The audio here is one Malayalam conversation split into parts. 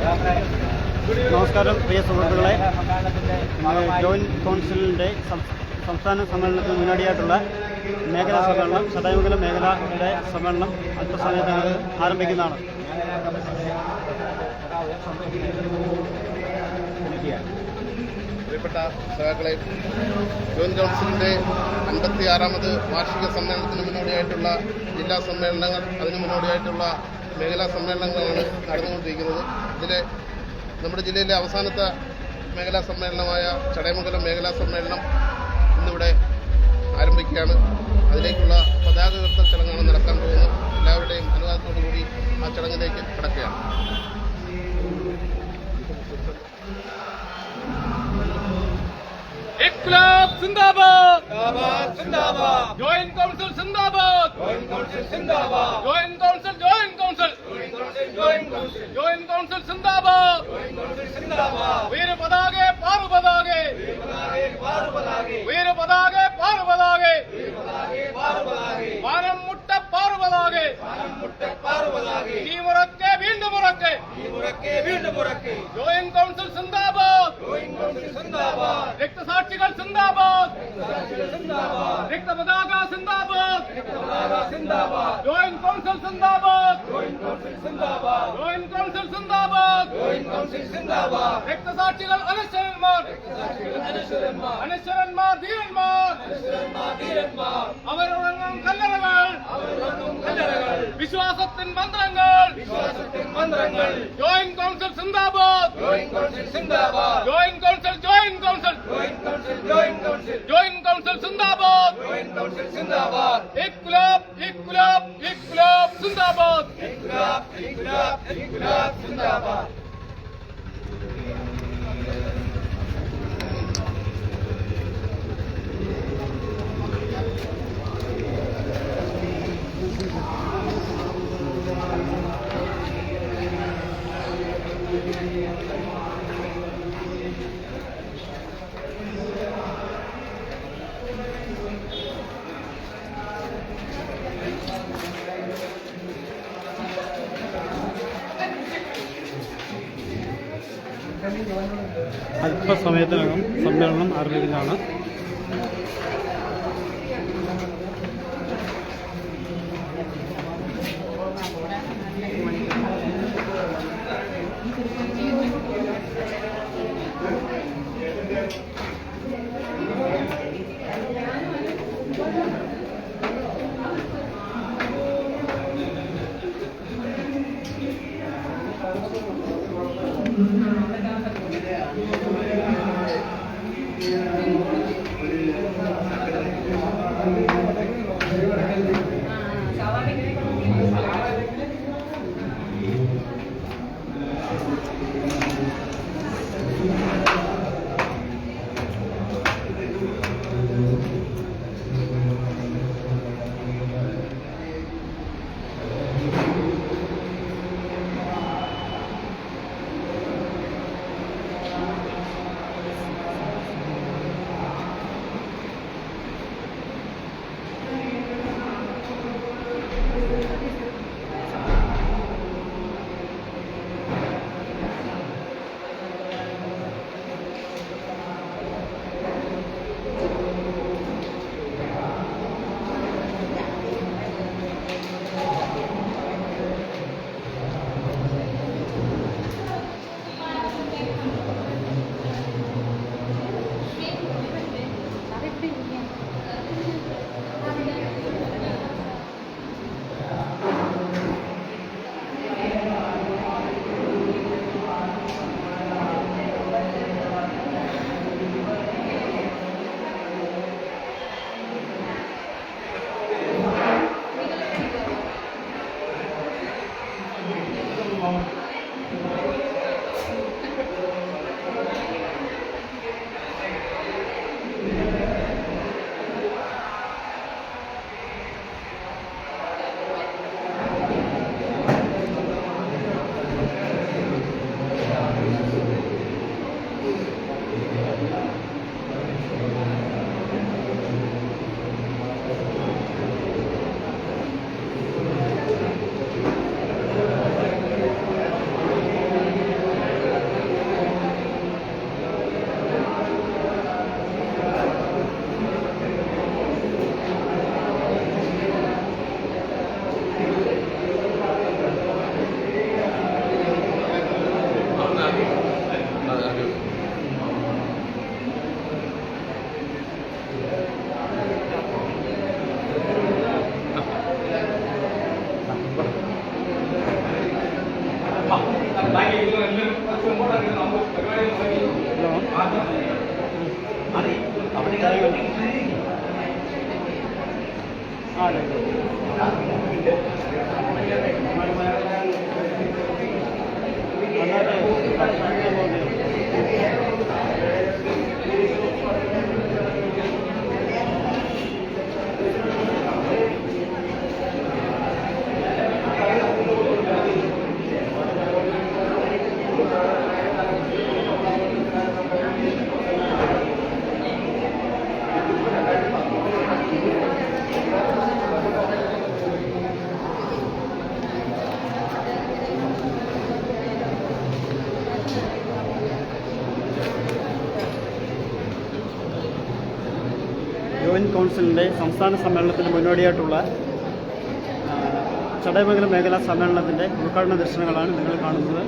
നമസ്കാരം പ്രിയ സുഹൃത്തുക്കളെ, ജോയിൻറ്റ് കൗൺസിലിൻ്റെ സംസ്ഥാന സമ്മേളനത്തിന് മുന്നോടിയായിട്ടുള്ള മേഖലാ സമ്മേളനം, ചടയമംഗലം മേഖലയുടെ സമ്മേളനം അല്പസമയത്ത് ആരംഭിക്കുന്നതാണ്. പ്രിയപ്പെട്ട സഹാക്കളെ, ജോയിൻറ്റ് കൗൺസിലിൻ്റെ 56ാമത് വാർഷിക സമ്മേളനത്തിന് മുന്നോടിയായിട്ടുള്ള ജില്ലാ സമ്മേളനങ്ങൾ, അതിന് മുന്നോടിയായിട്ടുള്ള മേഖലാ സമ്മേളനങ്ങളാണ് നടന്നുകൊണ്ടിരിക്കുന്നത്. ഇതിൽ നമ്മുടെ ജില്ലയിലെ അവസാനത്തെ മേഖലാ സമ്മേളനമായ ചടയമംഗലം മേഖലാ സമ്മേളനം ഇന്നിവിടെ ആരംഭിക്കുകയാണ്. അതിലേക്കുള്ള പതാക ഉയർത്തൽ ചടങ്ങാണ് നടക്കാൻ പോകുന്നത്. എല്ലാവരുടെയും അനുവാദത്തോടു കൂടി ആ ചടങ്ങിലേക്ക് കടക്കുകയാണ്. इनकलाब जिंदाबाद, जिंदाबाद, joint council zindabad, joint council zindabad, joint council, joint council, joint council, joint council zindabad, joint council जिंदाबाद, वीर पताके पार पताके, वीर पताके पार पताके, वीर पताके पार पताके, वीर पताके पार पताके, वारम मुट्ट पार पताके, वारम मुट्ट पार पताके, नी मुरक्के വീണ്ടും മുറക്കെ, नी मुरक्के വീണ്ടും മുറക്കെ, joint council zindabad, joint council zindabad, രക്തസാക്ഷികൾ സിന്ദാബാദ്, രക്തപതാക zindabad, joint council zindabad, joint council zindabad, രക്തസാക്ഷികൾ അനശ്വരന്മാർ, അനശ്വരന്മാർ ധീരന്മാർ, അവരുറങ്ങും കല്ലറകൾ, വിശ്വാസത്തിൻ മന്ത്രങ്ങൾ, joint council zindabad, joint council, joint council, joint council zindabad, joint council zindabad, inquilab, इनकलाब, इनकलाब जिंदाबाद, इनकलाब, इनकलाब, इनकलाब जिंदाबाद। അല്പസമയത്തിനകം സമ്മേളനം ആരംഭിക്കുന്നതാണ്. ജോയിന്റ് കൗൺസിലിൻ്റെ സംസ്ഥാന സമ്മേളനത്തിന് മുന്നോടിയായിട്ടുള്ള ചടയമംഗലം മേഖലാ സമ്മേളനത്തിൻ്റെ ഉദ്ഘാടന ദർശനങ്ങളാണ് നിങ്ങൾ കാണുന്നത്.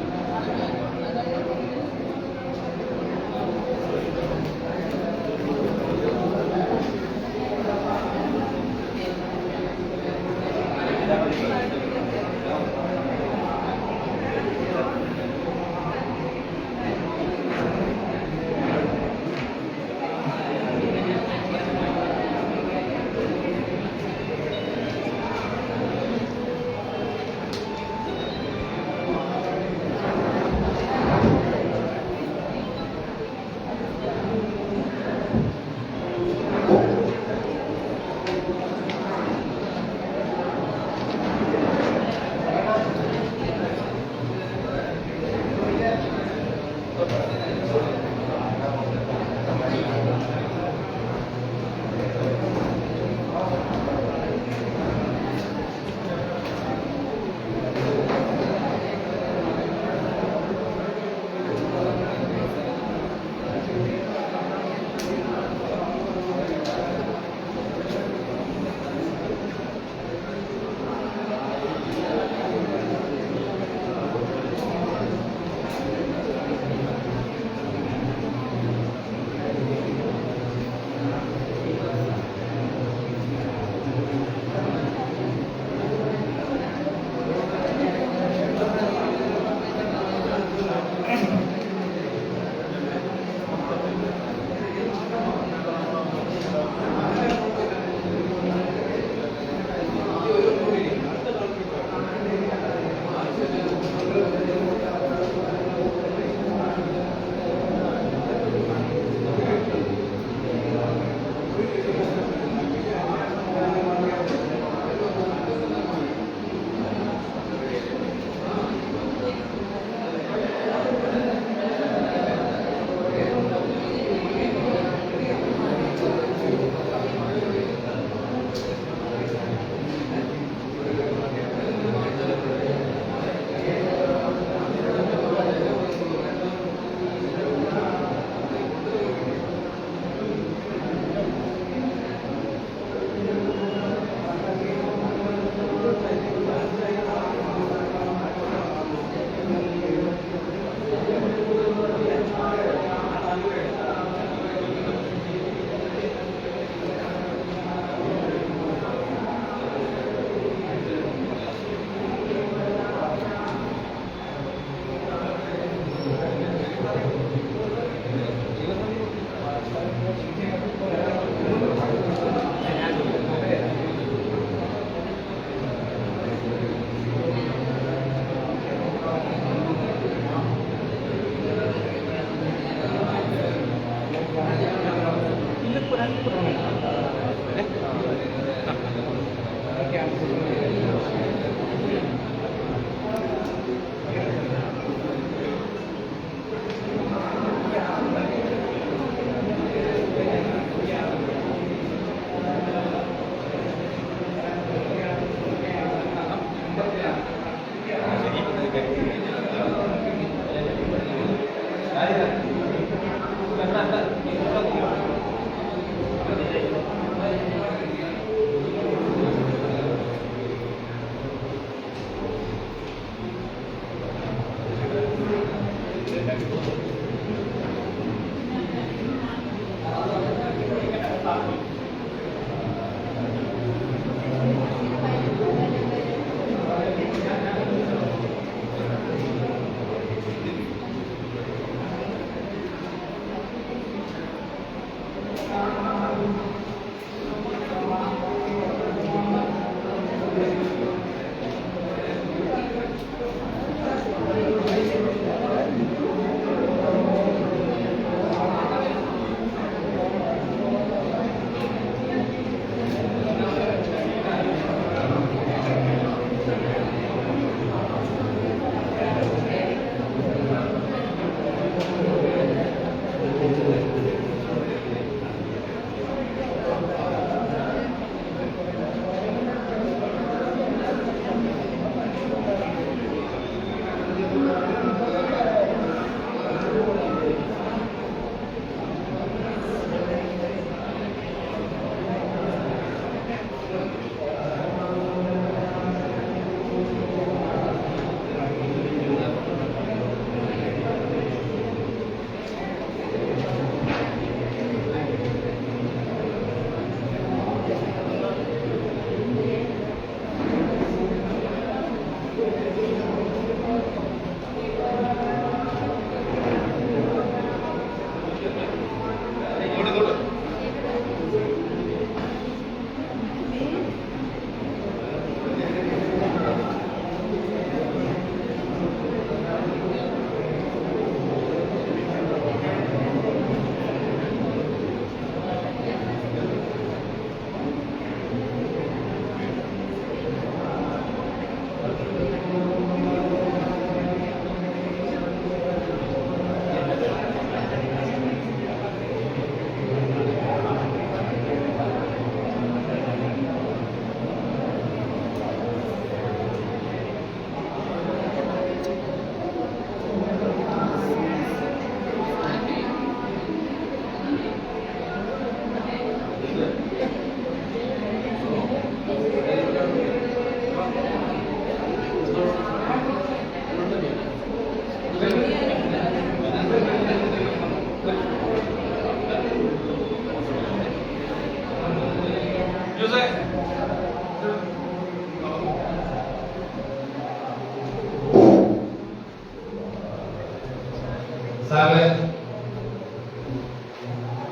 സാറെ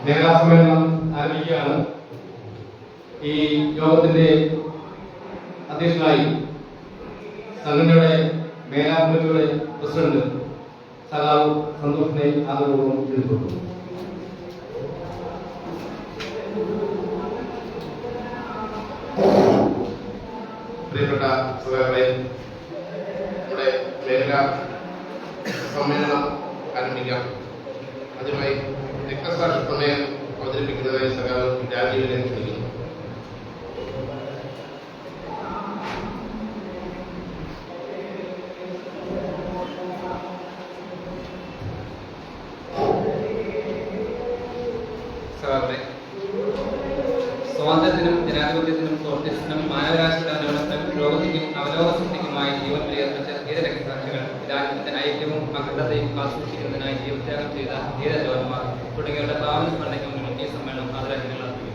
മേഖലാ സമ്മേളനം ആരംഭിക്കുകയാണ്. ഈ യോഗത്തിന്റെ അധ്യക്ഷനായി സംഘടനയുടെ മേഖലാ കമ്മിറ്റിയുടെ പ്രസിഡന്റ് സഖാവ് സന്തോഷിനെ ആദരപൂർവ്വം ക്ഷണിച്ചു. പ്രിയപ്പെട്ട സഹോദരങ്ങളെ, നമ്മുടെ മേഖലാ സമ്മേളനം ആരംഭിക്കാം. ആദ്യമായി രക്തസാക്ഷി പ്രമേയം അവതരിപ്പിക്കുന്നതായി സഖാവ് രാജീവിനെ ക്ഷണിക്കുന്നു. സ്വാതന്ത്ര്യത്തിനും ജനാധിപത്യത്തിനും സോഷ്യലിസ്റ്റിനും മാനവരാശിയുടെ പുരോഗതിക്കും അവലോകനത്തിനുമായി ജീവൻ ബലിയർപ്പിച്ച ധീരരക്തസാക്ഷികൾ, രാജ്യത്തിന്റെ ഐക്യവും അഖണ്ഡതയും കാത്തുസൂക്ഷിക്കുന്നതിനായി ജീവത്യാഗം ചെയ്ത ധീരജവാന്മാർ തുടങ്ങിയവരുടെ പാവന സ്മരണയ്ക്ക് മുന്നിൽ ഈ സമ്മേളനം ആദരാഞ്ജലികൾ അർപ്പിക്കുന്നു.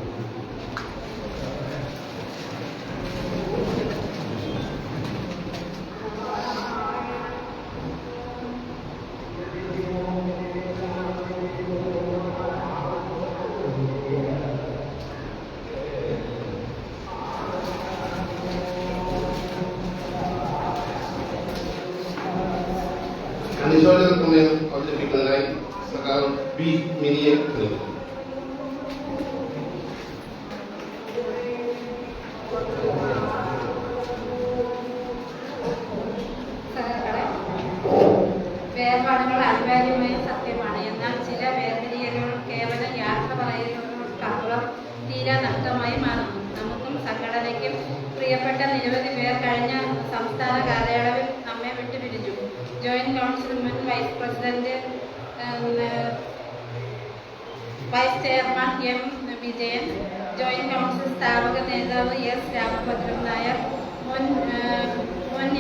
അനുശോചന പ്രമേയം അവതരിപ്പിക്കുന്നതിനായി സഖാവ് ബി മിനിയെ ക്ഷണിക്കുന്നു. വേർപാടുകൾ അനിവാര്യമായ സത്യമാണ്. എന്നാൽ ചില വേർതിരിയലുകൾ കേവലം യാത്ര പറയുന്നതിനോടൊപ്പം തീരാ നഷ്ടമായി മാറുന്നു. നമുക്കും സംഘടനയ്ക്കും പ്രിയപ്പെട്ട നിരവധി പേർ കഴിഞ്ഞ സംസ്ഥാന കാലയളവിൽ നമ്മെ വിട്ടുപിരിഞ്ഞു. ജോയിന്റ് കൗൺസിൽ മുൻ vice president, vice chairman M Vijayan, joint council സ്ഥാപക നേതാവ് എസ് രാമഭദ്രൻ നായർ, മുൻ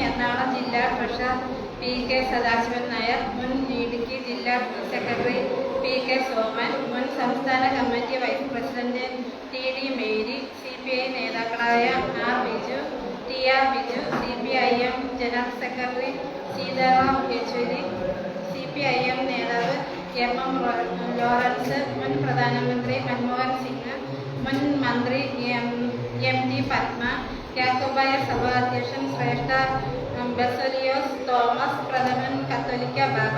എറണാകുളം ജില്ലാ treasurer P K Sadasivan Nair, മുൻ ഇടുക്കി ജില്ലാ സെക്രട്ടറി പി കെ സോമൻ, മുൻ സംസ്ഥാന committee vice president T D Mary, CPI നേതാക്കളായ R Biju, T R Biju, CPIM general secretary Sitaram Yechury, CPIM നേതാവ് MM ലോറൻസ്, മുൻ പ്രധാനമന്ത്രി മൻമോഹൻ സിംഗ്, മുൻ മന്ത്രി MD പത്മ, യാക്കോബായ സഭ അധ്യക്ഷൻ ശ്രേഷ്ഠ ബസലിയോസ് തോമസ്, പ്രഥമൻ കത്തോലിക്ക ബാബ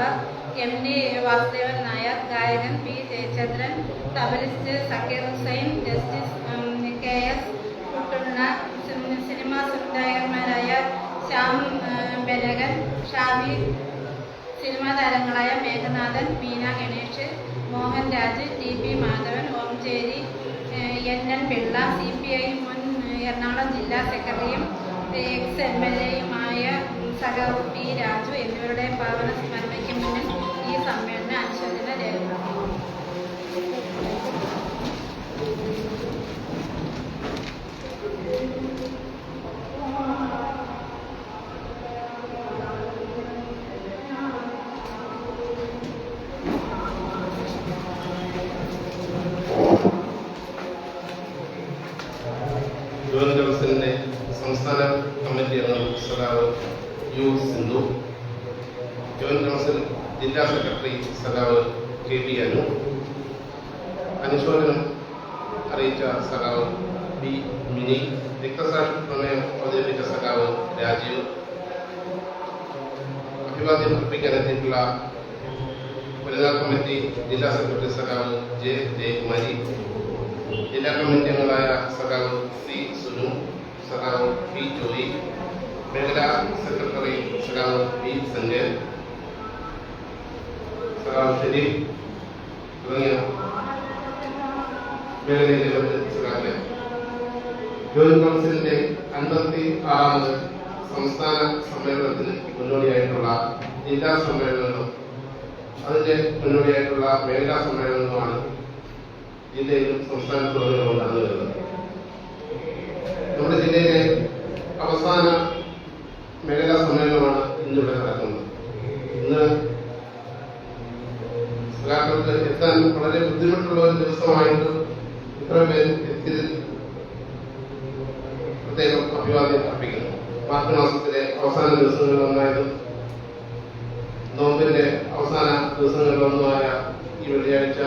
MD വാസുദേവൻ നായർ, ഗായകൻ പി ജയചന്ദ്രൻ, തബലിസ്റ്റ് സക്കീർ ഹുസൈൻ, ജസ്റ്റിസ് KS കുട്ടുണ്ണ, സിനിമാ സംവിധായകന്മാരായ ശ്യാം ബെനഗൻ, ഷാബി, സിനിമാ താരങ്ങളായ Meghanathan, Meena Ganesh, Mohan Raj, TP Madhavan, Omchery, NN Pillai, CPI മുൻ എറണാകുളം ജില്ലാ സെക്രട്ടറിയും ex-MLAയുമായ സഖാവ് P രാജു എന്നിവരുടെ പാവന സ്മരണയ്ക്ക് മുന്നിൽ ഈ സമ്മേളനം അനുശോചന രേഖപ്പെടുത്തി. ജോയിന്റ് കൗൺസിലിന്റെ സംസ്ഥാന കമ്മിറ്റി അംഗം സഖാവ് യു സിന്ധു, ജോയിന്റ് കൗൺസിൽ ജില്ലാ സെക്രട്ടറി സഖാവ് KP അനു, അനുശോചനം അറിയിച്ച സഖാവ് ബി മിനി, രക്തസാക്ഷി പ്രമേയം അവതരിപ്പിച്ച സഖാവ് രാജീവ്, അഭിവാദ്യം അർപ്പിക്കാനെത്തിയിട്ടുള്ള വനിതാ കമ്മിറ്റി ജില്ലാ സെക്രട്ടറി സഖാവ് J ജയകുമാരി, ജില്ലാ കമ്മിറ്റി അംഗങ്ങളായ സഖാവ് C സുനു, സഖാവ് P ജോയി, മേഖലാ സെക്രട്ടറി സഖാവ് P സഞ്ജയ്, സഖാവ് ഷെരീഫ് തുടങ്ങിയ മേഖലയിലെ മറ്റ് സഖാക്കളെ, ജോയിന്റ് കൗൺസിലിന്റെ 56ാമത് സംസ്ഥാന സമ്മേളനത്തിന് മുന്നോടിയായിട്ടുള്ള ജില്ലാ സമ്മേളനങ്ങളും അതിന്റെ മുന്നോടിയായിട്ടുള്ള മേഖലാ സമ്മേളനങ്ങളുമാണ് ജില്ലയിലും സംസ്ഥാനത്തും നടന്നു വരുന്നത്. നമ്മുടെ ജില്ലയിലെ അവസാന മേഖലാ സമ്മേളനമാണ് ഇന്നിവിടെ നടക്കുന്നത്. ഇന്ന് സഖാക്കൾക്ക് എത്താൻ വളരെ ബുദ്ധിമുട്ടുള്ള ഒരു ദിവസമായിട്ട് ഇത്ര പേര് എത്തിയതിൽ പ്രത്യേകം അഭിവാദ്യം അർപ്പിക്കുന്നു. മാർച്ച് മാസത്തിലെ അവസാന ദിവസങ്ങളിൽ ഒന്നായത് നോമ്പിന്റെ അവസാന ദിവസങ്ങളിലൊന്നുമായ ഈ വെള്ളിയാഴ്ച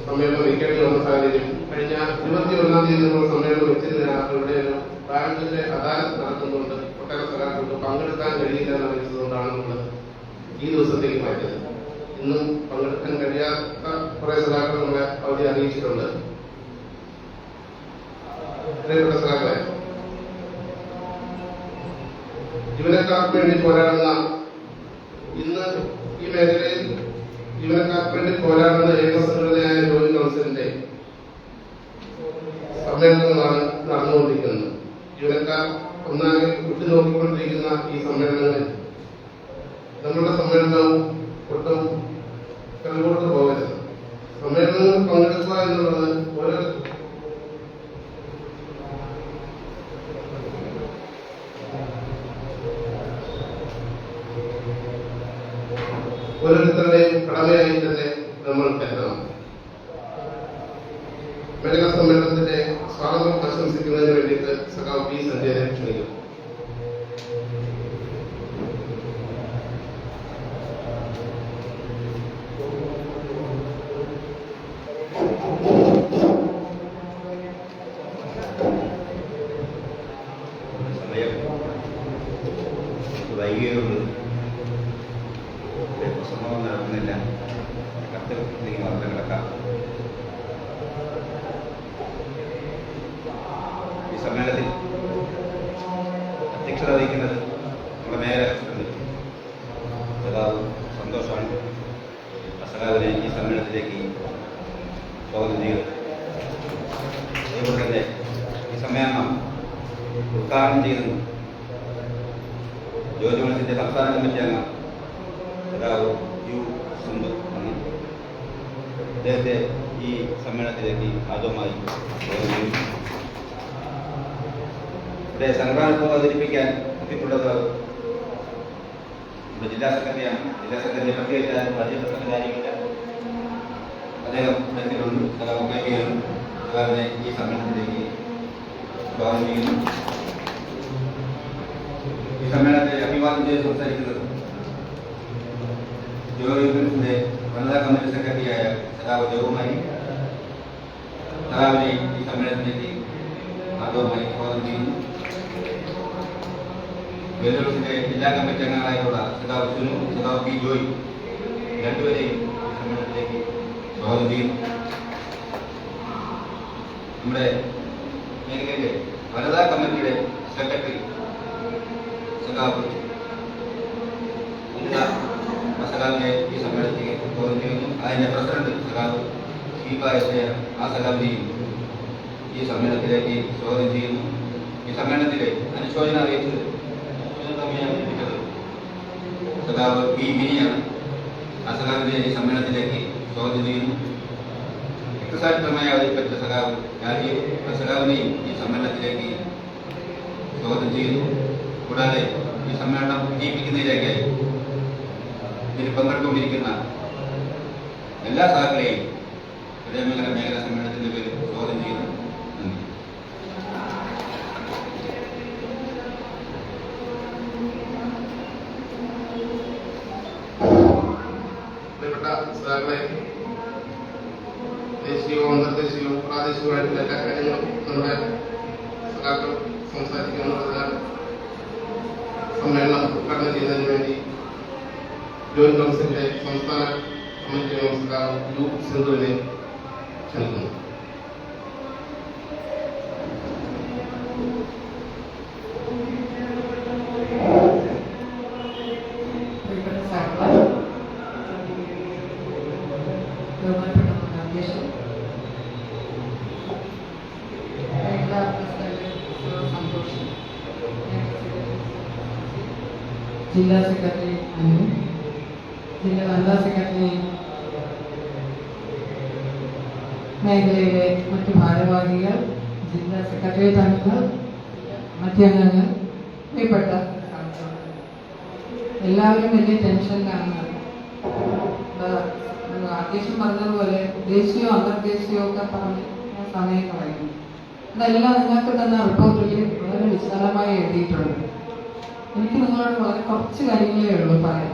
സമ്മേളനം വയ്ക്കേണ്ടി വന്ന സാഹചര്യം കഴിഞ്ഞ 21-ാം തീയതി നമ്മൾ സമ്മേളനം വെച്ചതിനാൽ ഇവിടെ ഒരു ബാങ്കിന്റെ അദാലത്ത് നടത്തുന്നുണ്ട്. ഒട്ടേറെ സ്ഥലങ്ങൾക്ക് പങ്കെടുക്കാൻ കഴിയില്ല എന്ന് അറിയിച്ചതുകൊണ്ടാണ് നമ്മൾ ഈ ദിവസത്തേക്ക് മാറ്റിയത്. ഇന്നും പങ്കെടുക്കാൻ കഴിയാത്ത കുറെ സ്ഥലങ്ങൾ നമ്മളെ അവധി അറിയിച്ചിട്ടുണ്ട്. പ്രിയപ്പെട്ട സ്ഥലങ്ങളെ, ജീവനക്കാർക്ക് വേണ്ടി പോരാടുന്ന ഇന്ന് ഈ മേഖലയിൽ ജീവനക്കാർക്ക് വേണ്ടി പോരാടുന്ന ഏകസംഘടനയായ ജോയിന്റ് കൗൺസിലിന്റെ സമ്മേളനങ്ങളാണ് നടന്നുകൊണ്ടിരിക്കുന്നത്. ജീവനക്കാർ ഒന്നാകെ ഉറ്റുനോക്കിക്കൊണ്ടിരിക്കുന്ന ഈ സമ്മേളനങ്ങളിൽ നമ്മുടെ സമ്മേളനവും ഒട്ടും കലകൊടുത്ത് പോകരുത്. സമ്മേളനങ്ങളിൽ പങ്കെടുക്കുക എന്നുള്ളത് ഓരോരുത്തരുടെയും കടമയായി തന്നെ നമ്മൾ കരുതണം. മേഖലാ സമ്മേളനത്തിന്റെ സ്വാഗതം ആശംസിക്കുന്നതിന് വേണ്ടിയിട്ട് സഖാവ് പി സഞ്ജയനെ ക്ഷണിക്കും. വൈകിയതുകൊണ്ട് പ്രസംഗം നടക്കുന്നില്ല. കത്ത് വാർത്ത കിടക്കാം. ഈ സമ്മേളനത്തിൽ അധ്യക്ഷത വഹിക്കുന്നത് നമ്മുടെ മേഖല സഖാവ് സന്തോഷമാണ്. സഖാവിനെ ഈ സമ്മേളനത്തിലേക്ക് സ്വാഗതം ചെയ്തു. അതുകൊണ്ട് തന്നെ ഈ സമ്മേളനം ഉദ്ഘാടനം ചെയ്തത് ജോയിന്റ് കൗൺസിലിന്റെ സംസ്ഥാന കമ്മിറ്റി അംഗം സഖാവ് യു സുന്ദർ ആണ്. അദ്ദേഹത്തെ ഈ സമ്മേളനത്തിലേക്ക് ആദ്യമായി ഇവിടെ സംഘടന അവതരിപ്പിക്കാൻ എത്തിയിട്ടുള്ളത് നമ്മുടെ ജില്ലാ സെക്രട്ടറിയാണ്. ജില്ലാ സെക്രട്ടറി പ്രത്യേകിച്ച് പരിചയപ്പെട്ട കാര്യമില്ല. അദ്ദേഹം എത്തിയിട്ടുണ്ട്. സഖാവിനെ ഈ സമ്മേളനത്തിലേക്ക് സ്വാഗതം ചെയ്യുന്നു. ഈ സമ്മേളനത്തെ അഭിവാദ്യം ചെയ്ത് സംസാരിക്കുന്നത് ജോയിന്റെ വനിതാ കമ്മിറ്റി സെക്രട്ടറിയായ സഖാവ് ജോവുമായി. സഖാവിനെ ഈ സമ്മേളനത്തിലേക്ക് ആദ്യമായി സ്വാഗതം ചെയ്യുന്നു. വെല്ലുവിളിന്റെ ജില്ലാ കമ്മിറ്റി അംഗങ്ങളായിട്ടുള്ള സഖാവ് സുനു, സഖാവ് പി ജോയ് രണ്ടുപേരെയും ഈ സമ്മേളനത്തിലേക്ക് സ്വാഗതം ചെയ്യുന്നു. നമ്മുടെ മേഖലയിലെ വനിതാ കമ്മിറ്റിയുടെ സെക്രട്ടറി സഖാവ് സഖാവിനെ ഈ സമ്മേളനത്തിലേക്ക് സ്വാഗതം ചെയ്യുന്നു. അതിന്റെ പ്രസിഡന്റ് സഖാവ് ആ സഖാവിനെയും ഈ സമ്മേളനത്തിലേക്ക് സ്വാഗതം ചെയ്യുന്നു. ഈ സമ്മേളനത്തിലെ അനുശോചനം അറിയിച്ചത് സഖാവ് പി മിനിയാണ്. ആ സഖാവിനെ ഈ സമ്മേളനത്തിലേക്ക് സ്വാഗതം ചെയ്യുന്നു. രക്തസാക്ഷിതമായി അവതരിപ്പിച്ച സഖാവ് രാജീവ് സഖാവിനെയും ഈ സമ്മേളനത്തിലേക്ക് സ്വാഗതം ചെയ്യുന്നു. കൂടാതെ ഈ സമ്മേളനം വിജയിപ്പിക്കുന്നതിലേക്കായി ഇതിൽ പങ്കെടുത്തുകൊണ്ടിരിക്കുന്ന എല്ലാ സഖാക്കളെയും മേഖലാ സമ്മേളനത്തിന്റെ പേരിൽ സ്വാഗതം ചെയ്യുന്നു. നന്ദി. പ്രിയപ്പെട്ട സഖാക്കളെ, ദേശീയവും അന്തർദേശീയവും പ്രാദേശികമായിട്ടുള്ള എല്ലാ കാര്യങ്ങളും നമ്മുടെ സഖാക്കൾ സംസാരിക്കുന്നതിനാൽ സമ്മേളനം ഉദ്ഘാടനം ചെയ്യുന്നതിന് വേണ്ടി ജോയിന്റ് കൗൺസിലിന്റെ സംസ്ഥാന കമ്മിറ്റി അംഗം സഖാവ് യു സിന്ധുവിനെ ക്ഷണിക്കുന്നു. ജില്ലാ സെക്രട്ടറി അനു, ജില്ലാ വനിതാ സെക്രട്ടറി, മേഖലയിലെ മറ്റു ഭാരവാഹികൾ, ജില്ലാ സെക്രട്ടേറിയറ്റ് അംഗങ്ങൾ, മറ്റംഗങ്ങൾ, പ്രിയപ്പെട്ട എല്ലാവരും വലിയ ടെൻഷനിലാണ്. അധ്യക്ഷൻ പറഞ്ഞതുപോലെ ദേശീയവും അന്തർദേശീയവും ഒക്കെ പറഞ്ഞ് സമയം കളയുന്നു. ഇതെല്ലാം നിങ്ങൾക്ക് തന്ന റിപ്പോർട്ടിൽ വളരെ വിശാലമായി എഴുതിയിട്ടുണ്ട്. എനിക്ക് നിങ്ങളോട് വളരെ കുറച്ച് കാര്യങ്ങളേ ഉള്ളൂ പറയാൻ.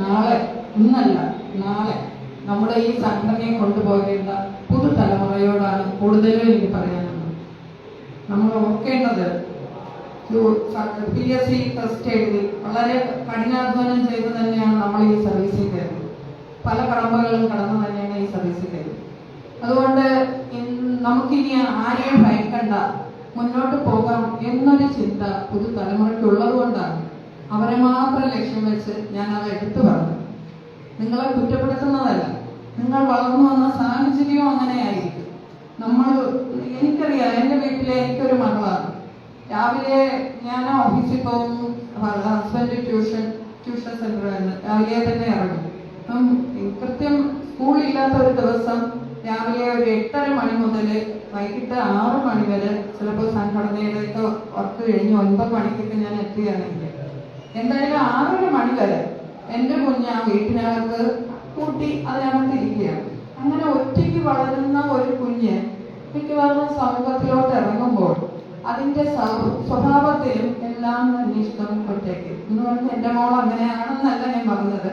നാളെ, ഇന്നല്ല നാളെ നമ്മുടെ ഈ സംഘടനയെ കൊണ്ടുപോകേണ്ട പുതുതലമുറയോടാണ് കൂടുതലും എനിക്ക് പറയാനുള്ളത്. നമ്മൾ ഓർക്കേണ്ടത് PSC ടെസ്റ്റ് എഴുതി വളരെ കഠിനാധ്വാനം ചെയ്ത് തന്നെയാണ് നമ്മൾ ഈ സർവീസിൽ കയറുന്നത്. പല കടമ്പകളും കടന്നു തന്നെയാണ് ഈ സർവീസിൽ കയറുന്നത്. അതുകൊണ്ട് നമുക്കിനി ആരെയും ഭയക്കണ്ട, മുന്നോട്ട് പോകാം എന്നൊരു ചിന്ത പുതുതലമുറയ്ക്കുള്ളത് കൊണ്ടാണ് അവരെ മാത്രം ലക്ഷ്യം വെച്ച് ഞാൻ അത് എടുത്തു പറഞ്ഞു. നിങ്ങളെ കുറ്റപ്പെടുത്തുന്നതല്ല, നിങ്ങൾ വളർന്നു വന്ന സാഹചര്യവും അങ്ങനെയായിരിക്കും. എനിക്കറിയാം, എൻ്റെ വീട്ടിലെ എനിക്കൊരു മകളാണ്. രാവിലെ ഞാൻ ഓഫീസിൽ പോകും, ഹസ്ബൻഡ് ട്യൂഷൻ സെന്ററായിരുന്നു. രാവിലെ തന്നെ ഇറങ്ങും. കൃത്യം സ്കൂളില്ലാത്ത ഒരു ദിവസം രാവിലെ ഒരു 8:30 മണി മുതൽ വൈകിട്ട് 6 മണി വരെ, ചിലപ്പോൾ സംഘടനയുടെയൊക്കെ വർക്ക് കഴിഞ്ഞ് 9 മണിക്കൊക്കെ ഞാൻ എത്തുകയാണെങ്കിൽ എന്തായാലും 6:30 മണി വരെ എൻ്റെ കുഞ്ഞ് ആ വീട്ടിനകത്ത് കൂട്ടി അതിനകത്ത് ഇരിക്കുകയാണ്. അങ്ങനെ ഒറ്റയ്ക്ക് വളരുന്ന ഒരു കുഞ്ഞ് മിക്കവാറും സമൂഹത്തിലോട്ട് ഇറങ്ങുമ്പോൾ അതിന്റെ സ്വഭാവത്തിലും എല്ലാം തന്നെ ഇഷ്ടം ഒറ്റയ്ക്ക് എന്ന് പറഞ്ഞാൽ എൻ്റെ മോൾ അങ്ങനെയാണെന്നല്ല ഞാൻ പറഞ്ഞത്.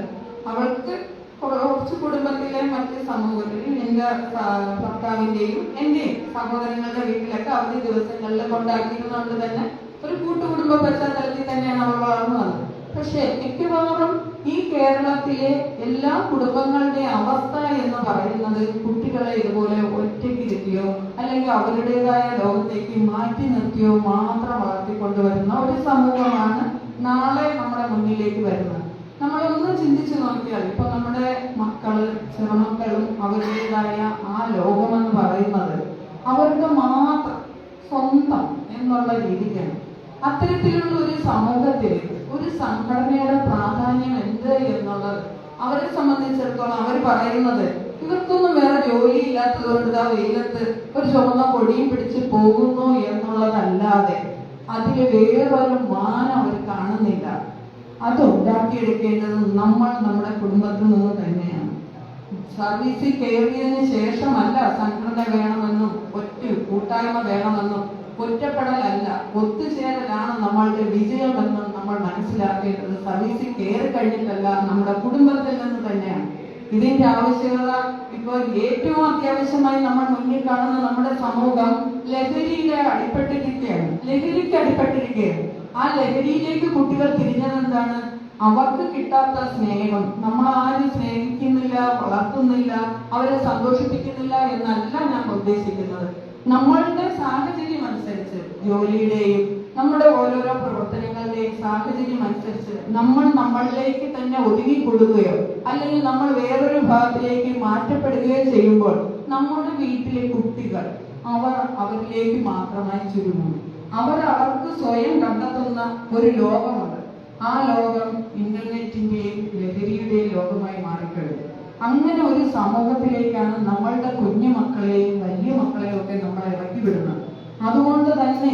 അവൾക്ക് കുറച്ച് കുടുംബത്തിലെ മറ്റ് സമൂഹത്തിൽ എൻ്റെ ഭർത്താവിൻ്റെയും എൻ്റെയും സഹോദരങ്ങളുടെ വീട്ടിലൊക്കെ അവധി ദിവസങ്ങളിൽ കൊണ്ടാക്കിയിരുന്നുകൊണ്ട് തന്നെ ഒരു കൂട്ടുകുടുംബ പശ്ചാത്തലത്തിൽ തന്നെയാണ് അവൾ വളർന്നു വന്നത്. പക്ഷെ മിക്കവാറും ഈ കേരളത്തിലെ എല്ലാ കുടുംബങ്ങളുടെ അവസ്ഥ എന്ന് പറയുന്നത് കുട്ടികളെ ഇതുപോലെ ഒറ്റയ്ക്കിരുത്തിയോ അല്ലെങ്കിൽ അവരുടേതായ ലോകത്തേക്ക് മാറ്റി നിർത്തിയോ മാത്രം വളർത്തിക്കൊണ്ടുവരുന്ന ഒരു സമൂഹമാണ് നാളെ നമ്മുടെ മുന്നിലേക്ക് വരുന്നത്. നമ്മളൊന്ന് ചിന്തിച്ചു നോക്കിയാൽ ഇപ്പൊ നമ്മുടെ മക്കള്, ചെറുമക്കളും അവരുടേതായ ആ ലോകമെന്ന് പറയുന്നത് അവരുടെ മാത്രം സ്വന്തം എന്നുള്ള രീതിക്കാണ്. അത്തരത്തിലുള്ള ഒരു സമൂഹത്തിൽ ഒരു സംഘടനയുടെ പ്രാധാന്യം എന്ത് എന്നുള്ളത് അവരെ സംബന്ധിച്ചിടത്തോളം അവർ പറയുന്നത് ഇവർക്കൊന്നും വേറെ ജോലി ഇല്ലാത്തത് കൊണ്ട് ഇതാ വെയിലത്ത് ഒരു ചുവന്ന കൊടിയും പിടിച്ച് പോകുന്നു എന്നുള്ളതല്ലാതെ അതിൽ വേറൊരു മാനം അവർ കാണുന്നില്ല. അത് ഉണ്ടാക്കിയെടുക്കേണ്ടത് നമ്മൾ നമ്മുടെ കുടുംബത്തിൽ നിന്ന് തന്നെയാണ്. സർവീസിൽ കയറിയതിന് ശേഷമല്ല സംഘടന വേണമെന്നും ഒറ്റ കൂട്ടായ്മ വേണമെന്നും ഒറ്റപ്പെടലല്ല, ഒത്തുചേരലാണ് നമ്മളുടെ വിജയമെന്നും നമ്മൾ മനസ്സിലാക്കേണ്ടത് സർവീസിൽ കയറി കഴിഞ്ഞിട്ടല്ല, നമ്മുടെ കുടുംബത്തിൽ നിന്ന് തന്നെയാണ്. ഇതിന്റെ ആവശ്യകത ഇപ്പോൾ ഏറ്റവും അത്യാവശ്യമായി നമ്മൾ മുന്നിൽ കാണുന്ന നമ്മുടെ സമൂഹം ലഹരിയിലെ അടിപ്പെട്ടിരിക്കുകയാണ്, ലഹരിക്ക് അടിപ്പെട്ടിരിക്കുകയാണ്. ആ ലഹരിയിലേക്ക് കുട്ടികൾ തിരിഞ്ഞതെന്താണ്? അവർക്ക് കിട്ടാത്ത സ്നേഹം. നമ്മൾ ആരും സ്നേഹിക്കുന്നില്ല, വളർത്തുന്നില്ല, അവരെ സന്തോഷിപ്പിക്കുന്നില്ല എന്നല്ല ഞാൻ ഉദ്ദേശിക്കുന്നത്. നമ്മളുടെ സാഹചര്യം അനുസരിച്ച്, ജോലിയുടെയും നമ്മുടെ ഓരോരോ പ്രവർത്തനങ്ങളുടെയും സാഹചര്യം അനുസരിച്ച് നമ്മൾ നമ്മളിലേക്ക് തന്നെ ഒതുങ്ങിക്കൊടുകയോ അല്ലെങ്കിൽ നമ്മൾ വേറൊരു ഭാഗത്തിലേക്ക് മാറ്റപ്പെടുകയോ ചെയ്യുമ്പോൾ നമ്മുടെ വീട്ടിലെ കുട്ടികൾ അവരിലേക്ക് മാത്രമായി ചുരുങ്ങുന്നു. അവർക്ക് സ്വയം കണ്ടെത്തുന്ന ഒരു ലോകമുണ്ട്. ആ ലോകം ഇന്റർനെറ്റിന്റെയും ലഹരിയുടെയും ലോകമായി മാറിക്കഴിഞ്ഞു. അങ്ങനെ ഒരു സമൂഹത്തിലേക്കാണ് നമ്മളുടെ കുഞ്ഞു മക്കളെയും വലിയ മക്കളെയും ഒക്കെ നമ്മൾ ഇറക്കി വിടുന്നത്. അതുകൊണ്ട് തന്നെ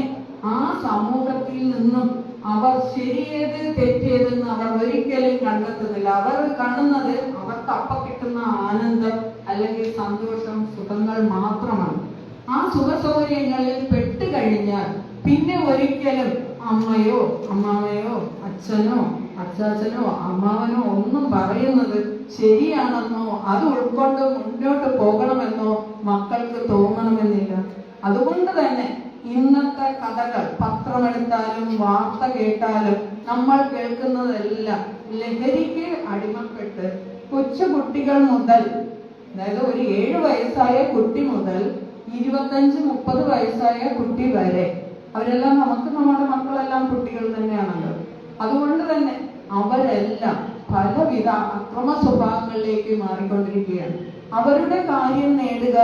ആ സമൂഹത്തിൽ നിന്നും അവർ ശരിയേത് തെറ്റേതെന്ന് അവർ ഒരിക്കലും കണ്ടെത്തുന്നില്ല. അവർ കാണുന്നത് അവർക്ക് അപ്പ കിട്ടുന്ന ആനന്ദം അല്ലെങ്കിൽ സന്തോഷം, സുഖങ്ങൾ മാത്രമാണ്. ആ സുഖ സൗകര്യങ്ങളിൽ പെട്ടുകഴിഞ്ഞാൽ പിന്നെ ഒരിക്കലും അമ്മയോ അമ്മാവയോ അച്ഛനോ അച്ചാച്ചനോ അമ്മാവനോ ഒന്നും പറയുന്നത് ശരിയാണെന്നോ അത് ഉൾക്കൊണ്ട് മുന്നോട്ട് പോകണമെന്നോ മക്കൾക്ക് തോന്നണമെന്നില്ല. അതുകൊണ്ട് തന്നെ ഇന്നത്തെ കഥകൾ പത്രമെടുത്താലും വാർത്ത കേട്ടാലും നമ്മൾ കേൾക്കുന്നതെല്ലാം ലഹരിക്ക് അടിമപ്പെട്ട് കൊച്ചുകുട്ടികൾ മുതൽ, അതായത് ഒരു 7 വയസ്സായ കുട്ടി മുതൽ 25-30 വയസ്സായ കുട്ടി വരെ അവരെല്ലാം നമ്മുടെ മക്കളെല്ലാം കുട്ടികൾ തന്നെയാണല്ലോ. അതുകൊണ്ട് തന്നെ അവരെല്ലാം പലവിധ അക്രമ സ്വഭാവങ്ങളിലേക്ക് മാറിക്കൊണ്ടിരിക്കുകയാണ്. അവരുടെ കാര്യം നേടുക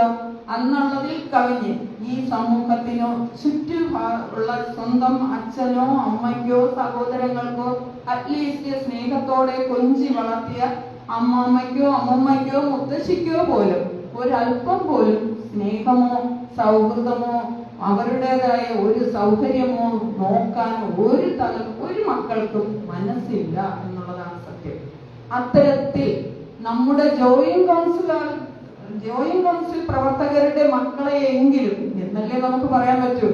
എന്നുള്ളതിൽ കവിഞ്ഞ് ഈ സമൂഹത്തിനോ ചുറ്റും ഉള്ള സ്വന്തം അച്ഛനോ അമ്മയ്ക്കോ സഹോദരങ്ങൾക്കോ അറ്റ്ലീസ്റ്റ് സ്നേഹത്തോടെ കൊഞ്ചി വളർത്തിയ അമ്മാമ്മയ്ക്കോ അമ്മമ്മയ്ക്കോ മുത്തശ്ശിക്കോ പോലും ഒരല്പം പോലും സ്നേഹമോ സൗഹൃദമോ അവരുടേതായ ഒരു സൗകര്യമോ നോക്കാൻ ഒരു മക്കൾക്കും മനസ്സില്ല എന്നുള്ളതാണ് സത്യം. അത്തരത്തിൽ നമ്മുടെ ജോയിന്റ് കൗൺസിൽ പ്രവർത്തകരുടെ മക്കളെ എങ്കിലും എന്നല്ലേ നമുക്ക് പറയാൻ പറ്റൂ,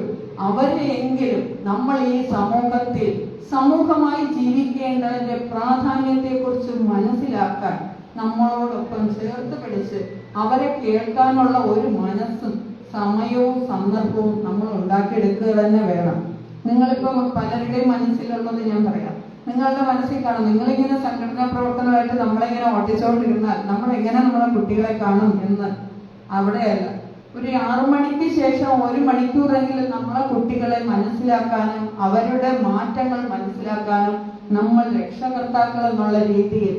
അവരെയെങ്കിലും നമ്മൾ ഈ സമൂഹത്തിൽ സമൂഹമായി ജീവിക്കേണ്ടതിന്റെ പ്രാധാന്യത്തെക്കുറിച്ച് മനസ്സിലാക്കാൻ നമ്മളോടൊപ്പം ചേർത്ത് പിടിച്ച് അവരെ കേൾക്കാനുള്ള ഒരു മനസ്സും സമയവും സന്ദർഭവും നമ്മൾ ഉണ്ടാക്കിയെടുക്കുക തന്നെ വേണം. നിങ്ങളിപ്പോ പലരുടെയും മനസ്സിലുള്ളത് ഞാൻ പറയാം. നിങ്ങളുടെ മനസ്സിൽ കാണും, നിങ്ങളിങ്ങനെ സംഘടനാ പ്രവർത്തനമായിട്ട് നമ്മളിങ്ങനെ ഓട്ടിച്ചുകൊണ്ടിരുന്നാൽ നമ്മളെങ്ങനെ നമ്മളെ കുട്ടികളെ കാണും എന്ന്. അവിടെയല്ല, ഒരു 6 മണിക്ക് ശേഷം 1 മണിക്കൂറെങ്കിലും നമ്മളെ കുട്ടികളെ മനസ്സിലാക്കാനും അവരുടെ മാറ്റങ്ങൾ മനസ്സിലാക്കാനും നമ്മൾ രക്ഷകർത്താക്കൾ എന്നുള്ള രീതിയിൽ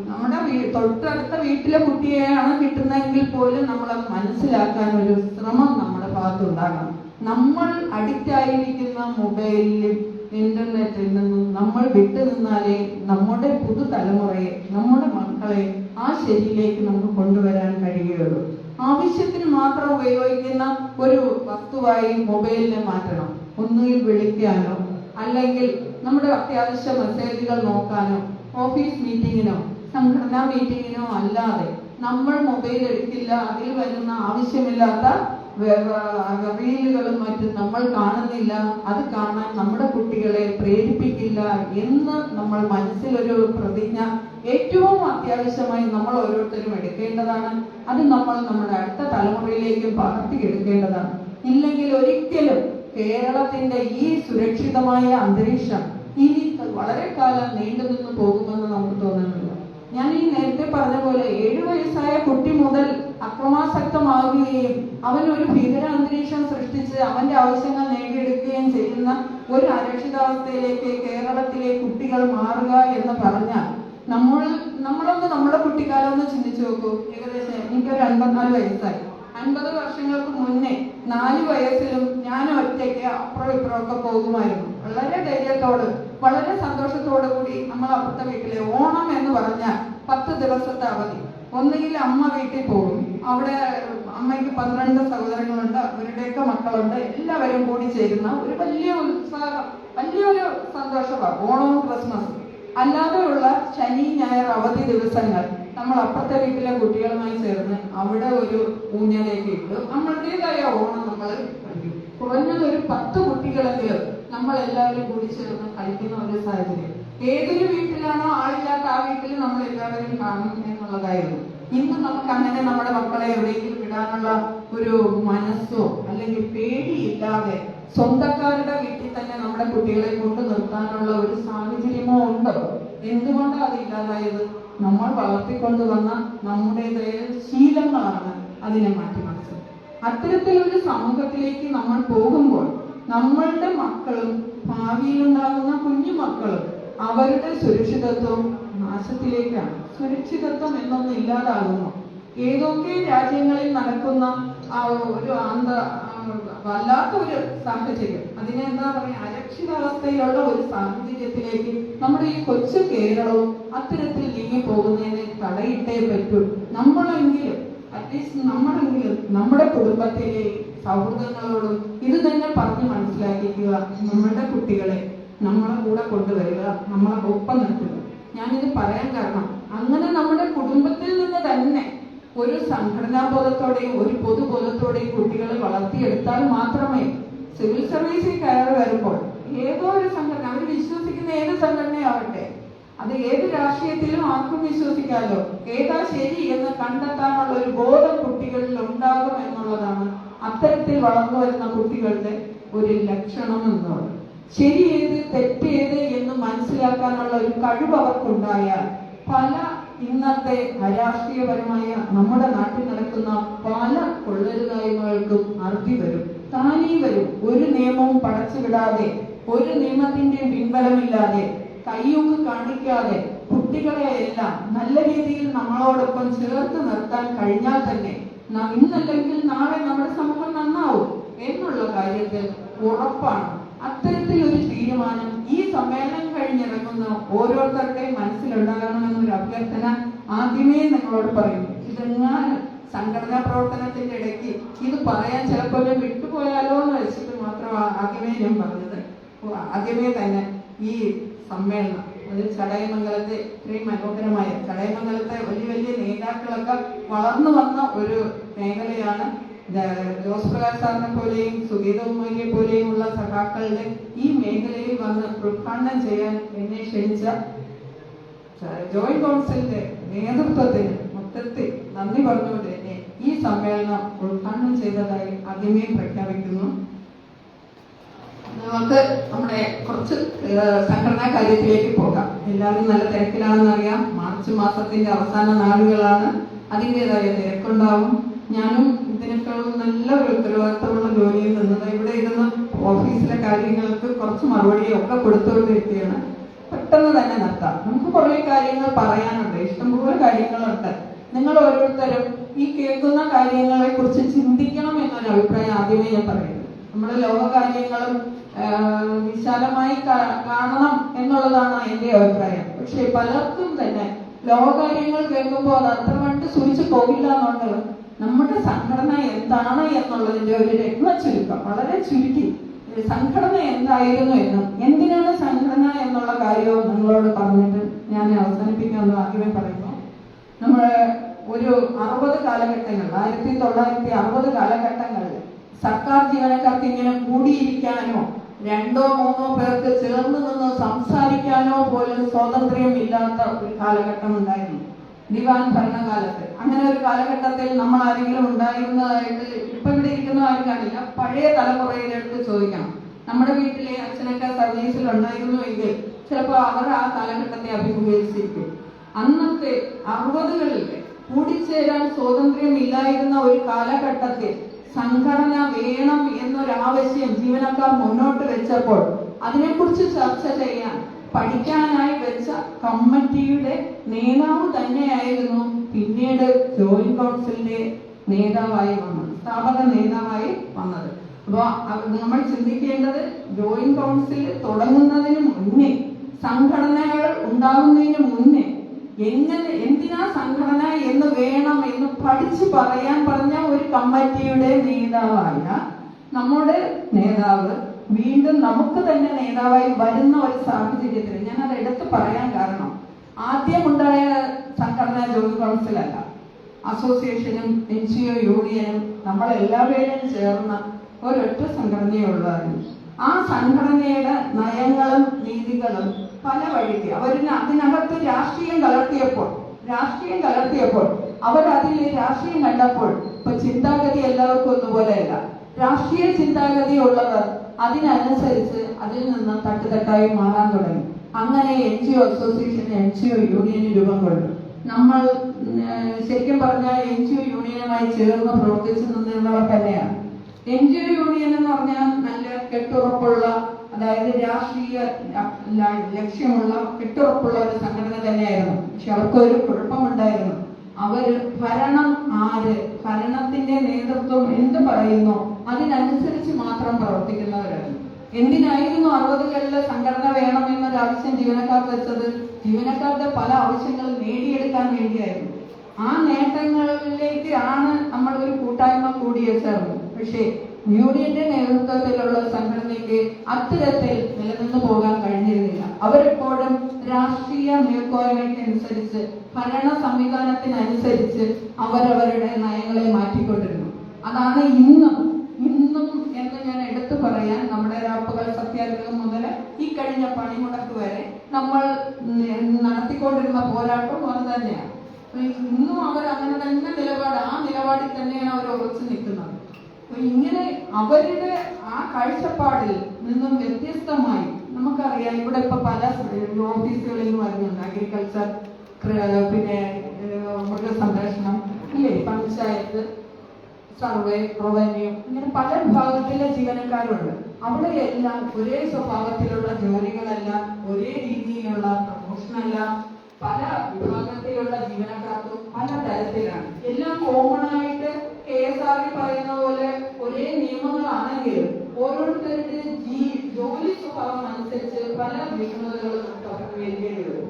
നമ്മുടെ തൊട്ടടുത്ത വീട്ടിലെ കുട്ടിയെയാണ് കിട്ടുന്നതെങ്കിൽ പോലും നമ്മളെ മനസ്സിലാക്കാൻ ഒരു ശ്രമം നമ്മുടെ ഭാഗത്തുണ്ടാകണം. നമ്മൾ അഡിക്റ്റ് ആയിരിക്കുന്ന മൊബൈലിലും ഇന്റർനെറ്റിൽ നിന്നും നമ്മൾ വിട്ടുനിന്നാലേ നമ്മുടെ പുതുതലമുറയെ, നമ്മുടെ മക്കളെ ആ ശരിയിലേക്ക് നമുക്ക് കൊണ്ടുവരാൻ കഴിയുകയുള്ളൂ. ആവശ്യത്തിന് മാത്രം ഉപയോഗിക്കുന്ന ഒരു വസ്തുവായി മൊബൈലിനെ മാറ്റണം. ഒന്നുകിൽ വിളിക്കാനോ അല്ലെങ്കിൽ നമ്മുടെ അത്യാവശ്യ മെസ്സേജുകൾ നോക്കാനോ ഓഫീസ് മീറ്റിങ്ങിനോ സംഘടനാ മീറ്റിങ്ങിനോ അല്ലാതെ നമ്മൾ മൊബൈൽ എടുക്കില്ല. അതിൽ വരുന്ന ആവശ്യമില്ലാത്ത റീലുകളും മറ്റും നമ്മൾ കാണുന്നില്ല. അത് കാണാൻ നമ്മുടെ കുട്ടികളെ പ്രേരിപ്പിക്കില്ല എന്ന് നമ്മൾ മനസ്സിലൊരു പ്രതിജ്ഞ ഏറ്റവും അത്യാവശ്യമായി നമ്മൾ ഓരോരുത്തരും എടുക്കേണ്ടതാണ്. അത് നമ്മൾ നമ്മുടെ അടുത്ത തലമുറയിലേക്കും പകർത്തിയെടുക്കേണ്ടതാണ്. ഇല്ലെങ്കിൽ ഒരിക്കലും കേരളത്തിന്റെ ഈ സുരക്ഷിതമായ അന്തരീക്ഷം ഇനി വളരെ കാലം നീണ്ടു നിന്ന് പോകുമെന്ന് നമുക്ക് തോന്നുന്നില്ല. ഞാൻ ഈ നേരത്തെ പറഞ്ഞ പോലെ 7 വയസ്സായ കുട്ടി മുതൽ അക്രമാസക്തമാവുകയും അവനൊരു ഭീകര അന്തരീക്ഷം സൃഷ്ടിച്ച് അവന്റെ ആവശ്യങ്ങൾ നേടിയെടുക്കുകയും ചെയ്യുന്ന ഒരു അരക്ഷിതാവസ്ഥയിലേക്ക് കേരളത്തിലെ കുട്ടികൾ മാറുക എന്ന് പറഞ്ഞാൽ നമ്മളൊന്ന് നമ്മുടെ കുട്ടിക്കാലം ഒന്ന് ചിന്തിച്ചു നോക്കൂ. ഏകദേശം എനിക്കൊരു 54 വയസ്സായി. 50 വർഷങ്ങൾക്ക് മുന്നേ 4 വയസ്സിലും ഞാൻ ഒറ്റയ്ക്ക് അപ്പുറം ഇപ്പുറമൊക്കെ പോകുമായിരുന്നു. വളരെ ധൈര്യത്തോട് വളരെ സന്തോഷത്തോടു കൂടി നമ്മൾ അപ്പുറത്തെ വീട്ടിലെ ഓണം എന്ന് പറഞ്ഞാൽ 10 ദിവസത്തെ അവധി. ഒന്നുകിൽ അമ്മ വീട്ടിൽ പോകും. അവിടെ അമ്മയ്ക്ക് 12 സഹോദരങ്ങളുണ്ട്, അവരുടെയൊക്കെ മക്കളുണ്ട്. എല്ലാവരും കൂടി ചേരുന്ന ഒരു വലിയ ഉത്സാഹം, വലിയൊരു സന്തോഷമാണ് ഓണവും ക്രിസ്മസും. അല്ലാതെയുള്ള ശനി ഞായർ അവധി ദിവസങ്ങൾ നമ്മൾ അപ്പുറത്തെ വീട്ടിലെ കുട്ടികളുമായി ചേർന്ന് അവിടെ ഒരു ഊഞ്ഞാലേക്ക് ഇട്ട് നമ്മളുടേതായ ഓണം നമ്മൾ കളിക്കും. കുറഞ്ഞത് ഒരു 10 കുട്ടികളെങ്കിലും നമ്മൾ എല്ലാവരും കൂടി ചേർന്ന് കളിക്കുന്ന ഒരു സാഹചര്യം. ഏതൊരു വീട്ടിലാണോ ആളില്ലാത്ത ആ വീട്ടിൽ നമ്മൾ എല്ലാവരും കാണും എന്നുള്ളതായിരുന്നു. ഇന്ന് നമുക്ക് അങ്ങനെ നമ്മുടെ മക്കളെ എവിടെയെങ്കിലും വിടാനുള്ള ഒരു മനസ്സോ അല്ലെങ്കിൽ പേടിയില്ലാതെ സ്വന്തക്കാരുടെ വീട്ടിൽ തന്നെ നമ്മുടെ കുട്ടികളെ കൊണ്ടു നിർത്താനുള്ള ഒരു സാഹചര്യമോ ഉണ്ടോ? എന്തുകൊണ്ടാണ് അത് ഇല്ലാതായത്? നമ്മൾ വളർത്തിക്കൊണ്ടുവന്ന നമ്മുടേതായ ശീലങ്ങളാണ് അതിനെ മാറ്റിമറിച്ചത്. അത്തരത്തിലൊരു സമൂഹത്തിലേക്ക് നമ്മൾ പോകുമ്പോൾ നമ്മളുടെ മക്കളും ഭാവിയിലുണ്ടാകുന്ന കുഞ്ഞു മക്കളും അവരുടെ സുരക്ഷിതത്വം നാശത്തിലേക്കാണ്. സുരക്ഷിതത്വം എന്നൊന്നും ഇല്ലാതാകുന്നു. ഏതൊക്കെ രാജ്യങ്ങളിൽ നടക്കുന്ന ഒരു വല്ലാത്ത ഒരു സാഹചര്യം, അതിനെ എന്താ പറയാ, അരക്ഷിതാവസ്ഥയിലുള്ള ഒരു സാഹചര്യത്തിലേക്ക് നമ്മുടെ ഈ കൊച്ചു കേരളവും അത്തരത്തിൽ നീങ്ങി പോകുന്നതിനെ തടയിട്ടേ പറ്റൂ. നമ്മളെങ്കിലും അറ്റ്ലീസ്റ്റ് നമ്മളെങ്കിലും നമ്മുടെ കുടുംബത്തിലെ സൗഹൃദങ്ങളോടും ഇത് തന്നെ പറഞ്ഞ് മനസ്സിലാക്കിക്കുക. നമ്മുടെ കുട്ടികളെ നമ്മളെ കൂടെ കൊണ്ടുവരിക, നമ്മളെ ഒപ്പം നിർത്തുക. ഞാനിത് പറയാൻ കാരണം അങ്ങനെ നമ്മുടെ കുടുംബത്തിൽ നിന്ന് തന്നെ ഒരു സംഘടനാ ബോധത്തോടെയും ഒരു പൊതുബോധത്തോടെയും കുട്ടികളെ വളർത്തിയെടുത്താൽ മാത്രമേ സിവിൽ സർവീസിൽ കയറി വരുമ്പോൾ ഏതോ ഒരു സംഘടന, അവർ വിശ്വസിക്കുന്ന ഏത് സംഘടനയാവട്ടെ, അത് ഏത് രാഷ്ട്രീയത്തിലും ആർക്കും വിശ്വസിക്കാമല്ലോ, ഏതാ ശരി എന്ന് കണ്ടെത്താനുള്ള ഒരു ബോധം കുട്ടികളിൽ ഉണ്ടാകും എന്നുള്ളതാണ് അത്തരത്തിൽ വളർന്നു വരുന്ന കുട്ടികളുടെ ഒരു ലക്ഷണം എന്നുള്ളത്. ശരി ഏത് തെറ്റ് ഏത് എന്ന് മനസ്സിലാക്കാനുള്ള ഒരു കഴിവ് അവർക്കുണ്ടായാൽ പല ഇന്നത്തെ അരാഷ്ട്രീയപരമായ നമ്മുടെ നാട്ടിൽ നടക്കുന്ന പല കൊള്ളരുതായ്മകൾക്കും അറുതി വരും, താനേ വരും. ഒരു നിയമവും പടച്ചുവിടാതെ, ഒരു നിയമത്തിന്റെയും പിൻബലമില്ലാതെ, കയ്യൊക്കെ കാണിക്കാതെ കുട്ടികളെ എല്ലാം നല്ല രീതിയിൽ നമ്മളോടൊപ്പം ചേർത്ത് നിർത്താൻ കഴിഞ്ഞാൽ തന്നെ ഇന്നല്ലെങ്കിൽ നാളെ നമ്മുടെ സമൂഹം നന്നാവും എന്നുള്ള കാര്യത്തിൽ ഉറപ്പാണ്. അത്തരത്തിൽ ഒരു തീരുമാനം ഈ സമ്മേളനം കഴിഞ്ഞിറങ്ങുന്ന ഓരോരുത്തരുടെയും മനസ്സിലുണ്ടാകണമെന്നൊരു അഭ്യർത്ഥന ആദ്യമേ നിങ്ങളോട് പറയുന്നു. ഇതെങ്ങാനും സംഘടനാ പ്രവർത്തനത്തിന്റെ ഇടയ്ക്ക് ഇത് പറയാൻ ചിലപ്പോൾ ഞാൻ വിട്ടുപോയാലോ എന്ന് വെച്ചിട്ട് മാത്രമാണ് ആദ്യമേ ഞാൻ പറഞ്ഞത്. ആദ്യമേ തന്നെ ഈ സമ്മേളനം ഒരു ചടയമംഗലത്തെ ഇത്രയും മനോഹരമായ ചടയമംഗലത്തെ വലിയ വലിയ നേതാക്കളൊക്കെ വളർന്നു വന്ന ഒരു മേഖലയാണ് ജോസ് പ്രകാശ് സാറിനെ പോലെയും സുഗീത ഉമ്മയെ പോലെയുമുള്ള സഖാക്കളുടെ ഈ മേഖലയിൽ വന്ന് ഉദ്ഘാടനം ചെയ്യാൻ എന്നെ ക്ഷണിച്ച ജോയിന്റ് കൗൺസിലിന്റെ നേതൃത്വത്തിന് മൊത്തത്തിൽ നന്ദി പറഞ്ഞുകൊണ്ട് തന്നെ ഈ സമ്മേളനം ഉദ്ഘാടനം ചെയ്തതായി ആദ്യമേ പ്രഖ്യാപിക്കുന്നു. നമുക്ക് നമ്മുടെ കുറച്ച് സംഘടനാ കാര്യത്തിലേക്ക് പോകാം. എല്ലാവരും നല്ല തിരക്കിലാണെന്ന് അറിയാം. മാർച്ച് മാസത്തിന്റെ അവസാന നാളുകളാണ്. അതിൻ്റെതായ തിരക്കുണ്ടാവും. ഞാനും ഇതിനേക്കാളും നല്ല ഒരു ഉത്തരവാദിത്തമുള്ള ജോലിയിൽ നിന്നത് ഇവിടെ ഇരുന്ന് ഓഫീസിലെ കാര്യങ്ങൾക്ക് കുറച്ച് മറുപടിയൊക്കെ കൊടുത്തുകൊണ്ടിരിക്കുകയാണ്. പെട്ടെന്ന് തന്നെ നിർത്താം. നമുക്ക് കുറേ കാര്യങ്ങൾ പറയാനുണ്ട്, ഇഷ്ടംപോലെ കാര്യങ്ങളുണ്ട്. നിങ്ങൾ ഓരോരുത്തരും ഈ കേൾക്കുന്ന കാര്യങ്ങളെ കുറിച്ച് ചിന്തിക്കണം എന്നൊരു അഭിപ്രായം ആദ്യമേ ഞാൻ പറയുന്നത്. നമ്മുടെ ലോകകാര്യങ്ങളും വിശാലമായി കാണണം എന്നുള്ളതാണ് എൻ്റെ അഭിപ്രായം. പക്ഷെ പലർക്കും തന്നെ ലോകകാര്യങ്ങൾ കേൾക്കുമ്പോൾ അത് അത്ര കണ്ട് സൂചിച്ചു പോകില്ല എന്നുള്ളത് നമ്മുടെ സംഘടന എന്താണ് എന്നുള്ളതിന്റെ ഒരു രത്നച്ചുരുക്കം, വളരെ ചുരുക്കി സംഘടന എന്തായിരുന്നു എന്നും എന്തിനാണ് സംഘടന എന്നുള്ള കാര്യവും നിങ്ങളോട് പറഞ്ഞിട്ട് ഞാൻ അവസാനിപ്പിക്കാമെന്ന് ആദ്യമേ പറയുന്നു. നമ്മൾ ഒരു 60 കാലഘട്ടങ്ങൾ, 1960 കാലഘട്ടങ്ങളിൽ സർക്കാർ ജീവനക്കാർക്ക് ഇങ്ങനെ കൂടിയിരിക്കാനോ 2 3 പേർക്ക് ചേർന്ന് നിന്ന് സംസാരിക്കാനോ പോലും സ്വാതന്ത്ര്യം ഇല്ലാത്ത ഒരു കാലഘട്ടം ഉണ്ടായിരുന്നു ദിവാൻ ഭരണകാലത്ത്. അങ്ങനെ ഒരു കാലഘട്ടത്തിൽ നമ്മൾ ആരെങ്കിലും ഉണ്ടായിരുന്നതായിട്ട് ഇപ്പൊ ഇവിടെ ഇരിക്കുന്ന ആരും കാണില്ല. പഴയ തലമുറയിലെടുത്ത് ചോദിക്കണം. നമ്മുടെ വീട്ടിലെ അച്ഛനൊക്കെ സർവീസിൽ ഉണ്ടായിരുന്നു എങ്കിൽ ചിലപ്പോൾ അവർ ആ കാലഘട്ടത്തെ അഭിമുഖീകരിച്ചിരിക്കും. അന്നത്തെ 60കളിൽ കൂടിച്ചേരാൻ സ്വാതന്ത്ര്യം ഇല്ലായിരുന്ന ഒരു കാലഘട്ടത്തിൽ സംഘടന വേണം എന്നൊരാവശ്യം ജീവനക്കാർ മുന്നോട്ട് വെച്ചപ്പോൾ അതിനെക്കുറിച്ച് ചർച്ച ചെയ്യാൻ പഠിക്കാനായി വെച്ച കമ്മിറ്റിയുടെ നേതാവ് തന്നെയായിരുന്നു പിന്നീട് ജോയിന്റ് കൗൺസിലിന്റെ നേതാവായി വന്നത്, സ്ഥാപക നേതാവായി വന്നത്. അപ്പോൾ നമ്മൾ ചിന്തിക്കേണ്ടത് ജോയിന്റ് കൗൺസിൽ തുടങ്ങുന്നതിന് മുന്നേ, സംഘടനകൾ ഉണ്ടാകുന്നതിന് മുന്നേ എന്തിനാ സംഘടന എന്ന് വേണം എന്ന് പഠിച്ചു പറയാൻ പറഞ്ഞ ഒരു കമ്മിറ്റിയുടെ നേതാവായ നമ്മുടെ നേതാവ് വീണ്ടും നമുക്ക് തന്നെ നേതാവായി വരുന്ന ഒരു സാഹചര്യത്തിൽ ഞാനത് എടുത്ത് പറയാൻ കാരണം, ആദ്യമുണ്ടായ സംഘടന ജോയിന്റ് കൗൺസിലല്ല, അസോസിയേഷനും NGO യൂണിയനും നമ്മളെല്ലാവരും ചേർന്ന ഒരൊറ്റ സംഘടനയുള്ളതായിരുന്നു. ആ സംഘടനയുടെ നയങ്ങളും രീതികളും പല വഴിക്ക് അതിനകത്ത് രാഷ്ട്രീയം കലർത്തിയപ്പോൾ അവരതിൽ രാഷ്ട്രീയം കണ്ടപ്പോൾ, ഇപ്പൊ ചിന്താഗതി എല്ലാവർക്കും ഒന്നുപോലെയല്ല. രാഷ്ട്രീയ ചിന്താഗതി ഉള്ളവർ അതിനനുസരിച്ച് അതിൽ നിന്ന് തട്ടുതട്ടായി മാറാൻ തുടങ്ങി. അങ്ങനെ NGO അസോസിയേഷൻ, NGO യൂണിയന് രൂപം കൊണ്ടു. നമ്മൾ ശരിക്കും പറഞ്ഞാൽ NGO യൂണിയനുമായി ചേർന്ന് പ്രവർത്തിച്ചു നിന്നവർ തന്നെയാണ്. NGO യൂണിയൻ എന്ന് പറഞ്ഞാൽ നല്ല കെട്ടുറപ്പുള്ള, അതായത് രാഷ്ട്രീയ ലക്ഷ്യമുള്ള കെട്ടുറപ്പുള്ള ഒരു സംഘടന തന്നെയായിരുന്നു. പക്ഷെ അവർക്കൊരു കുഴപ്പമുണ്ടായിരുന്നു. അവര് ഭരണത്തിന്റെ നേതൃത്വം എന്ത് പറയുന്നു അതിനനുസരിച്ച് മാത്രം പ്രവർത്തിക്കുന്നവരായിരുന്നു. എന്തിനായിരുന്നു 60കളിലെ സംഘടന വേണം എന്നൊരു ആവശ്യം ജീവനക്കാർക്ക് വെച്ചത്? ജീവനക്കാരുടെ പല ആവശ്യങ്ങളും നേടിയെടുക്കാൻ വേണ്ടിയായിരുന്നു. ആ നേട്ടങ്ങളിലേക്ക് ആണ് നമ്മൾ ഒരു കൂട്ടായ്മ കൂടിയേ ചേർന്നു. പക്ഷേ യൂണിയന്റെ നേതൃത്വത്തിലുള്ള സംഘടനയ്ക്ക് അത്തരത്തിൽ നിലനിന്ന് പോകാൻ കഴിഞ്ഞിരുന്നില്ല. അവരെപ്പോഴും രാഷ്ട്രീയ മേൽക്കോയ്മയ്ക്കനുസരിച്ച്, ഭരണ സംവിധാനത്തിനനുസരിച്ച് അവരവരുടെ നയങ്ങളെ മാറ്റിക്കൊണ്ടിരുന്നു. അതാണ് ഇന്നും എന്ന് ഞാൻ എടുത്തു പറയാൻ, നമ്മുടെ രാപ്പകൽ സത്യാഗ്രഹം മുതൽ ഈ കഴിഞ്ഞ പണിമുടക്ക് വരെ നമ്മൾ നടത്തിക്കൊണ്ടിരുന്ന പോരാട്ടം അത് തന്നെയാണ്. ഇന്നും അവർ അങ്ങനെ തന്നെ ആ നിലപാടിൽ തന്നെയാണ് അവർ ഉറച്ചു നിൽക്കുന്നത്. ഇങ്ങനെ അവരുടെ ആ കാഴ്ചപ്പാടിൽ നിന്നും വ്യത്യസ്തമായി നമുക്കറിയാം, ഇവിടെ ഇപ്പൊ പല ഓഫീസുകളിൽ നിന്ന് വരുന്നുണ്ട്. അഗ്രികൾച്ചർ, പിന്നെ മൃഗസംരക്ഷണം, ഇല്ലേ, പഞ്ചായത്ത്, സർവേ, റവന്യൂ, ഇങ്ങനെ പല വിഭാഗത്തിലെ ജീവനക്കാരുണ്ട്. അവിടെയെല്ലാം ഒരേ സ്വഭാവത്തിലുള്ള ജോലികളെല്ലാം, ഒരേ രീതിയിലുള്ള പ്രൊമോഷനല്ല, പല വിഭാഗത്തിലുള്ള ജീവനക്കാർക്കും പല തരത്തിലാണ്. എല്ലാം കോമൺ ആയിട്ട് KSR പറയുന്ന പോലെ ഒരേ നിയമങ്ങളാണെങ്കിലും ഓരോരുത്തരുടെ ജോലി സ്വഭാവം അനുസരിച്ച് പല വിഷമതകളും അവർക്ക് വേണ്ടിയേണ്ടി വരും.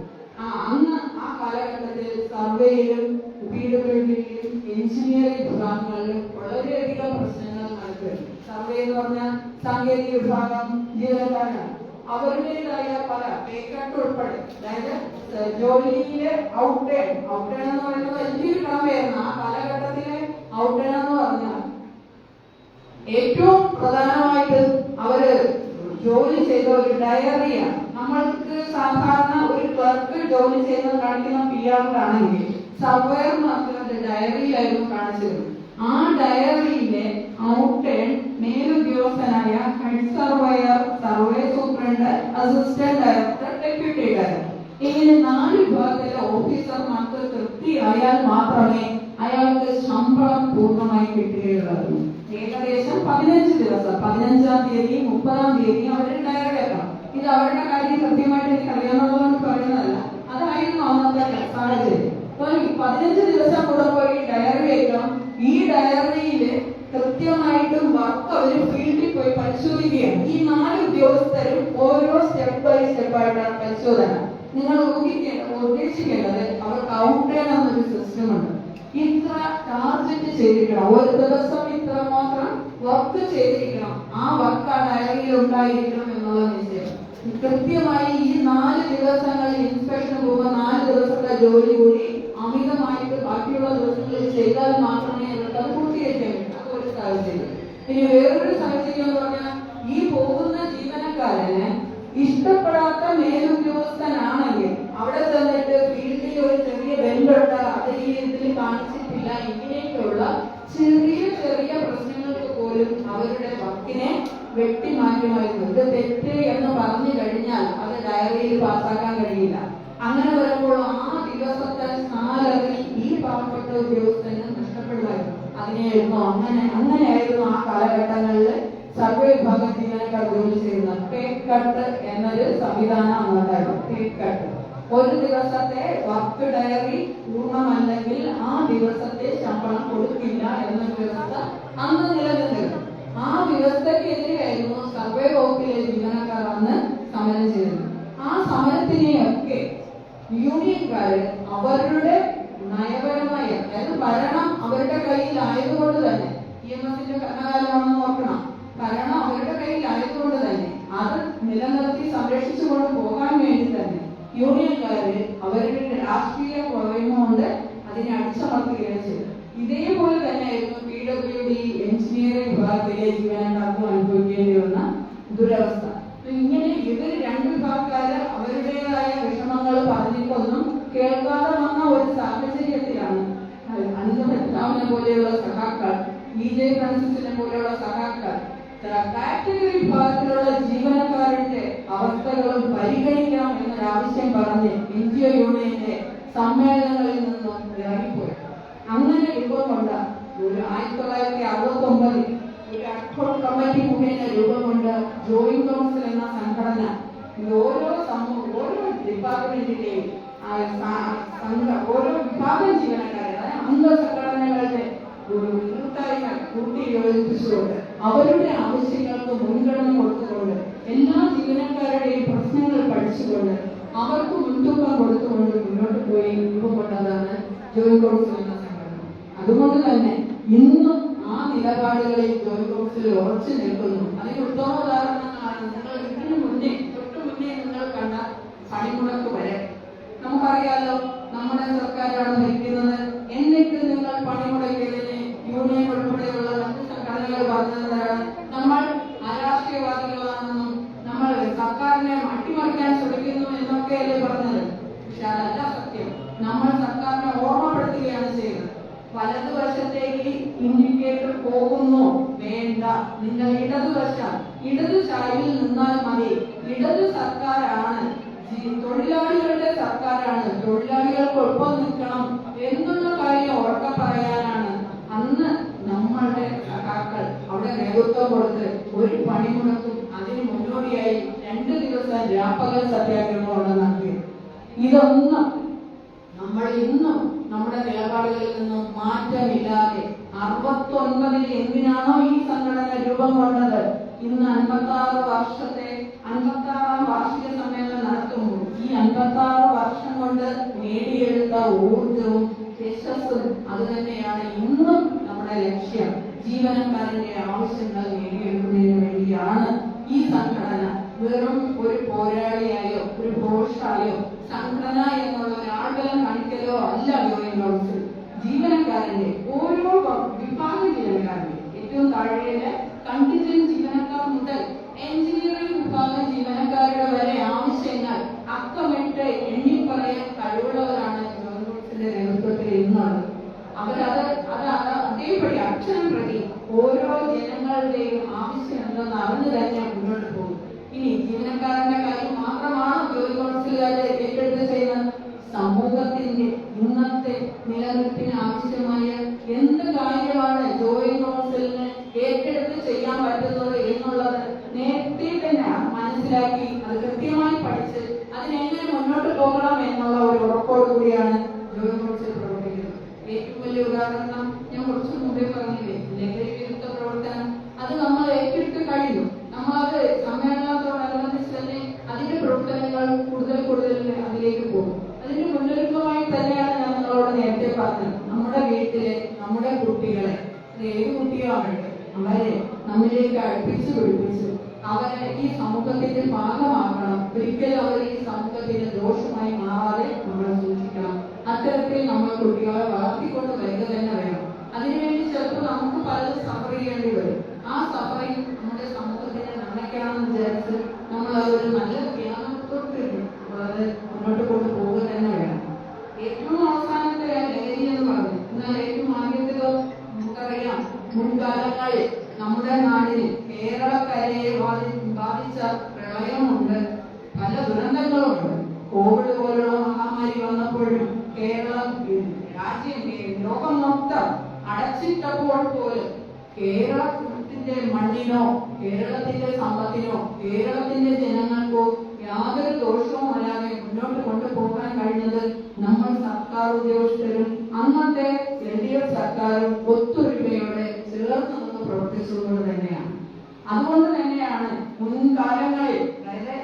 അന്ന് ആ കാലഘട്ടത്തിൽ സർവേയിലും വീടുകളിലും എഞ്ചിനീയറിംഗ് വിഭാഗങ്ങളിലും വളരെയധികം പ്രശ്നങ്ങൾ നടക്കുകയാണ്. സർവേ എന്ന് പറഞ്ഞാൽ സാങ്കേതിക വിഭാഗം ജീവനക്കാരാണ്. അവരുടേതായ പല പേക്കട്ട് ഉൾപ്പെടെ, അതായത് ജോലിയിലെ ഔട്ടേൺ എന്ന് പറയുന്നത് വലിയൊരു കടമയായിരുന്നു. ആ കാലഘട്ടത്തിലെ ഔട്ടേൺ എന്ന് പറഞ്ഞാൽ ഏറ്റവും പ്രധാനമായിട്ട് അവര് ജോലി ചെയ്ത ഒരു ഡയറിയാണ്. നമ്മൾക്ക് സാധാരണ ഒരു ക്ലർക്ക് ജോലി ചെയ്യുന്നത് കാണിക്കുന്ന PR-ലാണെങ്കിൽ സർവേയർ നടത്തുന്ന ഡയറിയിലായിരുന്നു കാണിച്ചത്. ആ ഡയറിയിലെ ഔട്ടേൺ മേലുദ്യോഗസ്ഥനായ head surveyor, survey superintendent, assistant director, deputy director ഇങ്ങനെ 4 വിഭാഗത്തിലെ ഓഫീസർമാർക്ക് തൃപ്തിയായാൽ മാത്രമേ അയാൾക്ക് ശമ്പളം പൂർണ്ണമായി കിട്ടുകയുള്ളൂ. ഏകദേശം 15 ദിവസം, 15-ാം തീയതി 30-ാം തീയതി അവരുടെ ഡയറി വെക്കണം. ഇത് അവരുടെ കാര്യം കൃത്യമായിട്ട് എനിക്ക് അറിയാവുന്നതുകൊണ്ട് പറയുന്നതല്ല, അതായിരുന്നു അന്നത്തെ സാഹചര്യം. 15 ദിവസം കൂടുമ്പോൾ ഈ ഡയറി വെക്കണം. ഈ ഡയറിയിൽ കൃത്യമായിട്ടും വർക്ക് അവർ ഫീൽഡിൽ പോയി പരിശോധിക്കുകയാണ്. ഈ 4 ഉദ്യോഗസ്ഥരും ഓരോ സ്റ്റെപ്പ് ബൈ സ്റ്റെപ്പ് ആയിട്ടാണ് പരിശോധന. നിങ്ങൾ ഉദ്ദേശിക്കേണ്ടത് അവർക്ക് ഔട്ടേൺ എന്നൊരു സിസ്റ്റം ഉണ്ട്. ഇത്ര ടാർഗറ്റ് ചെയ്തിരിക്കണം, ഒരു ദിവസം ഇത്ര മാത്രം വർക്ക് ചെയ്തിരിക്കണം, ആ വർക്ക് ആ ഡയറിയിൽ ഉണ്ടായിരിക്കണം എന്നുള്ള നിശ്ചയം. കൃത്യമായി ഈ 4 ദിവസങ്ങളിൽ ഇൻസ്പെക്ഷൻ പോകുമ്പോൾ 4 ദിവസത്തെ ജോലി കൂടി അമിതമായിട്ട് ബാക്കിയുള്ള ദിവസങ്ങളിൽ ചെയ്താൽ മാത്രമേ അത് പൂർത്തീകരിക്കാൻ പറ്റൂ. അതൊരു സാഹചര്യം. ഇനി വേറൊരു സാഹചര്യം എന്ന് പറഞ്ഞാൽ ഈ പോകുന്ന ജീവനക്കാരന് ഇഷ്ടപ്പെടാത്ത മേലുദ്യോഗസ്ഥനാണെങ്കിൽ അവിടെ ചെന്നിട്ട് ഫീൽഡിൽ ഒരു ചെറിയ ബെൻഡുണ്ട്, അത് ഈ ഇതിൽ കാണിച്ചിട്ടില്ല, ഇങ്ങനെയൊക്കെയുള്ള ചെറിയ ചെറിയ പ്രശ്നങ്ങൾക്ക് പോലും അവരുടെ വർക്കിനെ വെട്ടിമാറ്റുമായിരുന്നു. ഇത് തെറ്റ് എന്ന് പറഞ്ഞു കഴിഞ്ഞാൽ അത് ഡയറിയിൽ പാസ്സാക്കാൻ കഴിയില്ല. അങ്ങനെ വരുമ്പോൾ ആ ദിവസത്തെ സാലറി ഈ പാവപ്പെട്ട ഉദ്യോഗസ്ഥന് നഷ്ടപ്പെടുമായിരുന്നു. അതിനെയായിരുന്നു അങ്ങനെയായിരുന്നു ആ കാലഘട്ടങ്ങളിൽ സർവേ വിഭാഗം ജീവനക്കാർ ജോലി ചെയ്യുന്നത്. പേ കട്ട് എന്നൊരു സംവിധാനം ഉണ്ടായിരുന്നു. പേ കട്ട്, ഒരു ദിവസത്തെ വർക്ക് ഡയറി പൂർണ്ണമല്ലെങ്കിൽ ആ ദിവസത്തെ ശമ്പളം കൊടുക്കില്ല എന്നൊരു വ്യവസ്ഥ അന്ന് നിലനിന്നിരുന്നു. ആ വ്യവസ്ഥക്കെതിരെയായിരുന്നു സർവേ വകുപ്പിലെ ജീവനക്കാർ അന്ന് സമരം ചെയ്തത്. ആ സമരത്തിനെയൊക്കെ യൂണിയൻകാര് അവരുടെ നയപരമായ, അതായത് ഭരണം അവരുടെ കയ്യിലായതുകൊണ്ട് തന്നെ, EMS-ന്റെ ഭരണകാലമാണെന്ന് ഓർക്കണം, ഭരണം അവരുടെ കയ്യിലായതുകൊണ്ട് തന്നെ അത് നിലനിർത്തി സംരക്ഷിച്ചുകൊണ്ട് പോകാൻ വേണ്ടി തന്നെ യൂണിയൻകാര് അവരുടെ രാഷ്ട്രീയ പോരായ്മ കൊണ്ട് അതിനെ അടിച്ചമർത്തുകയാണ് ചെയ്തത്. ഇതേപോലെ തന്നെയായിരുന്നു PWD എഞ്ചിനീയറിംഗ് വിഭാഗത്തിലെ ജീവനക്കാർക്കും അനുഭവിക്കേണ്ടി വന്ന ദുരവസ്ഥ. ഇങ്ങനെ ഇവർ 2 വിഭാഗക്കാര് അവരുടേതായ വിഷമങ്ങൾ പറഞ്ഞിട്ടൊന്നും കേൾക്കാതെ വന്ന ഒരു സാഹചര്യത്തിലാണ് അനന്തപത്മനാഭനെ പോലെയുള്ള സഖാക്കൾ, BJ ഫ്രാൻസിസിനെ പോലെയുള്ള സഖാക്കൾ കാറ്റഗറി വിഭാഗത്തിലുള്ള ജീവനക്കാരുടെ അവസ്ഥകളും പരിഗണിക്കണം എന്നൊരാവശ്യം പറഞ്ഞ് NGO യൂണിയന്റെ സമ്മേളനങ്ങളിൽ നിന്നും ഇറങ്ങിപ്പോയി. അങ്ങനെ രൂപം കൊണ്ട ഒരു 1969 ഒരു അഡ്ഹോക് കമ്മിറ്റി മുഖേന രൂപം കൊണ്ട് ജോയിന്റ് കൗൺസിൽ എന്ന സംഘടന ഓരോ ഡിപ്പാർട്ട്മെന്റിന്റെയും ഓരോ വിഭാഗം ജീവനക്കാരെ, അതായത് അംഗസംഘടനകളുടെ ഒരു കൂട്ടായ്മ കൂട്ടിയോജിപ്പിച്ചുകൊണ്ട് അവരുടെ ആവശ്യങ്ങൾക്ക് മുൻഗണന കൊടുത്തുകൊണ്ട് എല്ലാ ജീവനക്കാരുടെയും പ്രശ്നങ്ങൾ പഠിച്ചുകൊണ്ട് അവർക്ക് മുൻതൂക്കം കൊടുത്തുകൊണ്ട് മുന്നോട്ട് പോയി രൂപം കൊണ്ടതാണ് ജോയിന്റ് കൗൺസിൽ എന്ന സംഘടന. അതുകൊണ്ട് തന്നെ ഇന്നും ആ നിലപാടുകളിൽ ജോയിന്റ് കൗൺസിൽ ഉറച്ചു നിൽക്കുന്നു. അതിന് ഉത്തമ ഉദാഹരണങ്ങളാണ് നിങ്ങൾ തൊട്ടു മുന്നേ നിങ്ങൾ കണ്ട പണിമുടക്ക് വരെ. നമുക്കറിയാലോ, നമ്മുടെ സർക്കാരാണ് ഭരിക്കുന്നത്. എന്നിട്ട് നിങ്ങൾ പണിമുടക്കിയതിന് യൂണിയൻ ഉൾപ്പെടെയുള്ള മറ്റു സംഘടനകൾ പറഞ്ഞതാണ് നമ്മൾ അരാഷ്ട്രീയവാദികളാണെന്നും നമ്മൾ സർക്കാരിനെ അട്ടിമറിക്കാൻ ശ്രമിക്കുന്നു എന്നൊക്കെയല്ലേ പറഞ്ഞത്. പക്ഷെ അതല്ല സത്യം. നമ്മൾ സർക്കാരിനെ ഓർമ്മപ്പെടുത്തുകയാണ് ചെയ്യുന്നത്. വലതുവശത്തേക്ക് ഇൻഡിക്കേറ്റർ പോകുന്നു, വേണ്ട, നിങ്ങൾ ഇടതു ചായ്വിൽ നിന്നാൽ മതി. ഇടതു സർക്കാരാണ്, തൊഴിലാളികളുടെ സർക്കാരാണ്, തൊഴിലാളികൾക്കൊപ്പം നിൽക്കണം എന്നുള്ള കാര്യം ഉറക്കെ പറയാനാണ് അന്ന് നമ്മളുടെ സഖാക്കൾ അവിടെ നേതൃത്വം കൊടുത്ത് ഒരു പണിമുടക്കും അതിന് മുന്നോടിയായി 2 ദിവസം രാപ്പകൽ സത്യാഗ്രഹമാണ് നടത്തിയത്. ഇതൊന്നും നമ്മൾ ഇന്നും നമ്മുടെ നിലപാടുകളിൽ നിന്നും മാറ്റമില്ലാതെ 69-ൽ എന്തിനാണോ ഈ സംഘടന രൂപം കൊണ്ടത്, ഇന്ന് 56 വർഷത്തെ 56-ാം വാർഷിക സമ്മേളനം നടത്തുമ്പോൾ ഈ 56 വർഷം കൊണ്ട് നേടിയെടുത്ത ഊർജവും യശസ്സും അത് തന്നെയാണ് ഇന്നും നമ്മുടെ ലക്ഷ്യം. ജീവനക്കാരന്റെ ആവശ്യങ്ങൾ നേടിയെടുക്കുന്നതിന് വേണ്ടിയാണ് ഈ സംഘടന. വെറും ഒരു പോരാളിയായോ ഒരു ഘോഷായോ സംഘടന എന്നുള്ള ഒരാൾബലം കാണിക്കലോ അല്ല ജോയിന്റ് കൗൺസിൽ. ജീവനക്കാരന്റെ ഓരോ വിഭാഗം ജീവനക്കാരന്റെ ഏറ്റവും താഴെയിലെ കണ്ടിജന്റ് ജീവനക്കാർ മുതൽ എഞ്ചിനീയറിംഗ് വിഭാഗം ജീവനക്കാരുടെ വരെ ആവശ്യങ്ങൾ അക്കമിട്ട് എണ്ണി പറയാൻ കഴിവുള്ളവരാണ് ഗവൺമെന്റിന്റെ നേതൃത്വത്തിൽ ഇന്നുള്ളത്. അവരത് അതേപടി അക്ഷരം പ്രതി ഓരോ ജനങ്ങളുടെയും ആവശ്യം എന്തെന്ന് അറിഞ്ഞു തന്നെ മുന്നോട്ട് പോകും. ഇനി ജീവനക്കാരന്റെ കാര്യം മാത്രമാണ് ജോലി കൗൺസിലുകാരെ ഏറ്റെടുത്ത് ചെയ്യുന്നത്. സമൂഹത്തിന്റെ ഇന്നത്തെ നിലനിൽപ്പിന് ആവശ്യമായ എന്ത് കാര്യമാണ് ജോയിന്റ് കൗൺസിലിന് ഏറ്റെടുത്ത് ചെയ്യാൻ പറ്റുന്നത് എന്നുള്ളത് നേരത്തെ തന്നെ മനസ്സിലാക്കി അത് കൃത്യമായി പഠിച്ച് അതിനെങ്ങനെ മുന്നോട്ട് പോകണം എന്നുള്ള ഒരു ഉറപ്പോടുകൂടിയാണ് ജോയിന്റ് കൗൺസിൽ പ്രവർത്തിക്കുന്നത്. ഏറ്റവും വലിയ ഉദാഹരണം ഞാൻ കുറച്ചു മുമ്പേ പറഞ്ഞില്ലേ, ലഹരി വിരുദ്ധ പ്രവർത്തനം. അത് നമ്മൾ ഏറ്റെടുത്ത് കഴിഞ്ഞു. നമ്മളത് സമ്മേളനത്തോടനുബന്ധിച്ച് തന്നെ അതിന്റെ പ്രവർത്തനങ്ങൾ കൂടുതൽ അതിലേക്ക് പോകും. അതിന്റെ മുന്നൊരുക്കമായി തന്നെയാണ് ഞാൻ നിങ്ങളോട് നേരത്തെ പറഞ്ഞത്. നമ്മുടെ വീട്ടിലെ നമ്മുടെ കുട്ടികളെ, ഏത് കുട്ടിയാവട്ടെ, അവരെ നമ്മിലേക്ക് അടുപ്പിച്ച് പിടിപ്പിച്ച് അവരെ ഈ സമൂഹത്തിന്റെ ഭാഗമാക്കണം. ഒരിക്കലും അവർ ഈ സമൂഹത്തിന് ദോഷമായി മാറാതെ നമ്മൾ സൂക്ഷിക്കണം. അത്തരത്തിൽ നമ്മൾ കുട്ടികളെ വളർത്തിക്കൊണ്ട് വരിക തന്നെ വേണം. അതിനുവേണ്ടി ചിലപ്പോൾ നമുക്ക് പലതും സഫർ ചെയ്യേണ്ടി വരും. ആ സഫറിങ് നമ്മുടെ സമൂഹത്തിന് നന്മയ്ക്കാണെന്ന് വിചാരിച്ച് നമ്മൾ അതൊരു നല്ല ജ്ഞാനത്തോട്ട് വളരെ മുന്നോട്ട് കൊണ്ടുപോകുക തന്നെ വേണം. ഏറ്റവും അവസാനത്തെ ലഹരി എന്ന് പറഞ്ഞു. എന്നാൽ ഏറ്റവും ആദ്യത്തേതോ നമുക്കറിയാം, മുൻകാലങ്ങളിൽ നമ്മുടെ നാടിന് കേരളക്കരയെ ബാധിച്ച പ്രളയമുണ്ട്, പല ദുരന്തങ്ങളുമുണ്ട്. കോവിഡ് പോലുള്ള മഹാമാരി വന്നപ്പോഴും കേരളം ലോകം മൊത്തം അടച്ചിട്ടപ്പോൾ പോലും കേരളത്തിന്റെ മണ്ണിനോ കേരളത്തിന്റെ സമ്പത്തിനോ കേരളത്തിന്റെ ജനങ്ങൾക്കോ യാതൊരു ദോഷവും വരാതെ മുന്നോട്ട് കൊണ്ടുപോകാൻ കഴിഞ്ഞത് നമ്മൾ സർക്കാർ ഉദ്യോഗസ്ഥരും അന്നത്തെ LDF സർക്കാരും ഒത്തൊരുമയോടെ ചേർന്ന് നിന്ന് പ്രവർത്തിച്ചതുകൊണ്ട് തന്നെയാണ്. അതുകൊണ്ട് തന്നെയാണ് മുൻകാലങ്ങളിൽ, അതായത്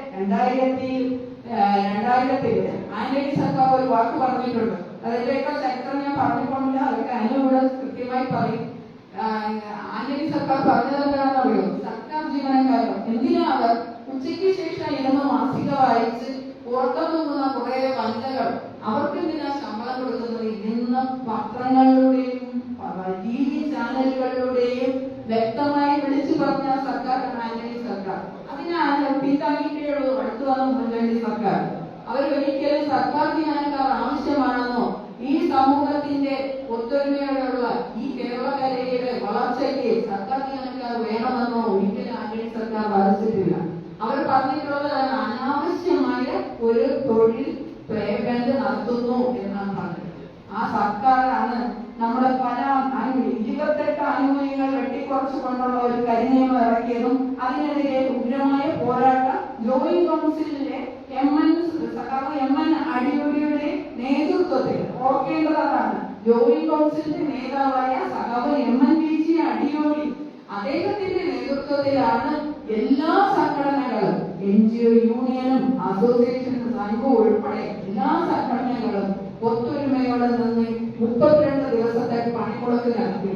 2000 ആന്റണി സർക്കാർ ഒരു വാക്ക് പറഞ്ഞിട്ടുണ്ട്. അതിന്റെയൊക്കെ ചരിത്രം ഞാൻ പറഞ്ഞിട്ടില്ല, അതൊക്കെ അതിലൂടെ കൃത്യമായി പറയും. ആന്റണി സർക്കാർ പറഞ്ഞത് എന്താണെന്നറിയോ? സർക്കാർ ജീവനക്കാരോ എന്തിനാ അവർ ഉച്ചയ്ക്ക് ശേഷം ഇരുന്ന് മാസിക വായിച്ച് ഓർക്കം തോന്നുന്ന കുറെ വനിതകൾ അവർക്ക് എന്തിനാ ശമ്പളം കൊടുക്കുന്നത്? ഇന്ന് പത്രങ്ങളിലൂടെയും TV ചാനലുകളിലൂടെയും വ്യക്തമായി വിളിച്ചു പറഞ്ഞ സർക്കാരാണ് ആന്റണി സർക്കാർ. അതിനാണ് പിന്താങ്ങിയിട്ടുള്ളത് അടുത്തു വന്ന ഉമ്മൻചാണ്ടി സർക്കാർ. അവരൊരിക്കലും സർക്കാർ ജീവനക്കാർ ആവശ്യമാണെന്നോ ഈ സമൂഹത്തിന്റെ ഒത്തൊരുമയോടുള്ള ഈ കേരളക്കരയുടെ വളർച്ചയ്ക്ക് സർക്കാർ ജീവനക്കാർ വേണമെന്നോ ഒരിക്കലും ആന്റണി സർക്കാർ വാദിച്ചിട്ടില്ല. അവർ പറഞ്ഞിട്ടുള്ളത് അനാവശ്യമായ ഒരു തൊഴിൽ പേയ്മെന്റ് നടത്തുന്നു എന്നാണ് പറഞ്ഞത്. ആ സർക്കാരാണ് നമ്മുടെ പല 28 ആനുകൂല്യങ്ങൾ വെട്ടിക്കുറച്ചുകൊണ്ടുള്ള ഒരു കരിനിയമം ഇറക്കിയതും അതിനെതിരെ ഉഗ്രമായ പോരാട്ടം ജോയിന്റ് കൗൺസിലിലെ MN അടിയോടിയുടെ നേതൃത്വത്തിൽ ഓർക്കേണ്ടതാണ്. ജോയിന്റ് കൗൺസിലിന്റെ നേതാവായ സഖാവ് MN അടിയോടി അദ്ദേഹത്തിന്റെ നേതൃത്വത്തിലാണ് എല്ലാ സംഘടനകളും, NGO യൂണിയനും അസോസിയേഷനും സംഘവും ഉൾപ്പെടെ എല്ലാ സംഘടനകളും ഒത്തൊരുമയോടെ നിന്ന് 32 ദിവസത്തെ പണിമുടക്ക് നടത്തി.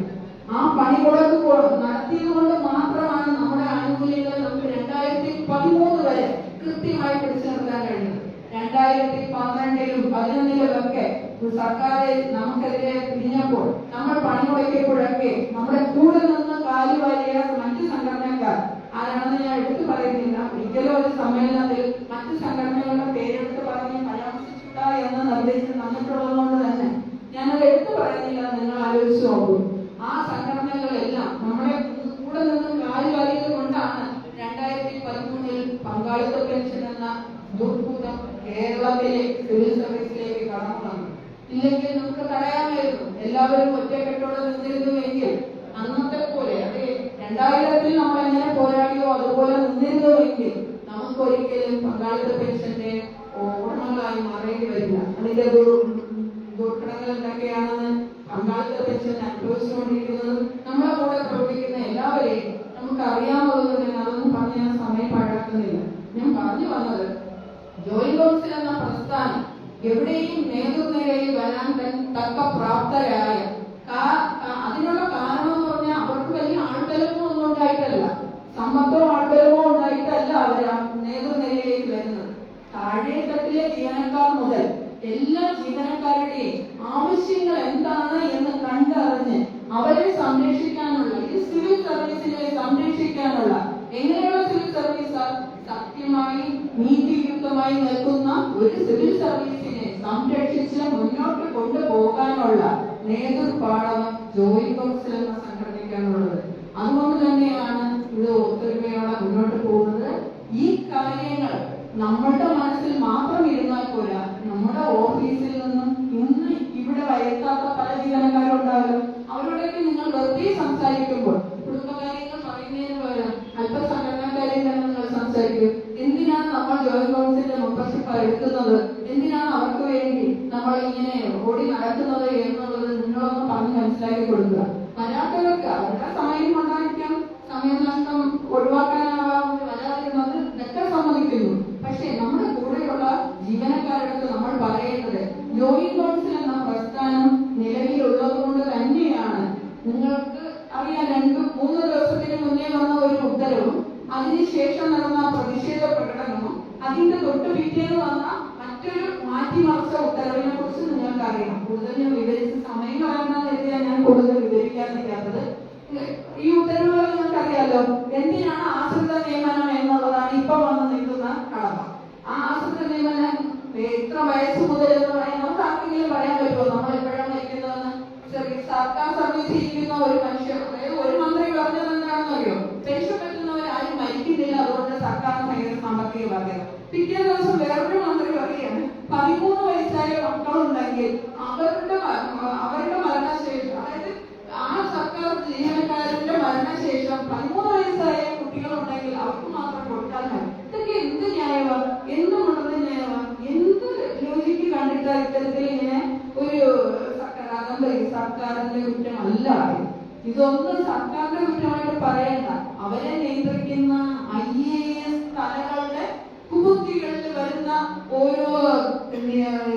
ആ പണിമുടക്ക് നടത്തിയത് കൊണ്ട് മാത്രമാണ് നമ്മുടെ ആനുകൂല്യങ്ങൾ നമുക്ക് 2013 വരെ കൃത്യമായി പിടിച്ചു നിർത്താൻ കഴിഞ്ഞത്. 2012-ലും 2011-ലും സർക്കാർ നമുക്കെതിരെ തിരിഞ്ഞപ്പോൾ, നമ്മൾ പണിമുടക്കിയപ്പോഴൊക്കെ നമ്മുടെ കൂടെ നിന്ന് കാലുവാരിയ മറ്റു സംഘടനക്കാർ ആരാണെന്ന് ഞാൻ എടുത്തു പറയുന്നില്ല. ഒരിക്കലും ഒരു സമ്മേളനത്തിൽ മറ്റു സംഘടനകളുടെ പേരെടുത്ത് പറഞ്ഞ് പരാമർശിച്ചില്ല എന്ന് നിർദ്ദേശം തന്നിട്ടുള്ളത് കൊണ്ട് തന്നെ ഞാനത് എടുത്തു പറയുന്നില്ല. നിങ്ങൾ ആലോചിച്ച് നോക്കൂ. ആ സംഘടനകളെല്ലാം നമ്മളെ കൂടെ നിന്ന് കാലുവാരിയത് കൊണ്ടാണ് 2013-ൽ പങ്കാളിത്ത പെൻഷൻ എന്ന ദുർഭൂതം കേരളത്തിലെ സിവിൽ സർവീസിലേക്ക് കടന്നു വന്നു. ഇല്ലെങ്കിൽ നമുക്ക് തടയാമായിരുന്നു. എല്ലാവരും ഒറ്റക്കെട്ടോടെ നിന്നിരുന്നുവെങ്കിൽ അന്നത്തെ പോലെ, അതെ 2000-ൽ നമ്മൾ എങ്ങനെ പോരാടിയോ അതുപോലെ നിന്നിരുന്നുവെങ്കിൽ നമുക്ക് ഒരിക്കലും പങ്കാളിത്ത പെൻഷന്റെ ഓർമ്മകളായി മാറേണ്ടി വരില്ല. അതിന്റെ ദുർഘടങ്ങൾ എന്തൊക്കെയാണെന്ന് പങ്കാളിത്ത പെൻഷൻ അനുഭവിച്ചുകൊണ്ടിരിക്കുന്നത് നമ്മുടെ കൂടെ പ്രവർത്തിക്കുന്ന എല്ലാവരെയും നമുക്ക് അറിയാവുന്നത് തന്നെ. അതൊന്നും പറഞ്ഞ് ഞാൻ സമയം പാഴാക്കുന്നില്ല. ഞാൻ പറഞ്ഞു വന്നത്, ജോയിന്റ് കൗൺസിൽ എന്ന പ്രസ്ഥാനം എവിടെയും നേതൃനിരയിൽ വരാൻ തക്ക പ്രാപ്തരായ, അതിനുള്ള കാരണം എന്ന് പറഞ്ഞാൽ അവർക്ക് വലിയ ആൾബലമോ ഒന്നും ഉണ്ടായിട്ടല്ല, സമ്പത്തോ ആൾബലമോ ഉണ്ടായിട്ടല്ല അവർ നേതൃനിരയിലേക്ക് വരുന്നത്. താഴെത്തട്ടിലെ ജീവനക്കാർ മുതൽ എല്ലാ ജീവനക്കാരുടെയും ആവശ്യങ്ങൾ എന്താണ് എന്ന് കണ്ടറിഞ്ഞ് അവരെ സംരക്ഷിക്കാനുള്ള, ഈ സിവിൽ സർവീസിനെ സംരക്ഷിക്കാനുള്ള എങ്ങനെയുള്ള സിവിൽ സർവീസ്? സത്യമായി നീതിയുക്തമായി നിൽക്കുന്ന ഒരു സിവിൽ സർവീസിനെ സംരക്ഷിച്ച് മുന്നോട്ട് കൊണ്ടുപോകാനുള്ള നേതൃപാഠം ജോയിന്റ് കൗൺസിൽ എന്ന സംഘടനയ്ക്കാണുള്ളത്. അതുകൊണ്ട് തന്നെയാണ് ഇത് ഒത്തൊരുമയോടെ മുന്നോട്ട് പോകുന്നത്. ഈ കാര്യങ്ങൾ നമ്മുടെ മനസ്സിൽ മാത്രം ഇരുന്നാൽ പോരാ, നമ്മുടെ ഓഫീസിൽ നിന്നും ഇന്ന് ഇവിടെ വയറ്റാത്ത പല ജീവനക്കാരുണ്ടാവും. അവരോടൊക്കെ നിങ്ങൾ വെറുതെ സംസാരിക്കുമ്പോൾ കുടുംബകാര്യങ്ങൾ പറയുന്നതിന് പകരം അല്പസംഘടനാ കാര്യങ്ങൾ നിങ്ങൾ സംസാരിക്കും. എന്തിനാണ് നമ്മൾ ജോയിന്റ് കൗൺസിലിന്റെ മെമ്പർഷിപ്പ് എടുക്കുന്നത്, എന്തിനാണ് അവർക്ക് വേണ്ടി നമ്മൾ ഇങ്ങനെ ഓടി നടക്കുന്നത് എന്നുള്ളത് നിങ്ങളൊന്ന് പറഞ്ഞ് മനസ്സിലാക്കി കൊടുക്കുക. വരാത്തവർക്ക് അവരുടെ സമയം ഉണ്ടായിരിക്കാം, സമയനഷ്ടം ഒഴിവാക്കാനാവാതെ വരാതിരുന്നത് ഇതൊക്കെ സമ്മതിക്കുന്നു. പക്ഷെ നമ്മുടെ കൂടെയുള്ള ജീവനക്കാരുടെ നമ്മൾ പറയേണ്ടത് ജോയിന്റ് കൗൺസിൽ എന്ന പ്രസ്ഥാനം നിലവിലുള്ളത് കൊണ്ട് തന്നെയാണ്. നിങ്ങൾക്ക് അറിയാം, 2-3 ദിവസത്തിന് മുന്നേ വന്ന ഒരു ഉത്തരവും അതിനുശേഷം നടന്ന പ്രതിഷേധ പ്രകടനവും അതിന്റെ തൊട്ട് പിറ്റേന്ന് വന്ന മറ്റൊരു മാറ്റിമറിച്ച ഉത്തരവിനെ കുറിച്ച് നിങ്ങൾക്ക് അറിയാം. കൂടുതൽ ഞാൻ വിവരിച്ച് സമയം കളയണമെന്ന് എഴുതിയാൽ ഞാൻ കൂടുതൽ വിവരിക്കാൻ നിൽക്കാത്തത്. ഈ ഉത്തരവുകൾ നിങ്ങൾക്കറിയാലോ. എന്തിനാണ് ആശ്രിത നിയമനം എന്നുള്ളതാണ് ഇപ്പൊ വന്ന് നിൽക്കുന്ന കടമ. ആ ആശ്രിത നിയമനം എത്ര വയസ്സ് മുതൽ എന്ന് പറയാൻ നമുക്ക് ആർക്കെങ്കിലും പറയാൻ പറ്റുമോ? നമ്മൾ എപ്പോഴാണ് നയിക്കുന്നതെന്ന്? സർക്കാർ സർവീസിൽ ഇരിക്കുന്ന ഒരു മനുഷ്യർ, അതായത് ഒരു മന്ത്രി പറഞ്ഞത് എന്താണെന്ന് അറിയോ? പെൻഷൻ പറ്റുന്നവരാരും മരിക്കുന്നില്ല, അതുകൊണ്ട് സർക്കാർ ഭയങ്കര സാമ്പത്തിക ബാധ്യത. പിറ്റേ ദിവസം വേറൊരു മന്ത്രി പറയുകയാണ് 13 വയസ്സായ മക്കളുണ്ടെങ്കിൽ അവരുടെ മരണശേഷം, അതായത് ആ സർക്കാർ ജീവനക്കാരന്റെ മരണശേഷം 13 വയസ്സായ കുട്ടികളുണ്ടെങ്കിൽ അവർക്ക് മാത്രം കൊടുത്താൽ മതി. ഇതൊക്കെ എന്ത് ന്യായമാണ്? എന്തുകൊണ്ടത് ന്യായമാണ്? എന്ത് ലോജിക്ക് കണ്ടിട്ടാണ് ഇത്തരത്തിൽ ഇങ്ങനെ ഒരു സർക്കാരിന്റെ കുറ്റമല്ല. ഇതൊന്നും സർക്കാരിന്റെ കുറ്റമായിട്ട് പറയണ്ട. അവരെ നിയന്ത്രിക്കുന്ന IAS തലങ്ങളുടെ കുബുദ്ധികളിൽ വരുന്ന ഓരോ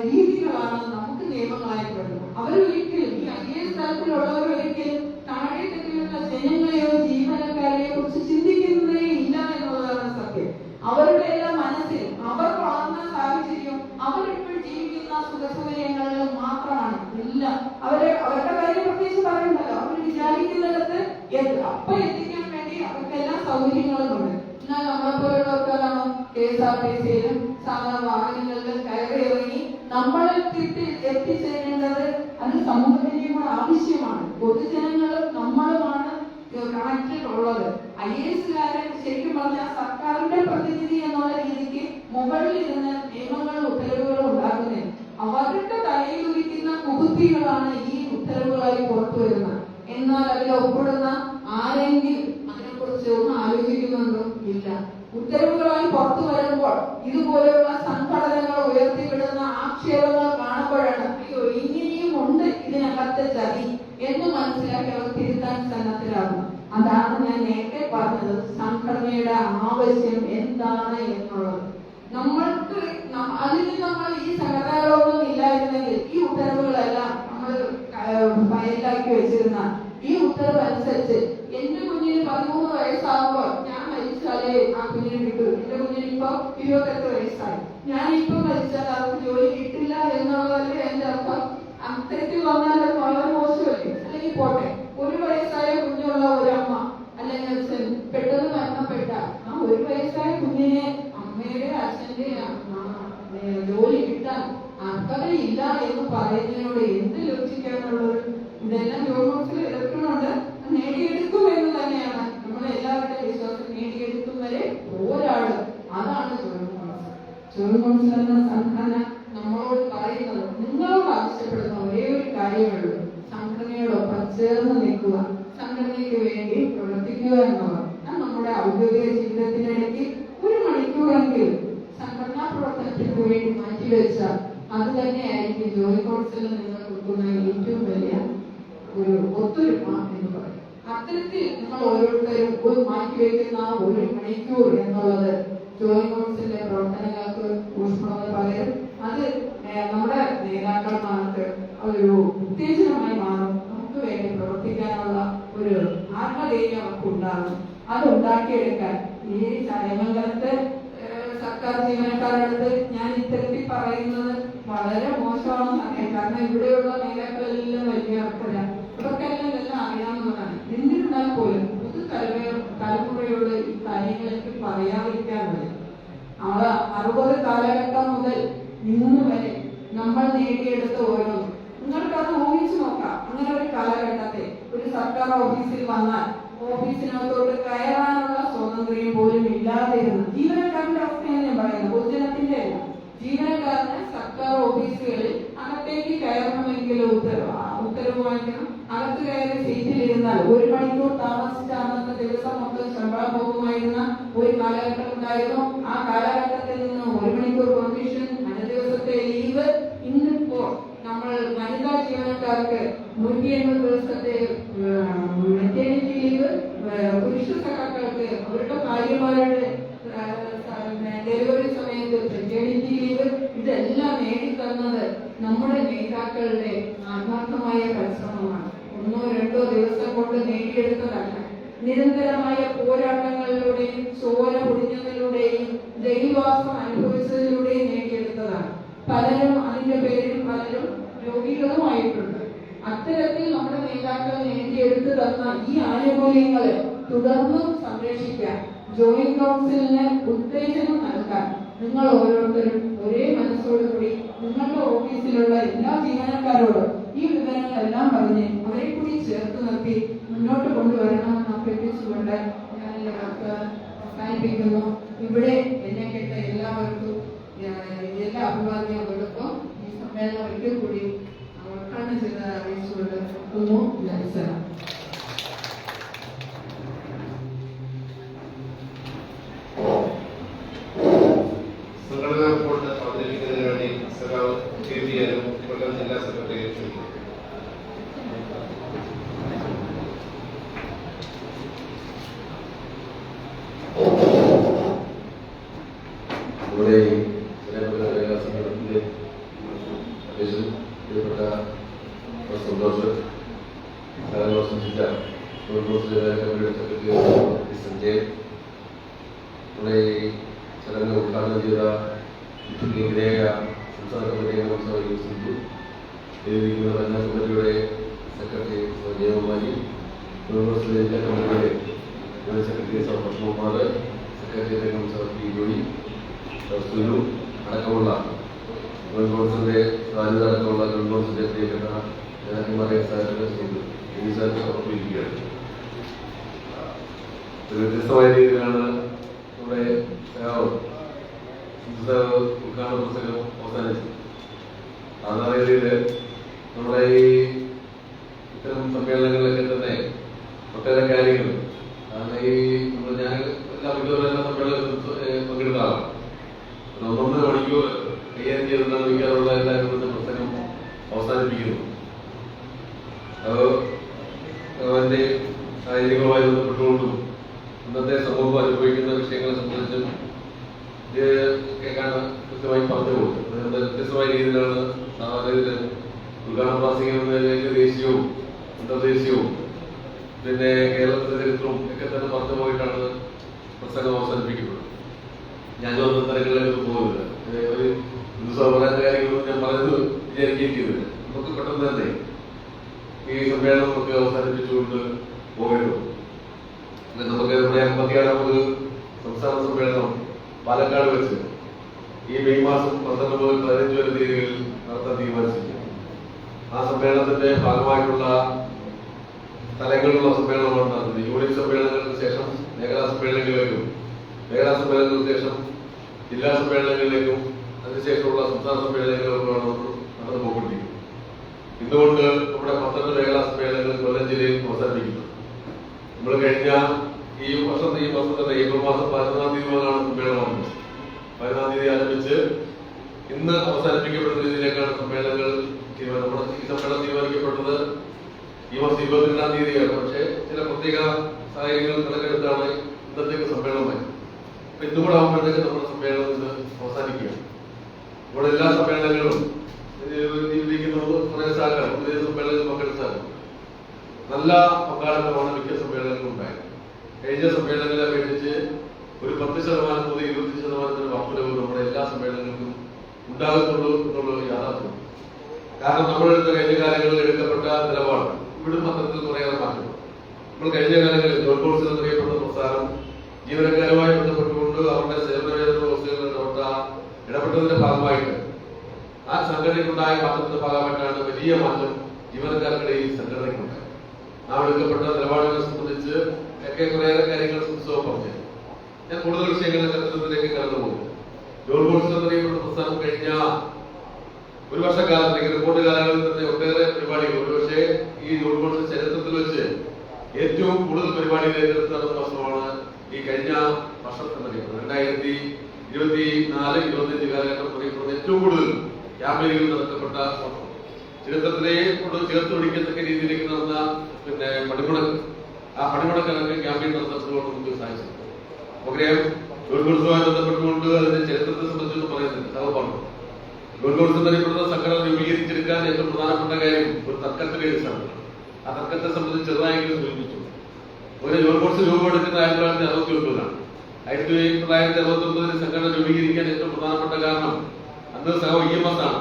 രീതികളാണ് നമുക്ക് നിയമങ്ങളായി വരുന്നത്. അവരൊരിക്കലും ഈ IAS തലത്തിലുള്ളവർ ഒരിക്കലും താഴെത്തട്ടിലുള്ള ജനങ്ങളെയോ ജീവനക്കാരെയോ കുറിച്ച് ചിന്തിക്കുന്നതേ ഇല്ല എന്നുള്ളതാണ് സത്യം. അവരുടെ എല്ലാം മനസ്സിൽ അവർ വളർന്ന സാഹചര്യം, അവരിപ്പോൾ ജീവിക്കുന്ന സുഖസൗകര്യങ്ങളിൽ മാത്രമാണ് എല്ലാം. അവരുടെ കാര്യം പ്രത്യേകിച്ച് പറയണ്ടല്ലോ. അവർ വിചാരിക്കുന്നിടത്ത് അപ്പൊ എത്തിക്കാൻ വേണ്ടി അവർക്കെല്ലാം സൗകര്യങ്ങളുമുണ്ട്. എന്നാൽ നമ്മളെപ്പോലുള്ളവർക്കാണോ KSRTCയിലും സാധാരണ വാഹനങ്ങളിലും കയറി ഇറങ്ങി നമ്മളെ എത്തിച്ചേരേണ്ടത് അത് സമൂഹത്തിന്റെ കൂടെ ആവശ്യമാണ്. പൊതുജനങ്ങളും നമ്മളുമാണ് കണക്റ്റഡ് ഉള്ളത്. IASകാരൻ ശരിക്കും പറഞ്ഞാൽ സർക്കാരിന്റെ പ്രതിനിധി എന്നുള്ള രീതിക്ക് മുകളിൽ ഇരുന്ന് നിയമങ്ങളും ഉത്തരവുകളും ഉണ്ടാക്കുന്നതിന് അവരുടെ തലയിലൊരിക്കുന്ന കുബുദ്ധികളാണ് ഈ ഉത്തരവുകളായി പുറത്തു വരുന്നത്. എന്നാൽ അതിൽ ഒപ്പിടുന്ന ആരെങ്കിലും അതിനെക്കുറിച്ച് ഒന്ന് ആലോചിക്കുന്നുണ്ടോ? ഇല്ല. ഉത്തരവുകളായി പുറത്തു വരുമ്പോൾ ഇതുപോലെയുള്ള സംഘടനകൾ ഉയർത്തിവിടുന്ന ആക്ഷേപങ്ങൾ കാണുമ്പോഴാണ് അയ്യോ ഇനിയും ഉണ്ട് ഇതിനകത്ത് ചതി എന്ന് മനസ്സിലാക്കി അവർ തിരുത്താൻ സന്നദ്ധരാകും. അതാണ് ഞാൻ നേരത്തെ പറഞ്ഞത്, സംഘടനയുടെ ആവശ്യം എന്താണ് എന്നുള്ളത്. നമ്മൾക്ക് അതിന് നമ്മൾ ഈ സംഘടനകളൊന്നും ഇല്ലായിരുന്നെങ്കിൽ ഈ ഉത്തരവുകളെല്ലാം നമ്മൾ ഫയലിലാക്കി വെച്ചിരുന്ന ഈ ഉത്തരവ് അനുസരിച്ച് എന്റെ കുഞ്ഞിന് 13 വയസ്സാകുമ്പോൾ ഞാൻ മരിച്ചാലേ ആ കുഞ്ഞിന് കിട്ടൂ. എന്റെ കുഞ്ഞിന് ഇപ്പൊ 28 വയസ്സായി. ഞാൻ ഇപ്പൊ മരിച്ചാൽ അവർക്ക് ജോലി കിട്ടില്ല എന്നുള്ളതല്ലേ എന്റെ അർത്ഥം. അത്തരത്തിൽ വന്നാൽ അത് വളരെ മോശമല്ലേ? അല്ലെങ്കിൽ പോട്ടെ, 1 വയസ്സായ കുഞ്ഞുള്ള ഒരു അമ്മ അല്ലെങ്കിൽ അച്ഛൻ പെട്ടെന്ന് മരണപ്പെട്ട ആ 1 വയസ്സായ കുഞ്ഞിനെ അമ്മയുടെ അച്ഛന്റെ ജോലി കിട്ടാൻ അർഹതയില്ല എന്ന് പറയുന്നതിനോട് എന്ത് ലോചിക്കാനുള്ളത്? ഇതെല്ലാം ജോലിയിൽ എതിർക്കുന്നുണ്ട്. നേടിയെടുക്കും എന്ന് തന്നെയാണ് നമ്മളെല്ലാവരുടെയും വിശ്വാസം. നേടിയെടുക്കും വരെ പോരാടും. അതാണ് ജോയിന്റ് കൗൺസിൽ എന്ന സംഘടന നമ്മളോട് പറയുന്നത്. നിങ്ങളോട് ആവശ്യപ്പെടുന്ന ഒരേ ഒരു കാര്യമുള്ളൂ, സംഘടനയോടൊപ്പം ചേർന്ന് നിൽക്കുക, സംഘടനയ്ക്ക് വേണ്ടി പ്രവർത്തിക്കുക എന്നുള്ളത്. നമ്മുടെ ഔദ്യോഗിക ജീവിതത്തിനിടയ്ക്ക് 1 മണിക്കൂറെങ്കിലും സംഘടനാ പ്രവർത്തനത്തിന് വേണ്ടി മാറ്റിവെച്ചാൽ അത് തന്നെയായിരിക്കും ജോയിന്റ് കൗൺസിലിൽ നിങ്ങൾ കൊടുക്കുന്ന ഏറ്റവും വലിയ ഒരു ഒത്തൊരുമ എന്ന് പറയും. അത്തരത്തിൽ നിങ്ങൾ ഓരോരുത്തരും മാറ്റിവെക്കുന്ന 1 മണിക്കൂർ എന്നുള്ളത് ജോയിന്റ് കൗൺസിലിന്റെ പ്രവർത്തനങ്ങൾക്ക് ഊഷ്മളത പകരും. അത് നമ്മുടെ നേതാക്കന്മാർക്ക് ഒരു ഉത്തേജനമായി മാറും. നമുക്ക് വേണ്ടി പ്രവർത്തിക്കാനുള്ള ഒരു ആത്മധൈര്യം അവർക്ക് ഉണ്ടാകും. അത് ഉണ്ടാക്കിയെടുക്കാൻ ഈ ചടയമംഗലത്ത് സർക്കാർ ജീവനക്കാരുടെ ഞാൻ ഇത്തരത്തിൽ പറയുന്നത് വളരെ മോശമാണെന്ന് അറിയാം. കാരണം ഇവിടെയുള്ള നേതാക്കളെല്ലാം വലിയ ആൾക്കാരാണ്. ഇവർക്കെല്ലാം എല്ലാം പോലും തലമുറയോട് ഈ കാര്യങ്ങളൊക്കെ പറയാതിരിക്കാൻ മതി. 60 കാലഘട്ടം മുതൽ ഇന്ന് വരെ നമ്മൾ നേടിയെടുത്ത ഓരോന്നും നിങ്ങൾക്കത് ഊഹിച്ചു നോക്കാം. അങ്ങനെ ഒരു കാലഘട്ടത്തെ ഒരു സർക്കാർ ഓഫീസിൽ വന്നാൽ ഓഫീസിനകത്തോട്ട് കയറാനുള്ള സ്വാതന്ത്ര്യം പോലും ഇല്ലാതിരുന്നു ജീവനക്കാരന്റെ അവസ്ഥയാണ് ഞാൻ പറയുന്നത്, പൊതുജനത്തിന്റെ അല്ല. ജീവനക്കാരന് സർക്കാർ ഓഫീസുകളിൽ അകത്തേക്ക് കയറണമെങ്കിൽ ഉത്തരവ് വാങ്ങിക്കണം. അകത്ത് കയറി സീറ്റിലിരുന്നാൽ 1 മണിക്കൂർ താമസിച്ച അന്നത്തെ ദിവസം മൊത്തം ശമ്പളം പോകുമായിരുന്ന ഒരു കാലഘട്ടം ഉണ്ടായിരുന്നു. ആ കാലഘട്ടത്തിൽ നിന്ന് 1 മണിക്കൂർ പെർമിഷൻ, 5 ദിവസത്തെ ലീവ്. ഇന്നിപ്പോൾ നമ്മൾ വനിതാ ജീവനക്കാർക്ക് 180 ദിവസത്തെ മെറ്റേണിറ്റി ലീവ്, പുരുഷ സഖാക്കൾക്ക് അവരുടെ ഭാര്യമാരുടെ ഡെലിവറി സമയത്ത് മെറ്റേണിറ്റി ലീവ്, ഇതെല്ലാം നേടിത്തന്നത് നമ്മുടെ നേതാക്കളുടെ ആത്മാർത്ഥമായ പരിശ്രമമാണ്. 1-2 ദിവസം കൊണ്ട് നേടിയെടുത്തതല്ല. നിരന്തരമായ പോരാട്ടങ്ങളിലൂടെയും ചോര പൊടിഞ്ഞതിലൂടെയും ജയിൽവാസം അനുഭവിച്ചതിലൂടെയും നേടിയെടുത്തതാണ്. പലരും അതിന്റെ പേരിൽ പലരും രോഗികളുമായിട്ടുണ്ട്. അത്തരത്തിൽ നമ്മുടെ നേതാക്കൾ നേടിയെടുത്തു തന്ന ഈ ആനുകൂല്യങ്ങളെ തുടർന്നും സംരക്ഷിക്കാൻ ജോയിന്റ് കൗൺസിലിന് ഉത്തേജനം നൽകാൻ നിങ്ങൾ ഓരോരുത്തരും ഒരേ മനസ്സോടുകൂടി നിങ്ങളുടെ ഓഫീസിലുള്ള എല്ലാ ജീവനക്കാരോടും ഈ വിവരങ്ങളെല്ലാം പറഞ്ഞ് അവരെ കൂടി ചേർത്ത് നിർത്തി മുന്നോട്ട് കൊണ്ടുവരണമെന്ന് അഭ്യർത്ഥിച്ചുകൊണ്ട് ഞാൻ അവസാനിപ്പിക്കുന്നു. ഇവിടെ എന്നെ കേട്ട എല്ലാവർക്കും എല്ലാ അഭിവാദ്യങ്ങൾക്കും ഈ സമ്മേളനം ഒരിക്കൽ കൂടി ഉദ്ഘാടനം ചെയ്ത് അറിയിച്ചുകൊണ്ട് നിർത്തുന്നു. നമസ്കാരം. സംഘടനാ റിപ്പോർട്ട് അവതരിപ്പിക്കുന്നതിന് വേണ്ടി സഖാവ് KPN കൊല്ലം ജില്ലാ സെക്രട്ടറി ക്ഷണിക്കുന്നു. നമ്മുടെ ജനപ്രതിനിധികളുടെ സംഘടനത്തിലെ പ്രിയപ്പെട്ട സന്തോഷ്, സഞ്ചിച്ച കമ്മിറ്റിയുടെ സെക്രട്ടറി സഞ്ജയ്, നമ്മുടെ ഈ ചടങ്ങ് ഉദ്ഘാടനം ചെയ്ത കേന്ദ്രീയ സംസ്ഥാന കമ്മിറ്റി അംഗം സിന്ധു, എഴുതിയിരിക്കുന്ന വനിതാ കമ്മിറ്റിയുടെ സെക്രട്ടറി ജയകുമാരി, യൂണിവേഴ്സിറ്റി ജില്ലാ കമ്മിറ്റിയുടെ സെക്രട്ടറി പത്മകുമാർ, സെക്രട്ടറി അംഗം പി ജോയി, സുലു അടക്കമുള്ള കൗൺസിലിന്റെ സാധ്യത അടക്കമുള്ള കൗൺസിലിന്റെ പ്രിയപ്പെട്ട നേതാക്കന്മാരെ സമർപ്പിക്കുകയാണ്. വ്യത്യസ്തമായ രീതിയിലാണ് നമ്മുടെ ഉദ്ഘാടന പുസ്തകം അവസാനിച്ചത്. സാധാരണ രീതിയിൽ നമ്മുടെ ഈ ഇത്തരം സമ്മേളനങ്ങളിലൊക്കെ തന്നെ ഒട്ടേറെ കാര്യങ്ങൾ, കാരണം ഈ ഞാൻ എല്ലാ സമ്മേളനത്തിൽ പങ്കെടുത്താണ്. 1.5 മണിക്കൂർ കൈകാര്യം ചെയ്തിട്ടാണ് മിക്കാറുള്ള എല്ലാവരും പുസ്തകം അവസാനിപ്പിക്കുന്നു. അതിന്റെ ശാരീരികമായി ബന്ധപ്പെട്ടുകൊണ്ടും ഇന്നത്തെ സമൂഹം അനുഭവിക്കുന്ന വിഷയങ്ങളെ സംബന്ധിച്ചും കേൾക്കാൻ കൃത്യമായി പറഞ്ഞു കൊടുത്തു. വ്യത്യസ്തമായ രീതിയിലാണ് സാധാരണ രീതിയിൽ ഉദ്ഘാടന പ്രാസംഗിക ദേശീയവും അന്തർദേശീയവും പിന്നെ കേരളത്തിന്റെ ചരിത്രവും ഒക്കെ തന്നെ പറഞ്ഞു പോയിട്ടാണ് പ്രസംഗം അവസാനിപ്പിക്കുന്നത്. ഞാനും അന്നത്തെ തരങ്ങളിലേക്ക് പോകുന്നില്ല, ഒരു പറയുന്ന കാര്യങ്ങളൊന്നും ഞാൻ പറയുന്നത് വിചാരിക്കുകയും ചെയ്തില്ല. നമുക്ക് പെട്ടെന്ന് തന്നെ ഈ സമ്മേളനം നമുക്ക് അവസാനിപ്പിച്ചുകൊണ്ട് പോകരുത്. നമുക്ക് നമ്മുടെ 56ാമത് സംസ്ഥാന സമ്മേളനം പാലക്കാട് വെച്ച് ഈ മെയ് മാസം 12 മുതൽ 15 വരെ തീയതികളിൽ നടത്താൻ തീരുമാനിച്ചിട്ടുണ്ട്. ആ സമ്മേളനത്തിന്റെ ഭാഗമായിട്ടുള്ള സ്ഥലങ്ങളിലുള്ള സമ്മേളനമാണ് നടത്തുന്നത്. യൂണിറ്റ് സമ്മേളനങ്ങൾക്ക് ശേഷം മേഖലാ സമ്മേളനങ്ങളിലേക്കും, മേഖലാ സമ്മേളനങ്ങൾക്ക് ശേഷം ജില്ലാ സമ്മേളനങ്ങളിലേക്കും, അതിനുശേഷമുള്ള സംസ്ഥാന സമ്മേളനങ്ങളിലേക്കുമാണ് നടന്നു പോകൊണ്ടിരിക്കുന്നത്. ഇന്നുകൊണ്ട് നമ്മുടെ 12 മേഖലാ സമ്മേളനങ്ങൾ കൊല്ലം ജില്ലയിൽ അവസാനിപ്പിക്കുന്നു. നമ്മൾ കഴിഞ്ഞ ഈ മാസത്തെ ഏപ്രിൽ മാസം 11-ാം തീയതി മുതലാണ് സമ്മേളനം. 11-ാം തീയതി ആരംഭിച്ച് ഇന്ന് അവസാനിപ്പിക്കപ്പെടുന്ന രീതിയിലേക്കാണ് സമ്മേളനങ്ങൾ നമ്മുടെ ഈ സമ്മേളനം തീരുമാനിക്കപ്പെട്ടത് ഈ മാസം 22-ാം തീയതിയാണ്. പക്ഷേ ചില പ്രത്യേക സാഹചര്യങ്ങൾ കണക്കെടുത്താണ് ഇന്നത്തേക്ക് സമ്മേളനമായി. അപ്പൊ ഇന്നുകൂടെ ആകുമ്പോഴത്തേക്ക് നമ്മുടെ സമ്മേളനം ഇന്ന് അവസാനിക്കുകയാണ്. ഇവിടെ എല്ലാ സമ്മേളനങ്ങളും കുറെ സ്ഥലങ്ങൾ പുതിയ സമ്മേളനങ്ങൾ പങ്കെടുത്താലും നല്ല പങ്കാളിത്തമാണ് മിക്ക സമ്മേളനങ്ങളും ഉണ്ടായത്. കഴിഞ്ഞ സമ്മേളനങ്ങളെ അപേക്ഷിച്ച് ഒരു 10% മുതൽ 20% വർധനവ് നമ്മുടെ എല്ലാ സമ്മേളനങ്ങൾക്കും ഉണ്ടാകുന്നുള്ളൂ എന്നുള്ളത് യാഥാർത്ഥ്യം. കാരണം നമ്മളെടുത്ത കഴിഞ്ഞ കാലങ്ങളിൽ എടുക്കപ്പെട്ട നിലപാട് ഇവിടും പത്രത്തിൽ കുറേയേറെ മാറ്റം. നമ്മൾ കഴിഞ്ഞ കാലങ്ങളിൽ ജോൺ കോൺസൽ എന്നറിയപ്പെടുന്ന പ്രസ്ഥാനം ജീവനക്കാരുമായി ബന്ധപ്പെട്ടുകൊണ്ട് അവരുടെ സേവന വേതന വ്യവസ്ഥകളിലോട്ട് ഇടപെട്ടതിന്റെ ഭാഗമായിട്ട് ആ സംഘടനയ്ക്കുണ്ടായ മാറ്റത്തിന്റെ ഭാഗമായിട്ടാണ് വലിയ മാറ്റം ജീവനക്കാർക്കിടയിൽ സംഘടനയ്ക്കുണ്ടായത്. നാം എടുക്കപ്പെട്ട നിലപാടുകളെ സംബന്ധിച്ച് ഒക്കെ കുറേയേറെ കാര്യങ്ങൾ പറഞ്ഞു. ഞാൻ കൂടുതൽ വിഷയങ്ങളുടെ ചരിത്രത്തിലേക്ക് കടന്നുപോകും. ജോൺ കോൺസൽ എന്നറിയപ്പെടുന്ന പ്രസ്ഥാനം കഴിഞ്ഞ ഒരു വർഷക്കാലത്തേക്ക് റിപ്പോർട്ട് കാലങ്ങളിൽ തന്നെ ഒട്ടേറെ പരിപാടികൾ, ഒരുപക്ഷെ ഈ ജോൺ കോൺസൽ ചരിത്രത്തിൽ വെച്ച് ഏറ്റവും കൂടുതൽ പരിപാടികൾ ഏറ്റെടുത്ത വർഷമാണ് ഈ കഴിഞ്ഞ വർഷം എന്നറിയപ്പെടുന്നത്. 2024-25 കാലഘട്ടം അറിയപ്പെടുന്ന ഏറ്റവും കൂടുതൽ ക്യാമ്പയിനുകൾ നടത്തപ്പെട്ട വർഷം. ചരിത്രത്തിലെ ചേർത്ത് പിടിക്കത്തക്ക രീതിയിലേക്ക് നടന്ന പണിമുടക്ക്, ആ പണിമുടക്കിനൊക്കെ ക്യാമ്പയിൻ നടത്തപ്പെടുകൊണ്ട് നമുക്ക് സാധിച്ചു. നമുക്കറിയാം, ജോൺ കോൺസലുമായി ബന്ധപ്പെട്ടുകൊണ്ട് അതിന്റെ ചരിത്രത്തെ സംബന്ധിച്ചൊന്നും പറയുന്നില്ല, സഹപാഠം. ജോൺ കോൺസൽ എന്നറിയപ്പെടുന്ന സംഘടന രൂപീകരിച്ചെടുക്കാൻ ഏറ്റവും പ്രധാനപ്പെട്ട കാര്യം ഒരു തർക്കത്തിന്റെ കേസാണ്. ആ തർക്കത്തെ സംബന്ധിച്ച് ചെറുതായെങ്കിലും സൂചിപ്പിച്ചു. ഒരു ജോൺ കോൺസൽ രൂപമെടുക്കുന്ന 1969-ലാണ്. 1969 സംഘടന രൂപീകരിക്കാൻ ഏറ്റവും പ്രധാനപ്പെട്ട കാരണം അന്ന് സഹോ EMS ആണ്.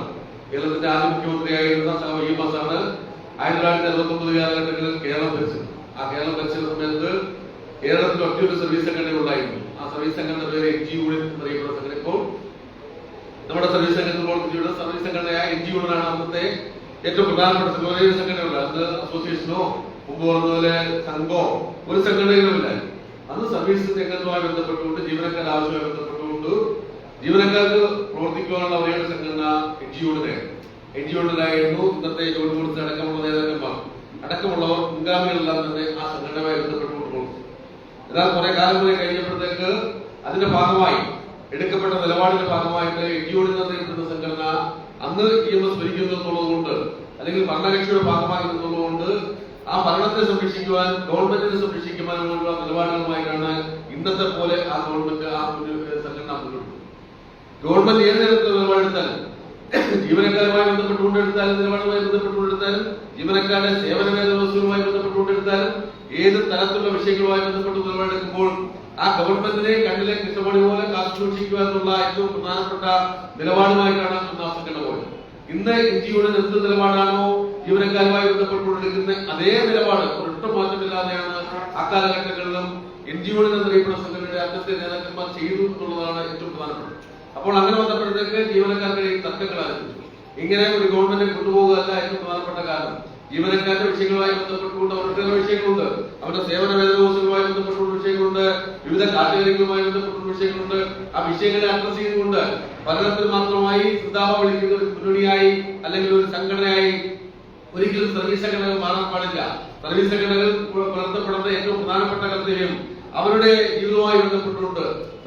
കേരളത്തിന്റെ ആദ്യ മുഖ്യമന്ത്രിയായിരുന്ന സഹോ EMS ആണ് 1969 കാലഘട്ടങ്ങളിൽ കേരളം ഭരിച്ചത്. ആ കേരളം ഭരിച്ച സമയത്ത് കേരളത്തിൽ ഒറ്റയൊരു സർവീസ് സംഘടന ഉണ്ടായിരുന്നു. ആ സർവീസ് സംഘടന പേര് NG യൂണിറ്റ് എന്നറിയപ്പെടുന്ന സംഘടന. ഇപ്പോൾ നമ്മുടെ സർവീസ് സംഘടന സർവീസ് സംഘടനയായ NG യൂണിറ്റാണ് അന്നത്തെ ഏറ്റവും പ്രധാനപ്പെട്ട ഒരു സംഘടനയുണ്ട്. അന്ന് അസോസിയേഷനോ മുമ്പ് പറഞ്ഞതുപോലെ സംഘമോ ഒരു സംഘടനകളുമില്ല. അന്ന് സർവീസ് രംഗത്തുമായി ബന്ധപ്പെട്ടുകൊണ്ട് ജീവനക്കാർ ആവശ്യമായി ബന്ധപ്പെട്ടുകൊണ്ട് ജീവനക്കാർക്ക് പ്രവർത്തിക്കുവാനുള്ള ഒരേ സംഘടന NG യൂണിറ്റായിരുന്നു. ഇന്നത്തെ ജോൺ കോൺസൽ അടക്കമുള്ള നേതാക്കന്മാർ അടക്കമുള്ളവർ മുൻഗാമികളെല്ലാം തന്നെ ആ സംഘടനയുമായി ബന്ധപ്പെട്ടുകൊണ്ട് പ്രവർത്തിച്ചു. എന്നാൽ കുറെ കാലം കൂടി കഴിഞ്ഞപ്പോഴത്തേക്ക് അതിന്റെ ഭാഗമായി എടുക്കപ്പെട്ട നിലപാടിന്റെ ഭാഗമായിട്ട് NG യൂണിറ്റ് എന്നറിയപ്പെടുന്ന സംഘടന അന്ന് EMS ഭരിക്കുന്നു എന്നുള്ളതുകൊണ്ട്, അല്ലെങ്കിൽ ഭരണകക്ഷിയുടെ ഭാഗമായി എന്നുള്ളതുകൊണ്ട് ആ ഭരണത്തെ സംരക്ഷിക്കുവാൻ, ഗവൺമെന്റിനെ സംരക്ഷിക്കുവാനുള്ള നിലപാടുകളുമായിട്ടാണ് ഇന്നത്തെ പോലെ ആ ഗവൺമെന്റ് ആ സംഘടന മുന്നോട്ട്. ഗവൺമെന്റ് ഏത് തരത്തിലുള്ള നിലപാടെടുത്താലും, ജീവനക്കാരുമായി ബന്ധപ്പെട്ടുകൊണ്ടെടുത്താലും, നിലപാടുമായി ബന്ധപ്പെട്ടുകൊണ്ടെടുത്താലും, ജീവനക്കാരുടെ സേവന വേതന വ്യവസ്ഥകളുമായി ബന്ധപ്പെട്ടുകൊണ്ടെടുത്താലും, ഏത് തരത്തിലുള്ള വിഷയങ്ങളുമായി ബന്ധപ്പെട്ട് നിലപാടെടുക്കുമ്പോൾ ആ ഗവൺമെന്റിനെ കണ്ണിലെ കൃഷ്ണമണി പോലെ കാത്തു സൂക്ഷിക്കുക എന്നുള്ള ഏറ്റവും പ്രധാനപ്പെട്ട നിലപാടുമായിട്ടാണ് അന്ന് ആ സംഘടന പോയത്. ഇന്ന് NG യൂണിറ്റ് എന്ത് നിലപാടാണോ ജീവനക്കാരുമായി ബന്ധപ്പെട്ടുകൊണ്ടിരിക്കുന്ന അതേ നിലപാട് ഒരൊട്ടും മാറ്റമില്ലാതെയാണ് അക്കാലഘട്ടങ്ങളിലും NG യൂണിറ്റ് എന്നറിയപ്പെടുന്ന സംഘടനയുടെ അന്നത്തെ നേതാക്കന്മാർ ചെയ്തു എന്നുള്ളതാണ് ഏറ്റവും പ്രധാനപ്പെട്ടത്. അപ്പോൾ അങ്ങനെ വന്നപ്പോഴത്തേക്ക് ജീവനക്കാർക്കിടയിൽ തർക്കങ്ങൾ ആരംഭിച്ചു. ഇങ്ങനെ ഒരു ഗവൺമെന്റ് കൊണ്ടുപോകുകയല്ല ഏറ്റവും പ്രധാനപ്പെട്ട കാരണം. ജീവനക്കാരുടെ വിഷയങ്ങളുമായി ബന്ധപ്പെട്ടുകൊണ്ട് അവരുടെ വിഷയങ്ങളുണ്ട്, അവരുടെ സേവന വേതന വ്യവസ്ഥകളുമായി ബന്ധപ്പെട്ടുള്ള വിഷയങ്ങളുണ്ട്, വിവിധ കാറ്റഗറികളുമായി ബന്ധപ്പെട്ടുള്ള വിഷയങ്ങളുണ്ട്. ആ വിഷയങ്ങളെ അഡ്രസ് ചെയ്തുകൊണ്ട് പഠനത്തിൽ മാത്രമായി സിദ്ധാമ വിളിക്കുന്ന ഒരു മുന്നണിയായി അല്ലെങ്കിൽ ഒരു സംഘടനയായി ഒരിക്കലും സർവീസ് സംഘടനകൾ മാറാൻ പാടില്ല. സർവീസ് സംഘടനകൾ പുലർത്തപ്പെടുന്ന ഏറ്റവും പ്രധാനപ്പെട്ട കർത്തവ്യം അവരുടെ ജീവിതവുമായി ബന്ധപ്പെട്ടുകൊണ്ട്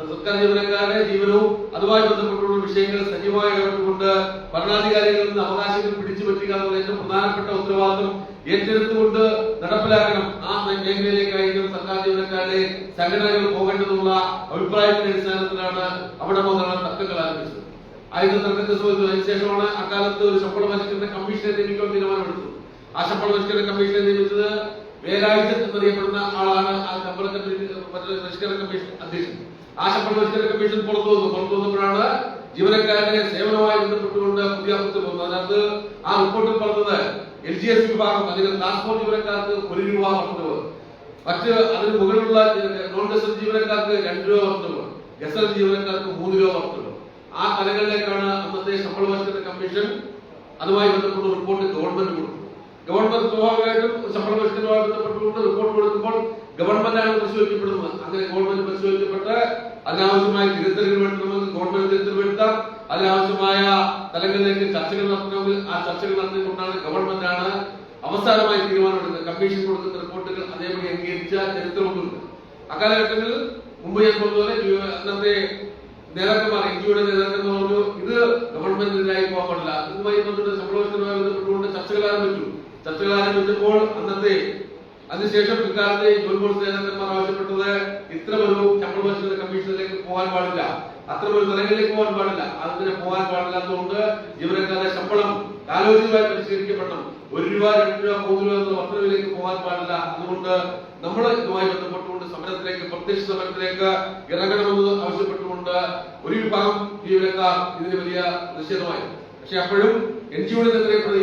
സർക്കാർ ജീവനക്കാരുടെ ജീവിതവും അതുമായി ബന്ധപ്പെട്ടുള്ള വിഷയങ്ങൾ സജീവമായി ഇടപെട്ടുകൊണ്ട് ഭരണാധികാരികളിൽ നിന്ന് അവകാശങ്ങൾ പിടിച്ചു പറ്റുക എന്നുള്ള ഏറ്റവും പ്രധാനപ്പെട്ട ഉത്തരവാദിത്വം ഏറ്റെടുത്തുകൊണ്ട് നടപ്പിലാക്കണം. ആ മേഖലയിലേക്കായിരിക്കും സർക്കാർ ജീവനക്കാരുടെ സംഘടനകൾ പോകേണ്ടതുള്ള അഭിപ്രായത്തിന്റെ അടിസ്ഥാനത്തിലാണ് അവിടെ മുതലുള്ള തർക്കങ്ങൾ ആരംഭിച്ചത്. ആദ്യത്തെ തർക്കത്തെ സംബന്ധിച്ചതിന് ശേഷമാണ് അക്കാലത്ത് ഒരു ശമ്പള പരിഷ്കരണ കമ്മീഷനെ നിയമിക്കാൻ തീരുമാനമെടുത്തത്. ആ ശമ്പള പരിഷ്കരണ കമ്മീഷനെ നിയമിച്ചത് വേലായുധൻ എന്നറിയപ്പെടുന്ന ആളാണ്. ആ ശമ്പള പരിഷ്കരണ കമ്മീഷൻ അധ്യക്ഷൻ. ആ ശമ്പള പരിഷ്കരണ കമ്മീഷൻ പുറത്തു വന്നപ്പോഴാണ് ജീവനക്കാരുടെ സേവനവുമായി ബന്ധപ്പെട്ടുകൊണ്ട് പുതിയ റിപ്പോർട്ട് പോകുന്നത്. അതിനകത്ത് ആ റിപ്പോർട്ടിൽ പറഞ്ഞത് LGS വിഭാഗം, അല്ലെങ്കിൽ ട്രാൻസ്പോർട്ട് ജീവനക്കാർക്ക് ₹1 വർദ്ധനവ്, മറ്റ് അതിന് മുകളിലുള്ള നോൺ ഗസൽ ജീവനക്കാർക്ക് ₹2 വർദ്ധനവ്, ഗസൽ ജീവനക്കാർക്ക് ₹3 വർദ്ധനവ്. ആ തലങ്ങളിലേക്കാണ് അന്നത്തെ ശമ്പള പരിഷ്കരണ കമ്മീഷൻ അതുമായി ബന്ധപ്പെട്ട റിപ്പോർട്ട് ഗവൺമെന്റ് കൊടുത്തു. ഗവൺമെന്റ് സ്വാഭാവികമായിട്ടും ശമ്പള പരിഷ്കരണവുമായി ബന്ധപ്പെട്ടുകൊണ്ട് റിപ്പോർട്ട് കൊടുക്കുമ്പോൾ ഗവൺമെന്റാണ് പരിശോധിക്കപ്പെടുന്നത്. അങ്ങനെ ഗവൺമെന്റ് പരിശോധിക്കപ്പെട്ട് അതിനാവശ്യമായ തിരുത്തലുകൾ വരുത്തണമെങ്കിൽ ഗവൺമെന്റ് തിരുത്തൽ വരുത്താം. അതിനാവശ്യമായ തലങ്ങളിലേക്ക് ചർച്ചകൾ നടത്തണമെങ്കിൽ ആ ചർച്ചകൾ നടത്തിക്കൊണ്ടാണ് ഗവൺമെന്റാണ് അവസാനമായി തീരുമാനമെടുക്കുന്നത്. കമ്മീഷൻ കൊടുക്കുന്ന റിപ്പോർട്ടുകൾ അതേപടി അംഗീകരിച്ച ചരിത്രമൊന്നുമില്ല. അക്കാലഘട്ടങ്ങളിൽ മുമ്പ് ഞാൻ പറഞ്ഞതുപോലെ അന്നത്തെ നേതാക്കന്മാർ, NG യൂണിറ്റ് നേതാക്കന്മാർ പറഞ്ഞു ഇത് ഗവൺമെന്റിനായി പോകാൻ പാടില്ല. ഇതുമായി ബന്ധപ്പെട്ട് ശമ്പള പരിഷ്കരണവുമായി ബന്ധപ്പെട്ടുകൊണ്ട് ചർച്ചകൾ ആരംഭിച്ചപ്പോൾ അന്നത്തെ അതിനുശേഷം പിൽക്കാലത്തെ ജോൺ കോൺസൽ നേതാക്കന്മാർ ആവശ്യപ്പെട്ടത് ഇത്തരമൊരു ശമ്പള പരിഷ്കരണ കമ്മീഷനിലേക്ക് പോകാൻ പാടില്ല, അത്തരമൊരു തലങ്ങളിലേക്ക് പോകാൻ പാടില്ല, അതിനെ പോകാൻ പാടില്ലാത്തതുകൊണ്ട് ജീവനക്കാരുടെ ശമ്പളം കാലോചിതമായി പരിഷ്കരിക്കപ്പെടണം. ₹1, ₹2, ₹3 എന്ന വർദ്ധനവിലേക്ക് പോകാൻ പാടില്ല. അതുകൊണ്ട് നമ്മൾ ഇതുമായി ബന്ധപ്പെട്ടുകൊണ്ട് സമരത്തിലേക്ക്, പ്രത്യക്ഷ സമരത്തിലേക്ക് ഇറങ്ങണമെന്ന് ആവശ്യപ്പെട്ടുകൊണ്ട് ഒരു വിഭാഗം ജീവനക്കാർ ഇതിന് വലിയ നിഷേധമായി. പക്ഷെ അപ്പോഴും NG യൂണിറ്റ് എന്നറിയപ്പെടുന്ന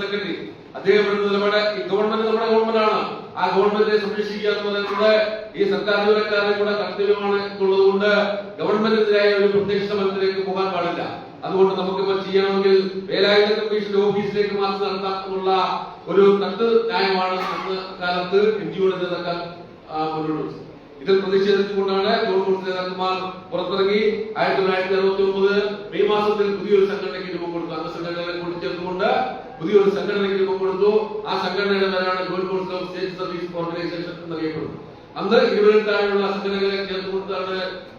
സെക്രട്ടറി, അദ്ദേഹം എടുത്ത നിലപാട് ഈ ഗവൺമെന്റ് നമ്മുടെ ഗവൺമെന്റാണ്, ആ ഗവൺമെന്റിനെ സംരക്ഷിക്കുക എന്ന് പറയുന്നത് ഈ സർക്കാർ ജീവനക്കാരുടെ കൂടെ കർത്തവ്യമാണ് എന്നുള്ളത് കൊണ്ട് ഗവൺമെന്റിനെതിരായ ഒരു പ്രത്യക്ഷ സമരത്തിലേക്ക് പോകാൻ പാടില്ല. അതുകൊണ്ട് നമുക്കിപ്പോൾ ചെയ്യണമെങ്കിൽ വേലായുധ കമ്മീഷന്റെ ഓഫീസിലേക്ക് മാർച്ച് നടത്താം എന്നുള്ള ഒരു തട്ട് ന്യായമാണ് അന്ന് കാലത്ത് NGO-യുടെ നേതാക്കൾ മുന്നോട്ട് വെച്ചത്. ഇതിൽ പ്രതിഷേധിച്ചുകൊണ്ടാണ് ജോൺകോൺസ് നേതാക്കന്മാർ പുറത്തിറങ്ങി 1969 മെയ് മാസത്തിൽ പുതിയൊരു സംഘടനയ്ക്ക് രൂപം കൊടുത്തു. അംഗസംഘടനകളെ കൂട്ടിച്ചേർത്തുകൊണ്ട് പുതിയൊരു സംഘടനയ്ക്ക് രൂപം കൊടുത്തു. ആ സംഘടനയുടെ പേരാണ് ജോൺകോൺസ് ഓഫ് സ്റ്റേറ്റ് സർവീസ് ഓർഗനൈസേഷൻ എന്നറിയപ്പെടുന്നത്. അന്ന് 20 താഴെയുള്ള സംഘടനകളെ ചേർത്തുകൊണ്ടാണ്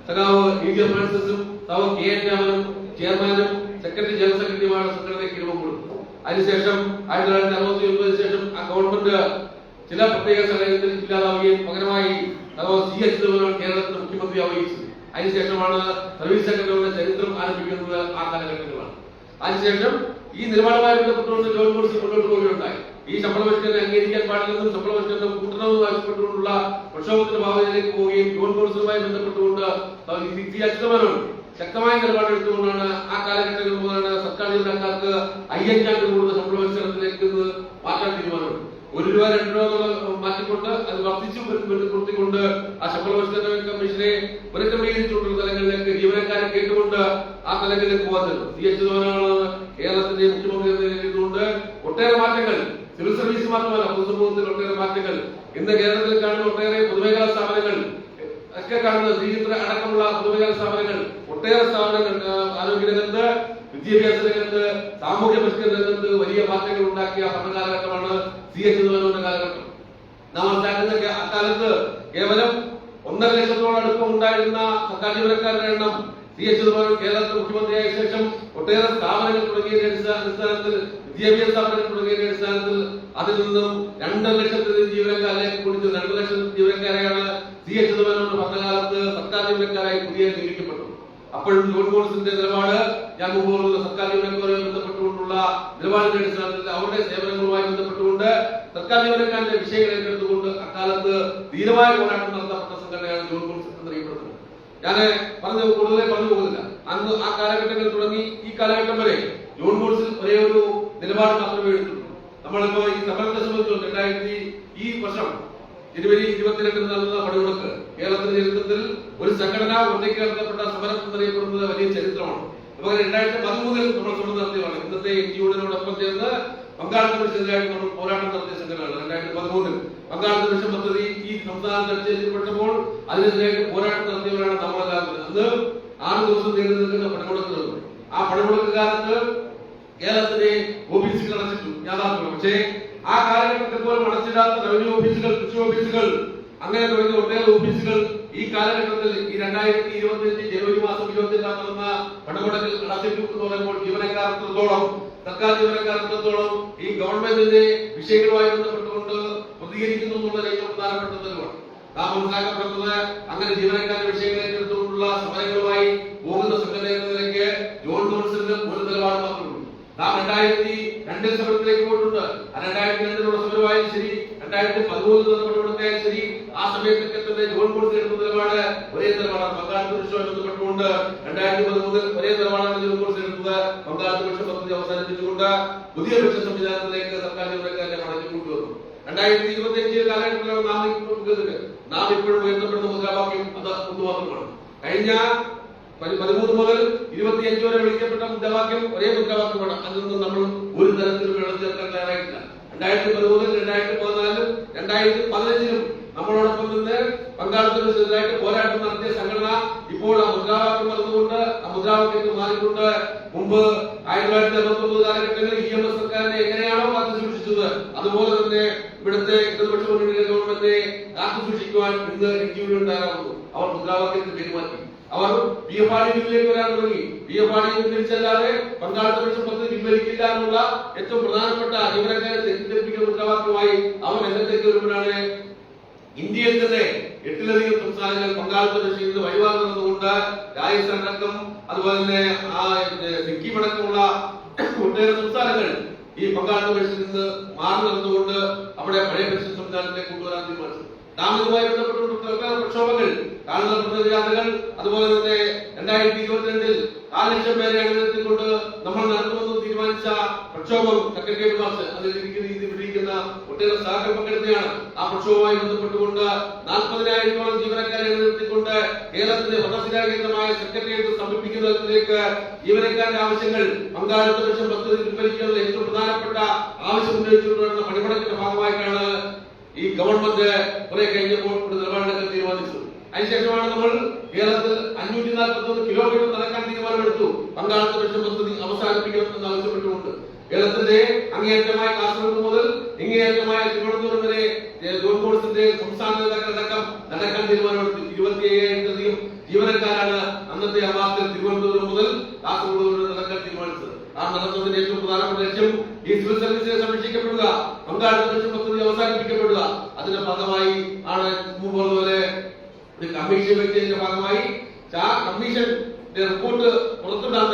സഖാവ് EG ഫ്രാൻസിസും സഖാവ് KN രാമനും ചെയർമാനും സെക്രട്ടറി ജനറൽ സെക്രട്ടറിയുമാണ് സംഘടനയ്ക്ക് രൂപം കൊടുത്തത്. അതിനുശേഷം 1969 ശേഷം ആ ഗവൺമെന്റ് ചില പ്രത്യേക സാഹചര്യത്തിൽ ഇല്ലാതാവുകയും പകരമായി CH കേരളത്തിന്റെ മുഖ്യമന്ത്രിയാവുകയും ചെയ്തു. അതിനുശേഷമാണ് സർവീസ് സെക്രട്ടറിയുടെ ചരിത്രം ആരംഭിക്കുന്നത് ആ കാലഘട്ടങ്ങളാണ്. അതിനുശേഷം ഈ നിലപാടുമായി ബന്ധപ്പെട്ടുകൊണ്ട് ജോൺകോൺസ് മുന്നോട്ട് പോവുകയുണ്ടായി. ഈ ശമ്പള പരിഷ്കരണം അംഗീകരിക്കാൻ പാടില്ലെന്നും ശമ്പള പരിഷ്കരണം കൂട്ടണമെന്നും ആവശ്യപ്പെട്ടുകൊണ്ടുള്ള പ്രക്ഷോഭത്തിന്റെ ഭാവനയിലേക്ക് പോവുകയും ജോൺകോൺസുമായി ബന്ധപ്പെട്ടുകൊണ്ട് ശക്തമായ നിലപാടെടുത്തുകൊണ്ടാണ് ആ കാലഘട്ടങ്ങളിൽ മുതലാണ് സർക്കാർ ജീവനക്കാർക്ക് 5000 കൂടുന്ന ശമ്പള പരിഷ്കരണത്തിലേക്ക് മാറ്റാൻ തീരുമാനമുണ്ട്. ₹1 ₹2 മാറ്റിക്കൊണ്ട് അത് വർദ്ധിച്ചു കൊടുത്തിക്കൊണ്ട് ആ ശമ്പള പരിഷ്കരണ കമ്മീഷനെ പുനഃക്രമീകരിച്ചുകൊണ്ടുള്ള തലങ്ങളിലേക്ക് ജീവനക്കാരെ കേട്ടുകൊണ്ട് ആ തലങ്ങളിലേക്ക് പോകാൻ CH കേരളത്തിന്റെ മുഖ്യമന്ത്രി നേരിടുന്നുണ്ട്. ഒട്ടേറെ മാറ്റങ്ങൾ സിവിൽ സർവീസ് മാത്രമല്ല പൊതുസമൂഹത്തിൽ ഒട്ടേറെ മാറ്റങ്ങൾ ഇന്ന് കേരളത്തിൽ കാണുന്ന ഒട്ടേറെ പൊതുമേഖലാ സ്ഥാപനങ്ങൾ ഒക്കെ കാണുന്ന ശ്രീചിത്ര അടക്കമുള്ള പൊതുമേഖലാ സ്ഥാപനങ്ങൾ ഒട്ടേറെ സ്ഥാപനങ്ങൾ ആരോഗ്യരംഗത്ത്, വിദ്യാഭ്യാസ രംഗത്ത്, സാമൂഹ്യ പരിഷ്കരണ രംഗത്ത് വലിയ മാറ്റങ്ങൾ ഉണ്ടാക്കിയ ഭരണകാലഘട്ടമാണ് CH കാലഘട്ടം. നാം മനസ്സിലാക്കുന്ന അക്കാലത്ത് കേവലം 1.5 ലക്ഷത്തോളം അടുപ്പം ഉണ്ടായിരുന്ന സർക്കാർ ജീവനക്കാരുടെ എണ്ണം CH കേരളത്തിൽ മുഖ്യമന്ത്രിയായ ശേഷം ഒട്ടേറെ സ്ഥാപനങ്ങൾ തുടങ്ങിയതിന്റെ അടിസ്ഥാനത്തിൽ, വിദ്യാഭ്യാസ സ്ഥാപനങ്ങൾ തുടങ്ങിയതിന്റെ അടിസ്ഥാനത്തിൽ അതിൽ നിന്നും 2 ലക്ഷത്തിലധികം ജീവനക്കാരിലേക്ക് കുടിച്ച് 2 ലക്ഷം ജീവനക്കാരെയാണ് CH ഭരണകാലത്ത് സർക്കാർ ജീവനക്കാരായി പുതിയ നിയമിക്കപ്പെട്ടു. അപ്പോഴും ജോൺകോൺസിന്റെ നിലപാട് ഞാൻ മുമ്പ് പറഞ്ഞ സർക്കാർ ജീവനക്കാരുമായി ബന്ധപ്പെട്ടുകൊണ്ടുള്ള നിലപാടിന്റെ അടിസ്ഥാനത്തിൽ അവരുടെ സേവനങ്ങളുമായി ബന്ധപ്പെട്ടുകൊണ്ട് സർക്കാർ ജീവനക്കാരുടെ വിഷയങ്ങൾ ഏറ്റെടുത്തുകൊണ്ട് അക്കാലത്ത് ധീരമായ പോരാട്ടം നടത്തപ്പെട്ട സംഘടനയാണ് ജോൺകോൺസ് എന്നറിയപ്പെടുന്നത്. ഞാൻ കൂടുതലായി പറഞ്ഞു പോകുന്നില്ല. അന്ന് ആ കാലഘട്ടങ്ങൾ തുടങ്ങി ഈ കാലഘട്ടം വരെ ജോൺകോൺസിൽ ഒരേ ഒരു നിലപാട് മാത്രമേ എടുത്തുള്ളൂ. നമ്മളിപ്പോ ഈ സമരത്തെ സംബന്ധിച്ച് ഈ വർഷം ജനുവരി 22 നടന്ന പണിമുടക്ക് കേരളത്തിന്റെ ചരിത്രത്തിൽ ഒരു സംഘടന ഒറ്റയ്ക്ക് നടത്തപ്പെട്ട സമരം എന്നറിയപ്പെടുന്നത് വലിയ ചരിത്രമാണ്. അതുപോലെ 2013 നമ്മൾ സമരം നടത്തിയതാണ്. ഇന്നത്തെ NGO-യോടൊപ്പം ചേർന്ന് ബംഗാൾ കമ്മീഷനെതിരായിട്ട് നമ്മൾ പോരാട്ടം നടത്തിയ സംഘടനയാണ്. 2013 ബംഗാൾ കമ്മീഷൻ പദ്ധതി ഈ സംസ്ഥാനത്ത് അടിച്ചേൽപ്പിക്കപ്പെട്ടപ്പോൾ അതിനെതിരായിട്ട് പോരാട്ടം നടത്തിയവരാണ് നമ്മളെല്ലാവരും. അന്ന് 6 ദിവസം നീണ്ടു നിൽക്കുന്ന പണിമുടക്ക് നടന്നു. ആ പണിമുടക്ക് കാലത്ത് കേരളത്തിലെ ഓഫീസുകൾ അടച്ചിട്ടു, യാഥാർത്ഥ്യമാണ്. പക്ഷേ ആ കാലഘട്ടത്തിൽ പോലും അടച്ചിടാത്ത റവന്യൂ ഓഫീസുകൾ, കൃഷി ഓഫീസുകൾ, അങ്ങനെ തുടങ്ങിയ ഒട്ടേറെ ഓഫീസുകൾ ഈ കാലഘട്ടത്തിൽ ഈ 2025 ജനുവരി മാസം 24 നടന്ന പണിമുടക്കിൽ അടച്ചിട്ടു എന്ന് പറയുമ്പോൾ ജീവനക്കാർത്തോളം, സർക്കാർ ജീവനക്കാർത്തോളം ഈ ഗവൺമെന്റിന്റെ വിഷയങ്ങളുമായി ബന്ധപ്പെട്ടുകൊണ്ട് പ്രതികരിക്കുന്നു എന്നുള്ള ഏറ്റവും പ്രധാനപ്പെട്ട തെളിവാണ്. നാം മനസ്സിലാക്കപ്പെടുന്നത് അങ്ങനെ ജീവനക്കാരുടെ വിഷയങ്ങളെ ഏറ്റെടുത്തുകൊണ്ടുള്ള സമരങ്ങളുമായി പോകുന്ന സംഘടനകളിലേക്ക് ജോൺകോൺസിന്റെ ഒരു നിലപാട് മാത്രമുള്ളൂ. നാം 2002 സമരത്തിലേക്ക് പോയിട്ടുണ്ട്. 2002 സമരമായാലും ശരി, 2013 നടപടിയായാലും ശരി, ആ സമയത്തൊക്കെ തന്നെ ജോൺകോൺസ് എടുക്കുന്ന നിലപാട് ഒരേ നിലപാടാണ്. ബംഗാൾ കമ്മീഷനുമായി ബന്ധപ്പെട്ടുകൊണ്ട് 2013 ഒരേ നിലപാടാണ് ജോൺകോൺസ് എടുത്തത്. ബംഗാൾ കമ്മീഷൻ പദ്ധതി അവസാനിപ്പിച്ചുകൊണ്ട് പുതിയ പെൻഷൻ സംവിധാനത്തിലേക്ക് സർക്കാർ ജീവനക്കാരെ മടക്കി കൊണ്ടുവന്നു. 2025 കാലഘട്ടത്തിലാണ് നാം ഇപ്പോഴും ഉയർത്തപ്പെടുന്ന മുദ്രാവാക്യം അത് ഒന്നുമാത്രമാണ്. കഴിഞ്ഞ 13 മുതൽ 25 വരെ വിളിക്കപ്പെട്ട മുദ്രാവാക്യം ഒരേ മുദ്രാവാക്യമാണ്. അതിൽ നിന്ന് നമ്മൾ ഒരു തരത്തിലും വെള്ളം ചേർക്കാൻ തയ്യാറായിട്ടില്ല. 2013, 2014, 2015 നമ്മളോടൊപ്പം നിന്ന് പങ്കാളിത്തത്തിനെതിരായിട്ട് പോരാട്ടം നടത്തിയ സംഘടന ഇപ്പോൾ ആ മുദ്രാവാക്യം മറന്നുകൊണ്ട് ആ മുദ്രാവാക്യത്തിൽ മാറിക്കൊണ്ട് മുമ്പ് 1969 കാലഘട്ടങ്ങളിൽ EMS സർക്കാരിനെ എങ്ങനെയാണോ കാത്തു സൂക്ഷിച്ചത് അതുപോലെ തന്നെ ഇവിടുത്തെ ഇടതുപക്ഷ മുന്നണിയുടെ ഗവൺമെന്റിനെ കാത്തു സൂക്ഷിക്കുവാൻ ഇന്ന് NGO ഉണ്ടാകാറുണ്ട്. അവർ മുദ്രാവാക്യത്തിൽ പെരുമാറ്റി. അവർ PFRD ബില്ലിലേക്ക് വരാൻ തുടങ്ങി. PFRD പിൻവലിച്ചല്ലാതെ പങ്കാളിത്ത പെൻഷൻ പദ്ധതി പിൻവലിക്കില്ല എന്നുള്ള ഏറ്റവും പ്രധാനപ്പെട്ട ജീവനക്കാരെ തെറ്റിദ്ധരിപ്പിക്കുന്ന മുദ്രാവാക്യമായി അവർ രംഗത്തേക്ക് വരുമ്പോഴാണ് ഇന്ത്യയിൽ തന്നെ 8ലധികം സംസ്ഥാനങ്ങൾ പങ്കാളിത്ത പെൻഷനിൽ വഴിപാട് നടന്നുകൊണ്ട് രാജസ്ഥാൻ അടക്കം അതുപോലെ തന്നെ സിക്കിം അടക്കമുള്ള ഒട്ടേറെ സംസ്ഥാനങ്ങൾ ഈ പങ്കാളിത്ത പെൻഷനിൽ നിന്ന് മാറി നടന്നുകൊണ്ട് അവിടെ പഴയ പെൻഷൻ സംവിധാനത്തിലേക്ക് കൊണ്ടുവരാൻ തീരുമാനിച്ചു. നാം ഇതുമായി ബന്ധപ്പെട്ടുള്ള പ്രക്ഷോഭങ്ങൾ, കാണുന്ന പ്രതിനിധികൾ, അതുപോലെ തന്നെ 2022 4 ലക്ഷം പേരെ അണിനിരത്തിക്കൊണ്ട് നമ്മൾ നടത്തുമെന്ന് തീരുമാനിച്ചു. തീരുമാനിച്ച പ്രക്ഷോഭം സെക്രട്ടേറിയറ്റ് മാർച്ച് അതിലിരിക്കുന്ന ഒട്ടേറെ സഹകരണം പങ്കെടുത്തതാണ്. ആ പ്രക്ഷോഭവുമായി ബന്ധപ്പെട്ടുകൊണ്ട് 40,000-ഓളം ജീവനക്കാരെ നിലനിർത്തിക്കൊണ്ട് കേരളത്തിന്റെ ഭരണസിരാകേന്ദ്രമായ സെക്രട്ടേറിയറ്റ് സമർപ്പിക്കുന്നതിലേക്ക് ജീവനക്കാരുടെ ആവശ്യങ്ങൾ പങ്കാളിത്ത ലക്ഷം പദ്ധതി പിൻവലിക്കുന്നത് ഏറ്റവും പ്രധാനപ്പെട്ട ആവശ്യം ഉന്നയിച്ചുകൊണ്ടുള്ള പണിമുടക്കിന്റെ ഭാഗമായിട്ടാണ് ഈ ഗവൺമെന്റ് കുറെ കഴിഞ്ഞപ്പോൾ ഒരു നിലപാടെടുക്കാൻ തീരുമാനിച്ചത്. അതിനുശേഷമാണ് നമ്മൾ കേരളത്തിൽ 541 കിലോമീറ്റർ നടക്കാൻ തീരുമാനമെടുത്തു. പങ്കാളിത്ത ലക്ഷം പദ്ധതി അവസാനിപ്പിക്കണം എന്ന് ആവശ്യപ്പെട്ടുകൊണ്ട് കേരളത്തിന്റെ അങ്ങേയറ്റമായ കാസർഗോഡ് മുതൽ ഇങ്ങേയറ്റമായ തിരുവനന്തപുരം വരെ ജോൺ കോൺഗ്രസിന്റെ സംസ്ഥാന നേതാക്കളടക്കം നടക്കാൻ തീരുമാനമെടുത്തു. 27,000-ലധികം ജീവനക്കാരാണ് അന്നത്തെ ആ മാസത്തിൽ തിരുവനന്തപുരം മുതൽ കാസർഗോഡ് വരെ നടക്കാൻ തീരുമാനിച്ചത്. ആ നടത്തുന്നതിന്റെ ഏറ്റവും പ്രധാനപ്പെട്ട ലക്ഷ്യം ഈ സിവിൽ സർവീസിനെ സംരക്ഷിക്കപ്പെടുക, പങ്കാളിത്ത ലക്ഷം പദ്ധതി അവസാനിപ്പിക്കപ്പെടുക. അതിന്റെ ഭാഗമായി ആണ് മുമ്പ് പറഞ്ഞതുപോലെ കമ്മീഷൻ വെച്ചതിന്റെ ഭാഗമായി കമ്മീഷന്റെ റിപ്പോർട്ട് പുറത്തുവിടാൻ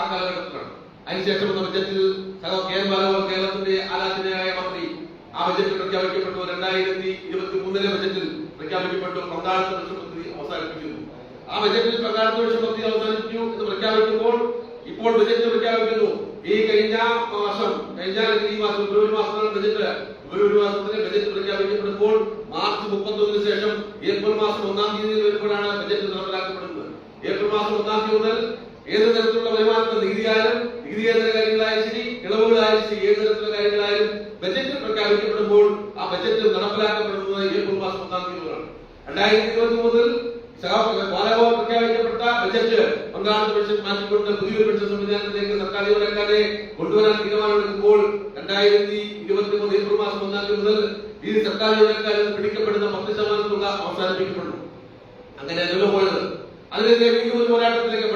ആ കാലഘട്ടത്തിലാണ്. അതിനുശേഷം ബജറ്റിൽ കെ എം ബാലഗോപാൽ കേരളത്തിന്റെ ആരാധനയായ മന്ത്രി ആ ബജറ്റിൽ പ്രഖ്യാപിക്കപ്പെട്ടു. 2023 ബജറ്റിൽ പ്രഖ്യാപിക്കപ്പെട്ടു പങ്കാളിത്ത ലക്ഷം പദ്ധതി അവസാനിപ്പിക്കുന്നു. ആ ബജറ്റിൽ പങ്കാളിത്ത ലക്ഷം പദ്ധതി അവസാനിപ്പിച്ചു എന്ന് പ്രഖ്യാപിക്കുമ്പോൾ ഇപ്പോൾ ബജറ്റ് പ്രഖ്യാപിക്കുന്നു. ഈ കഴിഞ്ഞ ഈ മാസം ഫെബ്രുവരി മാസത്തിലാണ് ബജറ്റ്. ഫെബ്രുവരി മാസത്തിലെ ബജറ്റ് പ്രഖ്യാപിക്കപ്പെടുമ്പോൾ മാർച്ച് 31 ശേഷം ഏപ്രിൽ മാസം 1-ാം തീയതി വരുമ്പോഴാണ് ബജറ്റ് നടപ്പിലാക്കപ്പെടുന്നത്. ഏപ്രിൽ മാസം 1-ാം തീയതി മുതൽ ഏത് തരത്തിലുള്ള വരുമാനത്തെ നികുതിയായാലും നികുതിയേതര കാര്യങ്ങളായാലും ശരി, ഇളവുകളായാലും ശരി, ഏത് തരത്തിലുള്ള കാര്യങ്ങളായാലും ബജറ്റ് പ്രഖ്യാപിക്കപ്പെടുമ്പോൾ ആ ബജറ്റ് നടപ്പിലാക്കപ്പെടുന്നത് ഏപ്രിൽ മാസം 1-ാം തീയതി മുതലാണ്. 2020 മുതൽ ബാലഗോപാൽ പ്രഖ്യാപിക്കപ്പെട്ട ബജറ്റ് പങ്കാളിത്ത പെൻഷൻ മാറ്റിക്കൊണ്ട് പുതിയൊരു പെൻഷൻ സംവിധാനത്തിലേക്ക് സർക്കാർ ജീവനക്കാരെ കൊണ്ടുവരാൻ തീരുമാനമെടുക്കുമ്പോൾ 2023 ഏപ്രിൽ മാസം 1-ാം തീയതി മുതൽ ഈ സർക്കാർ ജീവനക്കാരിൽ പിടിക്കപ്പെടുന്ന 10% തുക അവസാനിപ്പിക്കപ്പെടുന്നു. അങ്ങനെയല്ലോ പോയത്. അതിനെതിരെ വീണ്ടും ഒരു പോരാട്ടത്തിലേക്ക്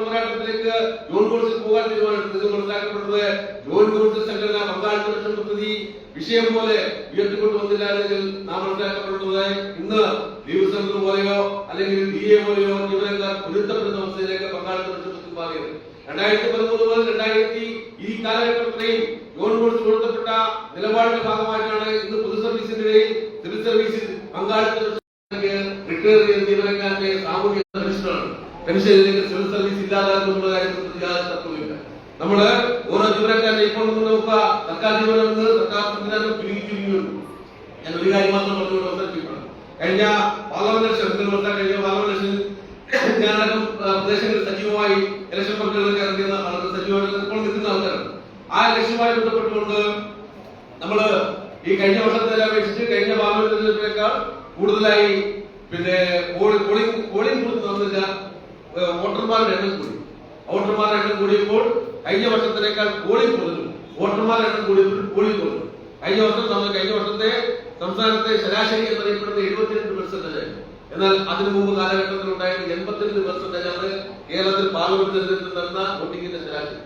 പോരാട്ടത്തിലേക്ക് ജോൺ കോൺഗ്രസ് പോകാൻ തീരുമാനമെടുത്തത്. ഇത് മനസ്സിലാക്കപ്പെടുന്നത് ജോൺ കോൺഗ്രസ് സംഘടന പങ്കാളിത്ത പെൻഷൻ പദ്ധതി വിഷയം പോലെ ഉയർത്തിക്കൊണ്ടുവന്നില്ലായിരുന്നെങ്കിൽ നാം മനസ്സിലാക്കപ്പെടുന്നത് ഇന്ന് ലീവ് സെന്റർ പോലെയോ അല്ലെങ്കിൽ DA പോലെയോ ജീവനക്കാർ പൊരുത്തപ്പെടുന്ന അവസ്ഥയിലേക്ക് പങ്കാളിത്ത പെൻഷൻ പദ്ധതി മാറിയത്. 2013 മുതൽ 2000 ഈ കാലഘട്ടത്തിലെയും ജോൺ കോൺഗ്രസ് ഉയർത്തപ്പെട്ട നിലപാടിന്റെ ഭാഗമായിട്ടാണ് ഇന്ന് പൊതു സർവീസിന്റെ ഇടയിൽ സിവിൽ സർവീസിൽ പങ്കാളിത്ത റിട്ടയർ ചെയ്ത ജീവനക്കാരുടെ സാമൂഹിക പെൻഷനാണ്. പെൻഷനിലേക്ക് സിവിൽ സർവീസ് ഇല്ലാതാകുന്ന കാര്യത്തിൽ യാതൊരു തത്വമില്ല. നമ്മള് ഓരോ ജീവനക്കാരുടെ ഇപ്പോൾ നോക്കുക, സർക്കാർ ജീവനം എന്ന് സർക്കാർ സംവിധാനം ചുരുങ്ങിയുണ്ട്. ഞാൻ ഒരു കാര്യം മാത്രം പറഞ്ഞുകൊണ്ട് അവതരിപ്പിക്കണം. കഴിഞ്ഞ പാർലമെന്റ് ഇലക്ഷൻ ഞാനടക്കം പ്രദേശങ്ങളിൽ സജീവമായി ഇലക്ഷൻ പ്രക്രിയകളിൽ ഇറങ്ങിയ ആളുകൾ സജീവമായിട്ട് ഇപ്പോൾ നിൽക്കുന്ന ആൾക്കാരാണ്. ആ ഇലക്ഷനുമായി ബന്ധപ്പെട്ടുകൊണ്ട് നമ്മള് ഈ കഴിഞ്ഞ വർഷത്തെ അപേക്ഷിച്ച് കഴിഞ്ഞ പാർലമെന്റ് തെരഞ്ഞെടുപ്പിനേക്കാൾ കൂടുതലായി പോളിംഗ് ബൂത്ത് തന്നില്ല, വോട്ടർമാരുടെ എണ്ണം കൂടി. വോട്ടർമാരുടെ എണ്ണം കൂടിയപ്പോൾ കഴിഞ്ഞ വർഷത്തിനേക്കാൾ പോളിംഗ് കുറഞ്ഞു, വോട്ടർമാരുടെ എണ്ണം കൂടിയപ്പോൾ പോളിംഗ് കുറഞ്ഞു. കഴിഞ്ഞ വർഷത്തെ സംസ്ഥാനത്തെ ശരാശരി എന്നറിയപ്പെടുന്ന 72%. എന്നാൽ അതിനു മുമ്പ് കാലഘട്ടത്തിൽ ഉണ്ടായിരുന്ന 82% കേരളത്തിൽ പാർലമെന്റ് തെരഞ്ഞെടുപ്പിൽ നടന്ന വോട്ടിംഗിന്റെ ശരാശരി.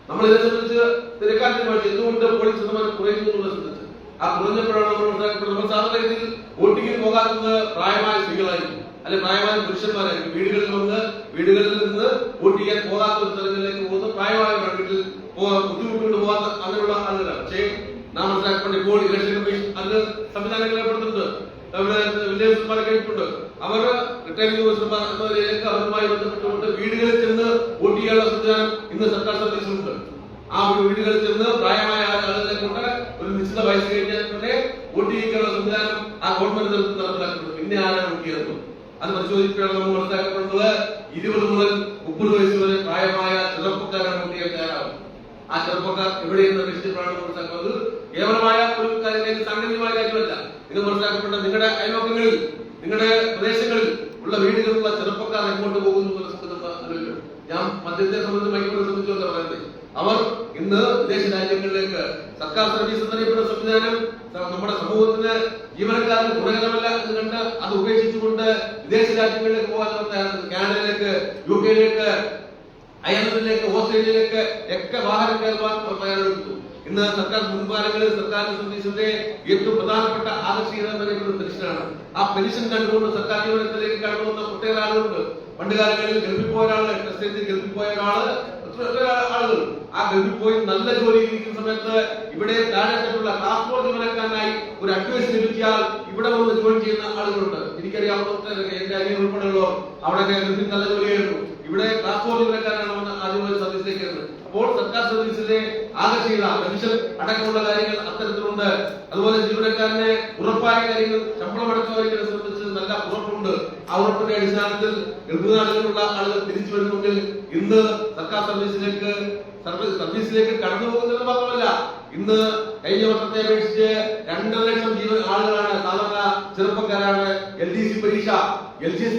നമ്മൾ ഇതിനെ സംബന്ധിച്ച് തിരക്കാൻ തീരുമാനിച്ചു. എന്തുകൊണ്ട് പോളിംഗ് ശതമാനം കുറയുന്നു എന്നുള്ളത് സംബന്ധിച്ച് ആ കുറഞ്ഞപ്പോഴാണ് നമ്മൾ മനസ്സിലാക്കപ്പെടുന്നത്. സാധാരണ രീതിയിൽ വോട്ടിങ്ങിന് പോകാത്തത് പ്രായമായ സ്ത്രീകളായിരിക്കും, അല്ലെ പ്രായമായ പുരുഷന്മാരായിരിക്കും. വീടുകളിൽ നിന്ന് വോട്ട് ചെയ്യാൻ പോകാത്ത ഒരു സ്ഥലങ്ങളിലേക്ക് പോകുന്ന പ്രായമായവരാണ്. വീട്ടിൽ ബുദ്ധിമുട്ടുകൊണ്ട് പോകാത്ത അങ്ങനെയുള്ള ആളുകളാണ്. പക്ഷേ നാം മനസ്സിലാക്കേണ്ട ഇപ്പോൾ ഇലക്ഷൻ കമ്മീഷൻ അതിന് സംവിധാനങ്ങൾ ഏർപ്പെടുത്തുന്നുണ്ട്. വില്ലേജ് കഴിച്ചിട്ടുണ്ട്. അവർ റിട്ടേണിംഗ് ഓഫീസർമാരിലേക്ക് അവരുമായി ബന്ധപ്പെട്ടുകൊണ്ട് വീടുകളിൽ ചെന്ന് വോട്ട് ചെയ്യാനുള്ള സംവിധാനം ഇന്ന് സർക്കാർ സർവീസിലുണ്ട്. ആ വീടുകളിൽ ചെന്ന് പ്രായമായ ആളുകളെ കൊണ്ട് ഒരു നിശ്ചിത വയസ്സ് കഴിഞ്ഞാൽ തന്നെ വോട്ട് ചെയ്യാനുള്ള സംവിധാനം ആ ഗവൺമെന്റ് തലത്തിൽ നടപ്പിലാക്കുന്നത്. പിന്നെ ആരാണ് വോട്ട് ചെയ്യുന്നത് അത് പരിശോധിക്കുകയാണ് നമ്മൾ മനസ്സിലാക്കപ്പെടുന്നത്. 20 മുതൽ 30 വയസ്സ് വരെ പ്രായമായ ചെറുപ്പക്കാരാണ് വോട്ട് ചെയ്യാൻ തയ്യാറാവും. ആ ചെറുപ്പക്കാർ എവിടെയെന്ന് അപേക്ഷിച്ചപ്പോഴാണ് മനസ്സിലാക്കുന്നത്. കേവലമായ ഒരു സാങ്കേതികമായ കാര്യമല്ല ഇത് മനസ്സിലാക്കപ്പെട്ട നിങ്ങളുടെ അയൽവക്കങ്ങളിൽ, നിങ്ങളുടെ പ്രദേശങ്ങളിൽ ഉള്ള വീടുകളിലുള്ള ചെറുപ്പക്കാർ എങ്ങോട്ട് പോകുന്നു എന്നുള്ള ഞാൻ മദ്യത്തെ സംബന്ധിച്ച് മൈക്രോയെ സംബന്ധിച്ചുകൊണ്ട് പറയുന്നത് അവർ ഇന്ന് വിദേശ രാജ്യങ്ങളിലേക്ക് സർക്കാർ സർവീസ് എന്നറിയപ്പെടുന്ന സംവിധാനം നമ്മുടെ സമൂഹത്തിന് ജീവനക്കാർക്ക് ഗുണകരമല്ല എന്ന് കണ്ട് അത് ഉപേക്ഷിച്ചുകൊണ്ട് വിദേശ രാജ്യങ്ങളിലേക്ക് പോകാൻ കാനഡയിലേക്ക്, UK-യിലേക്ക്, അയർലൻഡിലേക്ക്, ഓസ്ട്രേലിയയിലേക്ക് ഒക്കെ വാഹനം കയറുവാൻ അവർ തയ്യാറെടുത്തു. ഇന്ന് സർക്കാർ മുൻകാലങ്ങളിൽ സർക്കാർ സർവീസിന്റെ ഏറ്റവും പ്രധാനപ്പെട്ട ആകർഷീയത എന്നറിയപ്പെടുന്ന പെൻഷനാണ്. ആ പെൻഷൻ കണ്ടുകൊണ്ട് സർക്കാർ ജീവനത്തിലേക്ക് കടന്നു വന്ന ഒട്ടേറെ ആളുകളുണ്ട്. പണ്ട് കാലങ്ങളിൽ ഗൾഫിൽ പോയ ഒരാള്, ഗൾഫിൽ പോയ ആളുകൾ ആ ഗൾഫിൽ പോയി നല്ല ജോലിയിൽ ഇരിക്കുന്ന സമയത്ത് ഇവിടെ താഴെയുള്ള ക്ലാസ് 4 ജീവനക്കാരനായി ഒരു അഡ്വൈസ് ലഭിച്ചാൽ ഇവിടെ വന്ന് ജോയിൻ ചെയ്യുന്ന ആളുകളുണ്ട്. എനിക്കറിയാവുന്ന എന്റെ അനിയൻ ഉൾപ്പെടെയുള്ളോ അവിടെ ഗൾഫിൽ നല്ല ജോലിയായിരുന്നു. ഇവിടെ ക്ലാസ് 4 ജീവനക്കാരാണ് വന്ന് ആദ്യമായി സർവീസിലേക്ക് വരുന്നത്. അപ്പോൾ സർക്കാർ സർവീസിലെ ആകർഷിക്കുന്ന പെൻഷൻ അടക്കമുള്ള കാര്യങ്ങൾ അത്തരത്തിലുണ്ട്. അതുപോലെ ജീവനക്കാരനെ ഉറപ്പായ കാര്യങ്ങൾ ശമ്പളം അടക്കവരെ സംബന്ധിച്ച് നല്ല ഉറപ്പുണ്ട്. ആ ഉറപ്പിന്റെ അടിസ്ഥാനത്തിൽ ഗൾഫുനാടുകളിലുള്ള ആളുകൾ തിരിച്ചു വരുന്നെങ്കിൽ ഇന്ന് സർക്കാർ സർവീസിലേക്ക് കടന്നു പോകുന്നത് മാത്രമല്ല, ഇന്ന് കഴിഞ്ഞ വർഷത്തെ അപേക്ഷിച്ച് 2.5 ലക്ഷം ആളുകളാണ്, സാധാരണ ചെറുപ്പക്കാരാണ് LGS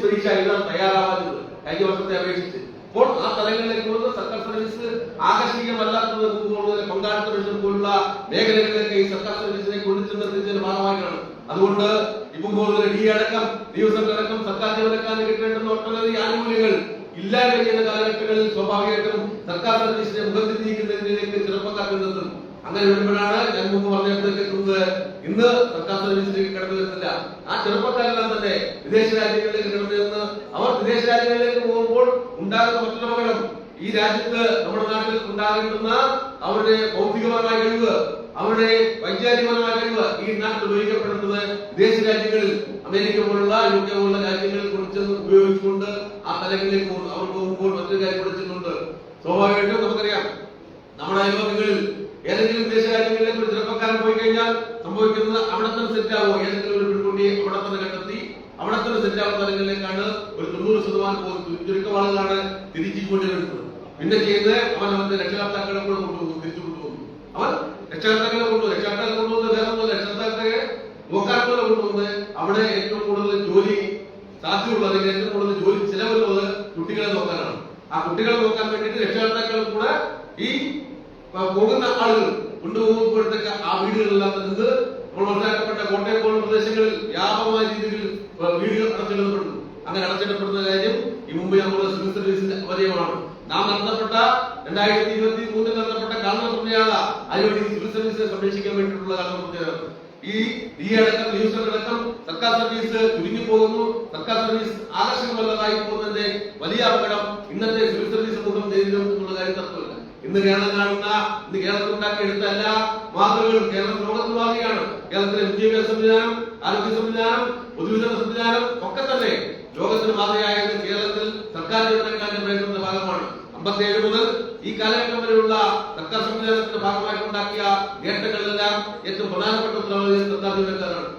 പരീക്ഷ എഴുതാൻ തയ്യാറാവാത്തത് കഴിഞ്ഞ വർഷത്തെ അപേക്ഷിച്ച്. അപ്പോൾ ആ തലങ്ങളിലേക്ക് പോകുന്ന സർക്കാർ സർവീസ് ആകർഷണീയമല്ലാത്തത് പങ്കാളിത്ത പെൻഷൻ പോലുള്ള മേഖലകളിലേക്ക് ഈ സർക്കാർ സർവീസിനെ കൊണ്ടുചെന്നെത്തിച്ചതിന്റെ ഭാഗമായിട്ടാണ്. അതുകൊണ്ട് ഇപ്പം കൂടുതൽ ഡി അടക്കം ദിവസങ്ങളടക്കം സർക്കാർ ജീവനക്കാരന് കിട്ടേണ്ടുന്ന ഒട്ടനവധി ആനുകൂല്യങ്ങൾ ഇല്ലാതെ ചെയ്യുന്ന കാലഘട്ടങ്ങളിൽ സ്വാഭാവികമായിട്ടും സർക്കാർ സർവീസിനെ മുഖത്തിരിക്കുന്നതിലേക്ക് ചെറുപ്പക്കാർക്ക് നിന്നും അങ്ങനെ വരുമ്പോഴാണ് ഞാൻ മുമ്പ് പറഞ്ഞത് ഇന്ന് സർക്കാർ സർവീസിലേക്ക് കടന്നു വരുന്നില്ല. ആ ചെറുപ്പക്കാരെല്ലാം തന്നെ വിദേശ രാജ്യങ്ങളിലേക്ക് കടന്നു വരുന്ന അവർ വിദേശ രാജ്യങ്ങളിലേക്ക് പോകുമ്പോൾ ഉണ്ടാകുന്ന മറ്റൊരു അപകടം, ഈ രാജ്യത്ത് നമ്മുടെ നാട്ടിൽ ഉണ്ടാകേണ്ടുന്ന അവരുടെ ഭൗതികപരമായ കഴിവ്, അവരുടെ വൈജ്ഞാനികപരമായ കഴിവ് ഈ നാട്ടിൽ ഉപയോഗിക്കപ്പെടുന്നത് വിദേശ രാജ്യങ്ങളിൽ അമേരിക്ക പോലുള്ള UK പോലുള്ള രാജ്യങ്ങളിൽ കുറിച്ചെന്ന് ഉപയോഗിച്ചുകൊണ്ട് ആ തലങ്ങളിലേക്ക് പോകുന്നു. അവർ പോകുമ്പോൾ മറ്റൊരു കാര്യം പഠിച്ചിട്ടുണ്ട്. സ്വാഭാവികമായിട്ടും നമുക്കറിയാം, നമ്മുടെ അയൽവക്കങ്ങളിൽ ഏതെങ്കിലും വിദേശ രാജ്യങ്ങളിലേക്ക് ഒരു ചെറുപ്പക്കാരൻ പോയി കഴിഞ്ഞാൽ സംഭവിക്കുന്നത് അവിടെ തന്നെ സെറ്റ് ആവുമോ, ഏതെങ്കിലും ഒരു പെൺകുട്ടിയെ അവിടെ തന്നെ കണ്ടെത്തി അവിടെ തന്നെ സെറ്റ് ആവുന്ന തലങ്ങളിലേക്കാണ് ഒരു 90% പോകുന്നത്. ചുരുക്കം ആളുകളാണ് തിരിച്ചുകൊണ്ടിരുന്നത്. പിന്നെ ചെയ്ത് അവൻ അവന്റെ രക്ഷകർത്താക്കളെ കൂടെ കൊണ്ടുപോകുന്നു, തിരിച്ചു കൊണ്ടുപോകുന്നു. അവൻ രക്ഷകർത്താക്കളെ കൊണ്ടുപോകുന്നത് വേറെ ഒന്നുമില്ല, രക്ഷകർത്താക്കളെ നോക്കാനുള്ള കൊണ്ടുപോകുന്നത് അവിടെ ഏറ്റവും കൂടുതൽ ജോലി സാധ്യതയുള്ള അല്ലെങ്കിൽ ഏറ്റവും കൂടുതൽ ജോലി ചിലവുള്ളത് കുട്ടികളെ നോക്കാനാണ്. ആ കുട്ടികളെ നോക്കാൻ വേണ്ടിയിട്ട് രക്ഷകർത്താക്കൾ കൂടെ ഈ പോകുന്ന ആളുകൾ കൊണ്ടുപോകുമ്പോഴത്തേക്ക് ആ വീടുകളിലെല്ലാം നിന്ന് നമ്മൾ മനസ്സിലാക്കപ്പെട്ട കോട്ടയം പോലുള്ള പ്രദേശങ്ങളിൽ വ്യാപകമായ രീതിയിൽ വീടുകൾ അടച്ചിടപ്പെടുന്നു. അങ്ങനെ അടച്ചിടപ്പെടുന്ന കാര്യം ഈ മുമ്പ് നമ്മുടെ സിവിൽ സർവീസിന്റെ അപജയമാണ്. നാം നടത്തപ്പെട്ട 2023 നടത്തപ്പെട്ട കാലപ്രതിയാത അതിനുവേണ്ടി സിവിൽ സർവീസിനെ സംരക്ഷിക്കാൻ വേണ്ടിയിട്ടുള്ള കാലപ്രതിയാണ്. ഈ അടക്കം ന്യൂസുകളടക്കം സർക്കാർ സർവീസ് ചുരുങ്ങി പോകുന്നു, സർക്കാർ സർവീസ് ആകർഷകമല്ലാതായി പോകുന്നതിന്റെ വലിയ അപകടം ഇന്നത്തെ സിവിൽ സർവീസ് മുഖം നേരിടുന്നുള്ള കാര്യം തത്വമല്ല. ഇന്ന് കേരളത്തിൽ ഉണ്ടാക്കിയെടുത്ത എല്ലാ മാതൃകകളും കേരളം ലോകത്ത് മാതൃകയാണ്. കേരളത്തിലെ വിദ്യാഭ്യാസ സംവിധാനം, ആരോഗ്യ സംവിധാനം, പൊതുവിതരണ സംവിധാനം ഒക്കെ തന്നെ ലോകത്തിന് മാതൃകയായത് കേരളത്തിൽ സർക്കാർ ജീവനക്കാരുടെ പ്രയത്നത്തിന്റെ ഭാഗമാണ്. 57 മുതൽ ഈ കാലഘട്ടം വരെയുള്ള സർക്കാർ സംവിധാനത്തിന്റെ ഭാഗമായിട്ടുണ്ടാക്കിയ നേട്ടങ്ങളിലെല്ലാം ഏറ്റവും പ്രധാനപ്പെട്ട ഉത്തരവാദിത്വം സർക്കാർ ജീവനക്കാരാണ്.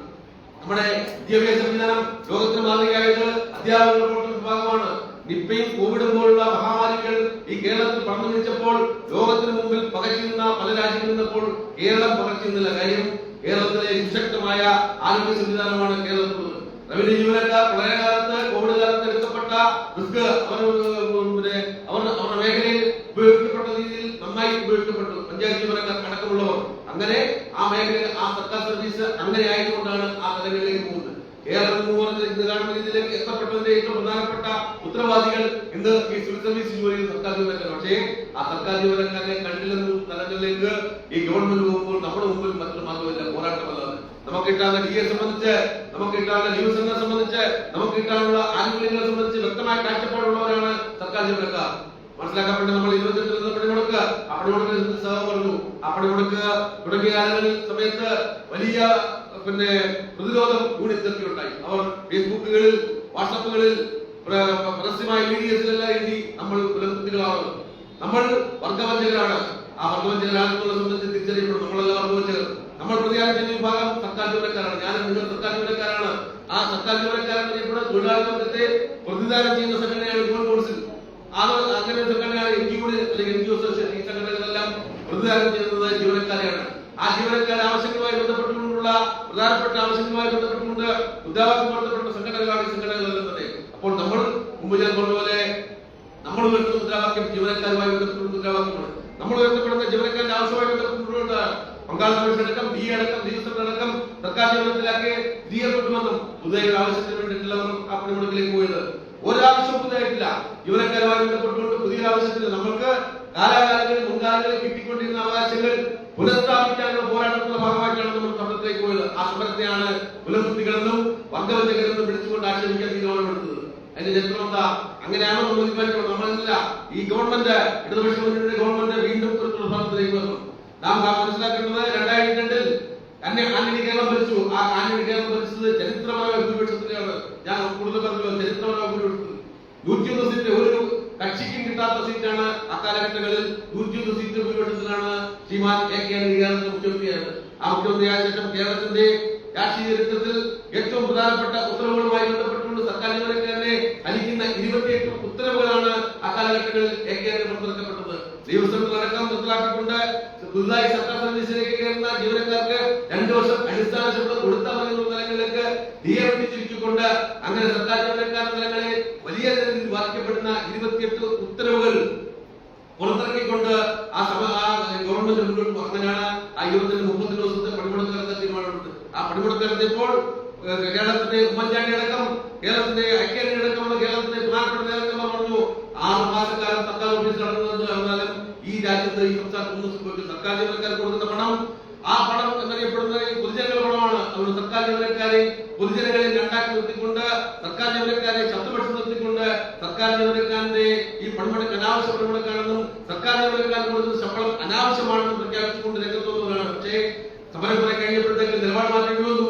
നമ്മുടെ വിദ്യാഭ്യാസ സംവിധാനം ലോകത്തിന് മാതൃകയായത് അധ്യാപകരുടെ പ്രവർത്തനത്തിന്റെ ഭാഗമാണ്. നിപ്പയും കോവിഡും പോലുള്ള മഹാമാരികൾ ഈ കേരളത്തിൽ പടർന്നു പിടിച്ചപ്പോൾ ലോകത്തിന് മുമ്പിൽ പകച്ചിരുന്ന പല രാജ്യങ്ങളിൽ നിന്നപ്പോൾ കേരളം പകച്ചിരുന്നില്ല. കാര്യം കേരളത്തിലെ സുശക്തമായ ആരോഗ്യ സംവിധാനമാണ് കേരളത്തിലുള്ളത്. റവന്യൂ ജീവനക്കാർ പ്രളയകാലത്ത് കോവിഡ് കാലത്ത് എടുക്കപ്പെട്ട റിസ്ക് അവരുടെ മേഖലയിൽ ഉപയോഗിക്കപ്പെട്ട രീതിയിൽ നന്നായി ഉപയോഗിക്കപ്പെട്ടു. പഞ്ചായത്ത് ജീവനക്കാർ അടക്കമുള്ളവർ അങ്ങനെ ആ മേഖലയിൽ ആ സർക്കാർ സർവീസ് അങ്ങനെ ആയതുകൊണ്ടാണ് ആ തലങ്ങളിലേക്ക് പോകുന്നത്. കേരളം കാണുന്ന രീതിയിലേക്ക് എത്തപ്പെട്ടതിന്റെ ഏറ്റവും പ്രധാനപ്പെട്ട ഉത്തരവാദികൾ ഇന്ന് ഈ സിവിൽ സർവീസ് ജോലി സർക്കാർ ജീവനക്കാർ. പക്ഷേ ആ സർക്കാർ ജീവനക്കാരെ കണ്ടില്ലെന്നും തലങ്ങളിലേക്ക് ഈ ഗവൺമെന്റ് പോകുമ്പോൾ നമ്മുടെ മുമ്പിൽ മറ്റൊരു മാർഗമില്ല, പോരാട്ടമല്ലാതെ. നമുക്ക് കിട്ടാവുന്ന DA സംബന്ധിച്ച്, നമുക്ക് കിട്ടാവുന്ന ന്യൂസിനെ സംബന്ധിച്ച്, നമുക്ക് കിട്ടാനുള്ള ആനുകൂല്യങ്ങളെ സംബന്ധിച്ച് വ്യക്തമായ കാഴ്ചപ്പാടുള്ളവരാണ് സർക്കാർ ജീവനക്കാർ. മനസ്സിലാക്കപ്പെട്ട നമ്മൾ 28 പണിമുടക്ക്, ആ പണിമുടക്കിൽ സഹം പറഞ്ഞു, ആ പണിമുടക്ക് തുടങ്ങിയ കാലങ്ങളിൽ സമയത്ത് വലിയ പ്രതിരോധം യൂണിറ്റുണ്ടായി. അവർ ഫേസ്ബുക്കുകളിൽ, വാട്സാപ്പുകളിൽ, പരസ്യമായ മീഡിയസിലെല്ലാം എഴുതി നമ്മൾ കുലകുത്തികളാണ്, നമ്മൾ വർഗവഞ്ചകരാണ്. ആ വർഗവഞ്ചകരാണെന്നുള്ളത് സംബന്ധിച്ച് തിരിച്ചറിയപ്പെടും. നമ്മളെല്ലാം വർഗവഞ്ചകർ. നമ്മൾ പ്രതികാരം ചെയ്യുന്ന വിഭാഗം സർക്കാർ ജീവനക്കാരാണ്. ഞാനും നിങ്ങൾ സർക്കാർ ജീവനക്കാരാണ്. ആ സർക്കാർ ജീവനക്കാരൻ അറിയപ്പെടുന്ന തൊഴിലാളി വർഗത്തെ പ്രതിദാനം ചെയ്യുന്ന സംഘടനയാണ് ജോയിന്റ് കൗൺസിൽ. അങ്ങനെ സംഘടനയാണ് NGO അല്ലെങ്കിൽ NGO അസോസിയേഷൻ. ഈ സംഘടനകളെല്ലാം പ്രതിദാനം ചെയ്യുന്നത് ജീവനക്കാരെയാണ്. ആ ജീവനക്കാരെ ആവശ്യങ്ങളുമായി ബന്ധപ്പെട്ടുകൊണ്ടുള്ള പ്രധാനപ്പെട്ട ആവശ്യങ്ങളുമായി ബന്ധപ്പെട്ടുകൊണ്ട് ഉദ്യോഗാർത്ഥം ബന്ധപ്പെട്ട സംഘടനകളാണ് ഈ സംഘടനകളെല്ലാം തന്നെ. അപ്പോൾ നമ്മൾ മുമ്പ് ഞാൻ പറഞ്ഞ പോലെ നമ്മൾ ഉയർത്തുന്ന മുദ്രാവാക്യം ജീവനക്കാരുമായി ബന്ധപ്പെട്ട മുദ്രാവാക്യമാണ്. നമ്മൾ ഉയർത്തപ്പെടുന്ന ജീവനക്കാരുടെ ആവശ്യമായി ബന്ധപ്പെട്ടുകൊണ്ട് പങ്കാളിത്ത അടക്കം DA അടക്കം ദിവസങ്ങളടക്കം സർക്കാർ ജീവനത്തിലാക്കി കൊണ്ടുവന്നും പുതിയ ആവശ്യത്തിന് വേണ്ടിയിട്ടുള്ളവർ ആ പണിമുടക്കിലേക്ക് പോയത്. ഒരാവശ്യവും പുതിയതായിട്ടില്ല. ജീവനക്കാരുമായി ബന്ധപ്പെട്ടുകൊണ്ട് പുതിയ ആവശ്യത്തിന് നമ്മൾക്ക് കാലാകാലങ്ങളിൽ മുൻകാലങ്ങളിൽ കിട്ടിക്കൊണ്ടിരുന്ന അവകാശങ്ങൾ പുനഃസ്ഥാപിക്കാനുള്ള പോരാട്ടത്തിന്റെ ഭാഗമായിട്ടാണ് നമ്മൾ സമരത്തിലേക്ക് പോയത്. ആ സമരത്തെയാണ് കുലകുത്തികളെന്നും വർഗവഞ്ചകരെന്നും വിളിച്ചുകൊണ്ട് ആക്ഷേപിക്കാൻ തീരുമാനമെടുത്തത്. അതിന്റെ ചരിത്രം എന്താ? അങ്ങനെയാണോ നമ്മൾ തീരുമാനിക്കണം? നമ്മളില്ല. ഈ ഗവൺമെന്റ്, ഇടതുപക്ഷ മുന്നണിയുടെ ഗവൺമെന്റ് വീണ്ടും ഒരു പ്രസ്ഥാനത്തിലേക്ക് വന്നു. നാം മനസ്സിലാക്കേണ്ടത് 2002 ആന്റണി കേരളം ഭരിച്ചു. ആ ആന്റണി കേരളം ഭരിച്ചത് ചരിത്രപരമായ ഭൂരിപക്ഷത്തിലാണ്. ഞാൻ കൂടുതൽ പറഞ്ഞല്ലോ, ചരിത്രപരമായ ഭൂരിപക്ഷത്തിൽ 101 സീറ്റ് ഒരു കക്ഷിക്കും കിട്ടാത്ത സീറ്റാണ്. അക്കാലഘട്ടങ്ങളിൽ 101 സീറ്റ് ഭൂരിപക്ഷത്തിലാണ് ശ്രീമാൻ AK ആന്റണി കേരളത്തിലെ മുഖ്യമന്ത്രിയാണ്. ആ മുഖ്യമന്ത്രിയായ ശേഷം കേരളത്തിന്റെ രാഷ്ട്രീയ ചരിത്രത്തിൽ ഏറ്റവും പ്രധാനപ്പെട്ട ഉത്തരവുകളുമായി ബന്ധപ്പെട്ടുകൊണ്ട് സർക്കാർ ജീവനക്കാരനെ ഹനിക്കുന്ന 28 ഉത്തരവുകളാണ് ആ കാലഘട്ടങ്ങളിൽ AK ആന്റണി പുറത്തിറക്കപ്പെട്ടത്. നിയമസഭകളടക്കം നിർത്തലാക്കിക്കൊണ്ട് പുതുതായി സർക്കാർ സർവീസിലേക്ക് കയറുന്ന ജീവനക്കാർക്ക് 2 വർഷം അടിസ്ഥാന ശമ്പളം കൊടുത്താൽ മതി എന്നുള്ള തലങ്ങളിലേക്ക് തിരിച്ചുകൊണ്ട് അങ്ങനെ സർക്കാർ ജീവനക്കാരുടെ തലങ്ങളെ വലിയ രീതിയിൽ ബാധിക്കപ്പെടുന്ന 28 ഉത്തരവുകൾ പുറത്തിറക്കിക്കൊണ്ട് ഗവൺമെന്റ് മുന്നോട്ട് അങ്ങനെയാണ് ആ 30 ദിവസത്തെ പണിമുടക്ക് നടത്താൻ തീരുമാനമുണ്ട്. ആ പണിമുടക്ക് നടത്തിയപ്പോൾ കേരളത്തിന്റെ ഉമ്മൻചാണ്ടി അടക്കം കേരളത്തിന്റെ ഐക്യകേന്ദ്ര അടക്കമുള്ള കേരളത്തിന്റെ പ്രധാനപ്പെട്ട നേതാക്കന്മാർ പറഞ്ഞു 6 മാസക്കാലം സർക്കാർ ഓഫീസിൽ നടന്നത് എന്നാലും ഈ രാജ്യത്ത് ഈ സംസ്ഥാനത്ത് ഒന്നും സംഭവിക്കും. സർക്കാർ ജീവനക്കാർക്ക് കൊടുക്കുന്ന പണം ആ പണം എന്നറിയപ്പെടുന്ന പൊതുജനങ്ങളുടെ പണമാണ്. അതുകൊണ്ട് സർക്കാർ ജീവനക്കാരെ പൊതുജനങ്ങളെ രണ്ടാക്കി നിർത്തിക്കൊണ്ട് സർക്കാർ ജീവനക്കാരെ ശബ്ദപക്ഷം നിർത്തിക്കൊണ്ട് സർക്കാർ ജീവനക്കാരന്റെ ഈ പണിമുടക്ക് അനാവശ്യ പണിമുടക്കാണെന്നും സർക്കാർ ജീവനക്കാർക്ക് കൊടുക്കുന്ന ശമ്പളം അനാവശ്യമാണെന്നും പ്രഖ്യാപിച്ചുകൊണ്ട് രംഗത്ത് വന്നതാണ്. പക്ഷേ സമരം കുറെ കഴിഞ്ഞപ്പോഴത്തേക്ക് നിലപാട് മാറ്റേണ്ടി വന്നു.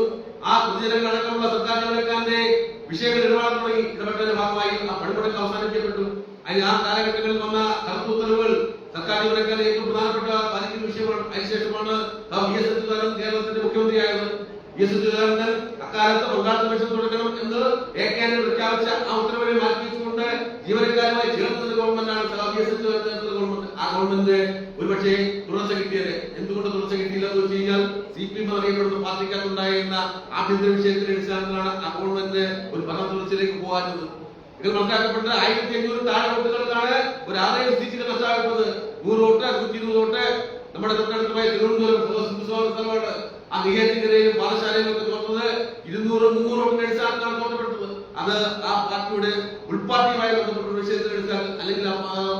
ആ പൊതുജനങ്ങളടക്കമുള്ള സർക്കാർ ജീവനക്കാരന്റെ വിഷയങ്ങൾ ഇടപാട് തുടങ്ങി. ഇടപെട്ടതിന്റെ ഭാഗമായി ആ പണിമുടക്ക് അവസാനിപ്പിക്കപ്പെട്ടു. അതിന് ആ കാലഘട്ടങ്ങളിൽ വന്ന കറുത്ത ഉത്തരവുകൾ സർക്കാർ ജീവനക്കാരെ ഏറ്റവും പ്രധാനപ്പെട്ട ബാധിക്കുന്ന വിഷയമാണ്. അതിനുശേഷമാണ് VS അച്യുതാനന്ദൻ കേരളത്തിന്റെ മുഖ്യമന്ത്രിയായത്. VS അച്യുതാനന്ദൻ അക്കാലത്ത് ബംഗാൾ കമ്മീഷൻ തുടങ്ങണം എന്ന് AK ആന്റണി പ്രഖ്യാപിച്ച ആ ഉത്തരവിനെ മാറ്റിവെച്ചുകൊണ്ട് ജീവനക്കാരുമായി ചേർന്ന ഗവൺമെന്റാണ് VS അച്യുതാനന്ദൻ ഗവൺമെന്റ്. ആ ഗവൺമെന്റ് ഒരുപക്ഷെ തുടർച്ച കിട്ടിയത്. എന്തുകൊണ്ട് തുടർച്ച കിട്ടിയില്ല എന്ന് വെച്ച് കഴിഞ്ഞാൽ CPM അറിയപ്പെടുന്ന പാർട്ടിക്കകത്തുണ്ടായിരുന്ന ആഭ്യന്തര വിഷയത്തിന്റെ അടിസ്ഥാനത്തിലാണ് ആ ഗവൺമെന്റ് ഒരു ഭരണ തുടർച്ചയിലേക്ക് പോകാഞ്ഞത്. ഇത് മനസ്സിലാക്കപ്പെട്ട 1500 താഴെ വോട്ടുകൾക്കാണ് ഒരു 6 സീറ്റുകൾ നഷ്ടമാക്കുന്നത്. 100 വോട്ട് 120 വോട്ട് നമ്മുടെ തൊട്ടടുത്തുമായി തിരുവനന്തപുരം ആ നികേതിനെയും പാഠശാലയും ഒക്കെ തോന്നുന്നത് 200-300 വോട്ടിന്റെ അടിസ്ഥാനത്തിലാണ് തോന്നപ്പെട്ടത്. അത് ആ പാർട്ടിയുടെ ഉൾപാർട്ടിയുമായി ബന്ധപ്പെട്ട വിഷയത്തിന്റെ അടിസ്ഥാനത്തിൽ അല്ലെങ്കിൽ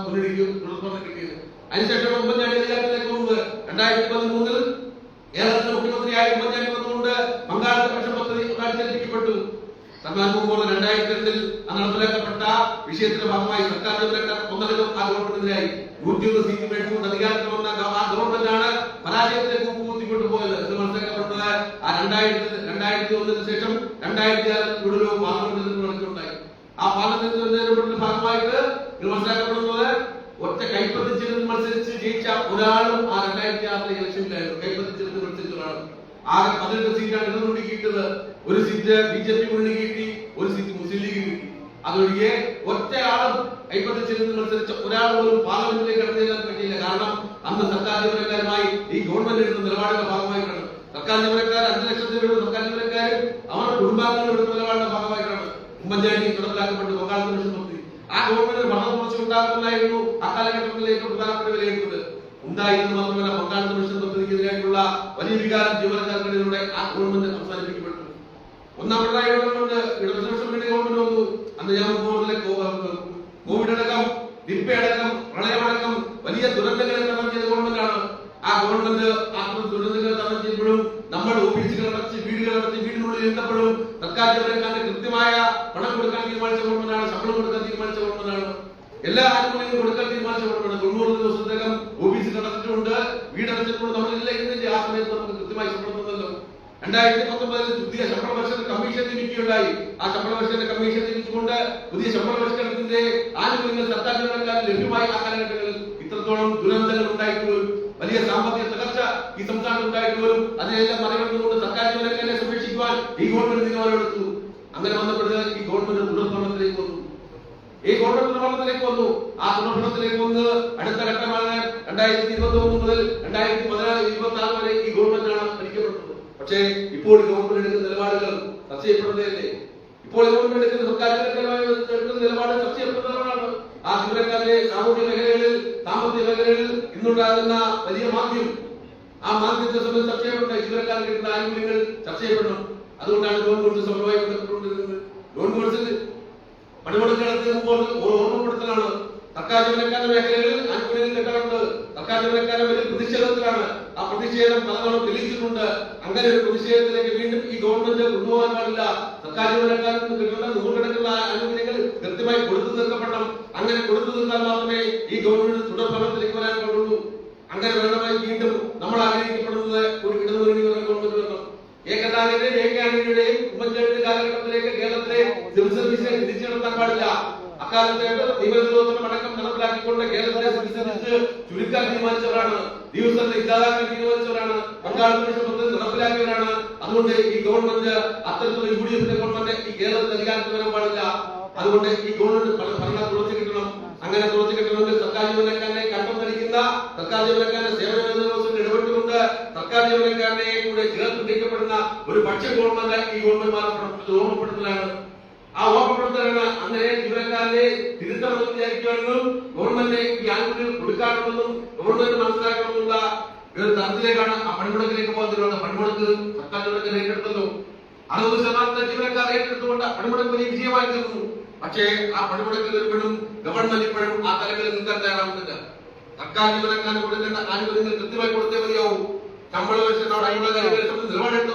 മുന്നണിക്കും തുടർന്ന് കിട്ടിയത്. അതിനുശേഷം ഉമ്മൻചാണ്ടി അധികാരത്തിലേക്ക് വന്നത് 2013 കേരളത്തിലെ മുഖ്യമന്ത്രിയായ ഉമ്മൻചാണ്ടി വന്നുകൊണ്ട് ബംഗാൾ കമ്മീഷൻ പദ്ധതി അടിച്ചേൽപ്പിക്കപ്പെട്ടു. സൽമാൻ മുമ്പ് 2002 നടപ്പിലാക്കപ്പെട്ട വിഷയത്തിന്റെ ഭാഗമായി സർക്കാർ ജീവനക്കാർ ഒന്നടങ്കം ആ ഗവൺമെന്റിനായി 101 സീറ്റ് മേടിച്ചുകൊണ്ട് അധികാരത്തിൽ വന്ന ആ ഗവൺമെന്റാണ് പരാജയത്തിലേക്ക് കൂട്ടിക്കൊണ്ടു പോയത്. ഇത് മനസ്സിലാക്കപ്പെട്ടത് ആ 2001 ശേഷം 2006 ഇവിടെ ഒരു പാർലമെന്റ് നടക്കുകയുണ്ടായി. ആ പാർലമെന്റ് തെരഞ്ഞെടുപ്പിന്റെ ഭാഗമായിട്ട് ഇത് മനസ്സിലാക്കപ്പെടുന്നത് ഒറ്റ കൈപ്പത്തിച്ചിരുന്ന് മത്സരിച്ച് ജയിച്ച ഒരാളും ആ 2006 ഇലക്ഷനിലായിരുന്നു. കൈപ്പത്തിച്ചിരുന്ന് മത്സരിച്ച ഒരാളും ആകെ 18 സീറ്റാണ് ഇടതുമുന്നണി കിട്ടിയത്. ഒരു സീറ്റ് BJP മുന്നണി കിട്ടി, ഒരു സീറ്റ് മുസ്ലിം ലീഗ് കിട്ടി. അതൊഴികെ ഒറ്റയാളും കൈപ്പത്തിച്ചിരുന്ന് മത്സരിച്ച ഒരാൾ പോലും പാർലമെന്റിലേക്ക് കടന്നു ചെല്ലാൻ പറ്റിയില്ല. കാരണം അന്ന് സർക്കാർ ജീവനക്കാരുമായി ഈ ഗവൺമെന്റ് എടുക്കുന്ന നിലപാടിന്റെ ഭാഗമായിട്ടാണ്. സർക്കാർ ജീവനക്കാർ 5 ലക്ഷത്തിൽ വരുന്ന സർക്കാർ ജീവനക്കാരും അവരുടെ കുടുംബാംഗങ്ങൾ എടുക്കുന്ന നിലപാടിന്റെ ഭാഗമായിട്ടാണ് ഉമ്മൻചാണ്ടി നടപ്പിലാക്കപ്പെട്ട് ബംഗാൾ കമ്മീഷൻ പദ്ധതി. ആ ഗവൺമെന്റ് ഭരണ തുടർച്ച ഉണ്ടാക്കുന്നായിരുന്നു ആ കാലഘട്ടത്തിലെ ഏറ്റവും പ്രധാനപ്പെട്ട വിലയിരുത്തത് ഉണ്ടായിരുന്നു. മാത്രമല്ല ബംഗാൾ കമ്മീഷൻ പദ്ധതിക്കെതിരായിട്ടുള്ള വലിയ വികാരം ജീവനക്കാർക്കിടയിലൂടെ ആ ഗവൺമെന്റ് അവസാനിപ്പിക്കപ്പെട്ടു. ഒന്നാം പിണറായി ഗവൺമെന്റ് ഇടതുപക്ഷ മുന്നണി ഗവൺമെന്റ് വന്നു. അന്ന് ഞാൻ മുമ്പ് കോവിഡ് അടക്കം നിപ്പ അടക്കം പ്രളയമടക്കം വലിയ ദുരന്തങ്ങളെ തരണം ചെയ്ത ഗവൺമെന്റാണ്. ആ ഗവൺമെന്റ് ആ ദുരന്തങ്ങൾ തരണം ചെയ്യുമ്പോഴും നമ്മൾ ഓഫീസുകൾ അടച്ച് വീടുകൾ അടച്ച് വീടിനുള്ളിൽ ഇരുന്നപ്പോഴും സർക്കാർ ജീവനക്കാരന് കൃത്യമായ പണം കൊടുക്കാൻ തീരുമാനിച്ച ഗവൺമെന്റാണ്. ശമ്പളം കൊടുക്കാൻ തീരുമാനിച്ച ഗവൺമെന്റാണ്. എല്ലാ ആനുകൂല്യങ്ങളും കൊടുക്കാൻ തീരുമാനിച്ച ഗവൺമെന്റ് 90 ദിവസത്തേക്കും ഓഫീസിൽ അടച്ചിട്ടുണ്ട്, വീടടച്ചിട്ടുണ്ട്. നമ്മളില്ല ഇതിന്റെ ആ സമയത്ത് നമുക്ക് കൃത്യമായി ശമ്പളം തന്നല്ലോ. 2019 പുതിയ ശമ്പള പരിഷ്കരണ കമ്മീഷൻ നിയമിക്കുകയുണ്ടായി. ആ ശമ്പള പരിഷ്കരണ കമ്മീഷൻ നിയമിച്ചുകൊണ്ട് പുതിയ ശമ്പള പരിഷ്കരണത്തിന്റെ ആനുകൂല്യങ്ങൾ സർക്കാർ ജീവനക്കാർക്ക് ലഭ്യമായി. ആ കാലഘട്ടങ്ങളിൽ ഇത്രത്തോളം ദുരന്തങ്ങൾ ഉണ്ടായിട്ട് പോലും വലിയ സാമ്പത്തിക തകർച്ച ഈ സംസ്ഥാനത്ത് ഉണ്ടായിട്ട് പോലും അതിനെല്ലാം മറികടന്നുകൊണ്ട് സർക്കാർ ജീവനക്കാരെ സംരക്ഷിക്കുവാൻ ഈ ഗവൺമെന്റ് തീരുമാനമെടുത്തു. അങ്ങനെ വന്നപ്പോഴത്തെ ഈ ഗവൺമെന്റ് തുടർഭരണത്തിലേക്ക് വന്നു. ഈ ഗവൺമെന്റ് തുടർഭരണത്തിലേക്ക് വന്നു. ആ തുടർഭരണത്തിലേക്ക് വന്ന് അടുത്ത ഘട്ടമാണ് 2021 മുതൽ 2026 വരെ ഈ ഗവൺമെന്റാണ് ഭരിക്കപ്പെട്ടത്. പക്ഷേ ഇപ്പോൾ ഗവൺമെന്റ് എടുക്കുന്ന നിലപാടുകൾ ചർച്ച ചെയ്യപ്പെടുന്നതല്ലേ? ഇപ്പോൾ ഗവൺമെന്റ് എടുക്കുന്ന സർക്കാർ ജീവനക്കാരുമായി എടുക്കുന്ന നിലപാട് ചർച്ച ചെയ്യപ്പെടുന്നതാണ്. ആ ജീവനക്കാരുടെ സാമൂഹ്യ മേഖലകളിൽ സാമ്പത്തിക മേഖലകളിൽ ഇന്നുണ്ടാകുന്ന വലിയ മാന്ദ്യം, ആ മാന്ദ്യത്തെ സംബന്ധിച്ച് ചർച്ച ചെയ്യപ്പെട്ട ജീവനക്കാർക്ക് കിട്ടുന്ന ആനുകൂല്യങ്ങൾ ചർച്ച ചെയ്യപ്പെടണം. അതുകൊണ്ടാണ് ഗവൺമെന്റ് സമരവുമായി ബന്ധപ്പെട്ടുകൊണ്ടിരുന്നത്. ഗവൺമെന്റ് പണിമുടക്ക് നടത്തിയപ്പോൾ ഒരു ഓർമ്മപ്പെടുത്തലാണ്. സർക്കാർ ജീവനക്കാരുടെ മേഖലകളിൽ ആനുകൂല്യങ്ങൾ കിട്ടാറുണ്ട്. സർക്കാർ ജീവനക്കാരുടെ വലിയ പ്രതിഷേധത്തിലാണ്. ആ പ്രതിഷേധം പലതവണ തെളിയിച്ചിട്ടുണ്ട്. അങ്ങനെ ഒരു പ്രതിഷേധത്തിലേക്ക് വീണ്ടും ഈ ഗവൺമെന്റ് കൊണ്ടുപോകാൻ പാടില്ല. സർക്കാർ ജീവനക്കാർക്ക് കിട്ടുന്ന നൂറുകണക്കിനുള്ള ആനുകൂല്യങ്ങൾ കൃത്യമായി കൊടുത്തു തീർക്കപ്പെടണം. അങ്ങനെ കൊടുത്തു തീർത്താൽ മാത്രമേ ഈ ഗവൺമെന്റ് തുടർഭരണത്തിലേക്ക് വരാൻ പാടുള്ളൂ. അങ്ങനെ വേണ്ടമായി വീണ്ടും നമ്മൾ ആഗ്രഹിക്കപ്പെടുന്നത് ഒരു ഇടതുമുന്നണി ഗവൺമെന്റ് വരണം. AK ആന്റണിയുടെയും ഉമ്മൻചാണ്ടിയുടെ കാലഘട്ടത്തിലേക്ക് കേരളത്തിലെ സിവിൽ സർവീസിനെ തിരിച്ചു നടത്താൻ പാടില്ല. അക്കാലത്തെ നിയമനിർവഹണം അടക്കം നടപ്പിലാക്കിക്കൊണ്ട് കേരളത്തിലെ സിവിൽ സർവീസ് ചുരുക്കാൻ തീരുമാനിച്ചവരാണ്. ദിവസത്തെ ഇല്ലാതാക്കാൻ തീരുമാനിച്ചവരാണ്, പങ്കാളിത്ത പദ്ധതി നടപ്പിലാക്കിയവരാണ്. അതുകൊണ്ട് ഈ ഗവൺമെന്റ് അത്തരത്തിലുള്ള UDF-ന്റെ ഗവൺമെന്റ് ഈ കേരളത്തിൽ അധികാരത്തിൽ വരാൻ പാടില്ല. അതുകൊണ്ട് ഈ ഗവൺമെന്റ് ഭരണം തുറച്ചു കിട്ടണം. അങ്ങനെ തുറച്ചു കിട്ടണമെങ്കിൽ സർക്കാർ ജീവനക്കാരനെ കണ്ടം ധരിക്കുന്ന, സർക്കാർ ജീവനക്കാരന്റെ സേവന വ്യവസ്ഥയിൽ ഇടപെട്ടുകൊണ്ട് സർക്കാർ ജീവനക്കാരനെ കൂടെ ചേർത്ത് പിടിക്കപ്പെടുന്ന ഒരു പക്ഷ ഗവൺമെന്റ് ഈ ഗവൺമെന്റ്മാരെ ഓർമ്മപ്പെടുത്തലാണ്. ആ ഓർമ്മപ്പെടുത്തലാണ്. അങ്ങനെ ജീവനക്കാരനെ തിരുത്തണമെന്ന് വിചാരിക്കുവാനും ഗവൺമെന്റ് ഈ ആനുകൂല്യം കൊടുക്കാണമെന്നും ഗവൺമെന്റ് മനസ്സിലാക്കണമെന്നുള്ള ഒരു തരത്തിലേക്കാണ് ആ പണിമുടക്കിലേക്ക് പോകുന്നത്. പണിമുടക്ക് സർക്കാർ ജീവനക്കാരെ ഏറ്റെടുത്തല്ലോ. 60% ജീവനക്കാർ ഏറ്റെടുത്തുകൊണ്ട് പണിമുടക്ക് വലിയ വിജയമായി തീർന്നു. പക്ഷേ ആ പണിമുടക്കിൽ ഇപ്പോഴും ഗവൺമെന്റ് ഇപ്പോഴും ആ തലങ്ങളിൽ നിൽക്കാൻ തയ്യാറാവുന്നില്ല. സർക്കാർ ജീവനക്കാരന് കൊടുക്കേണ്ട ആനുകൂല്യങ്ങൾ കൃത്യമായി കൊടുത്തേ മതിയാവും. ശമ്പള നിലപാടെടുത്ത്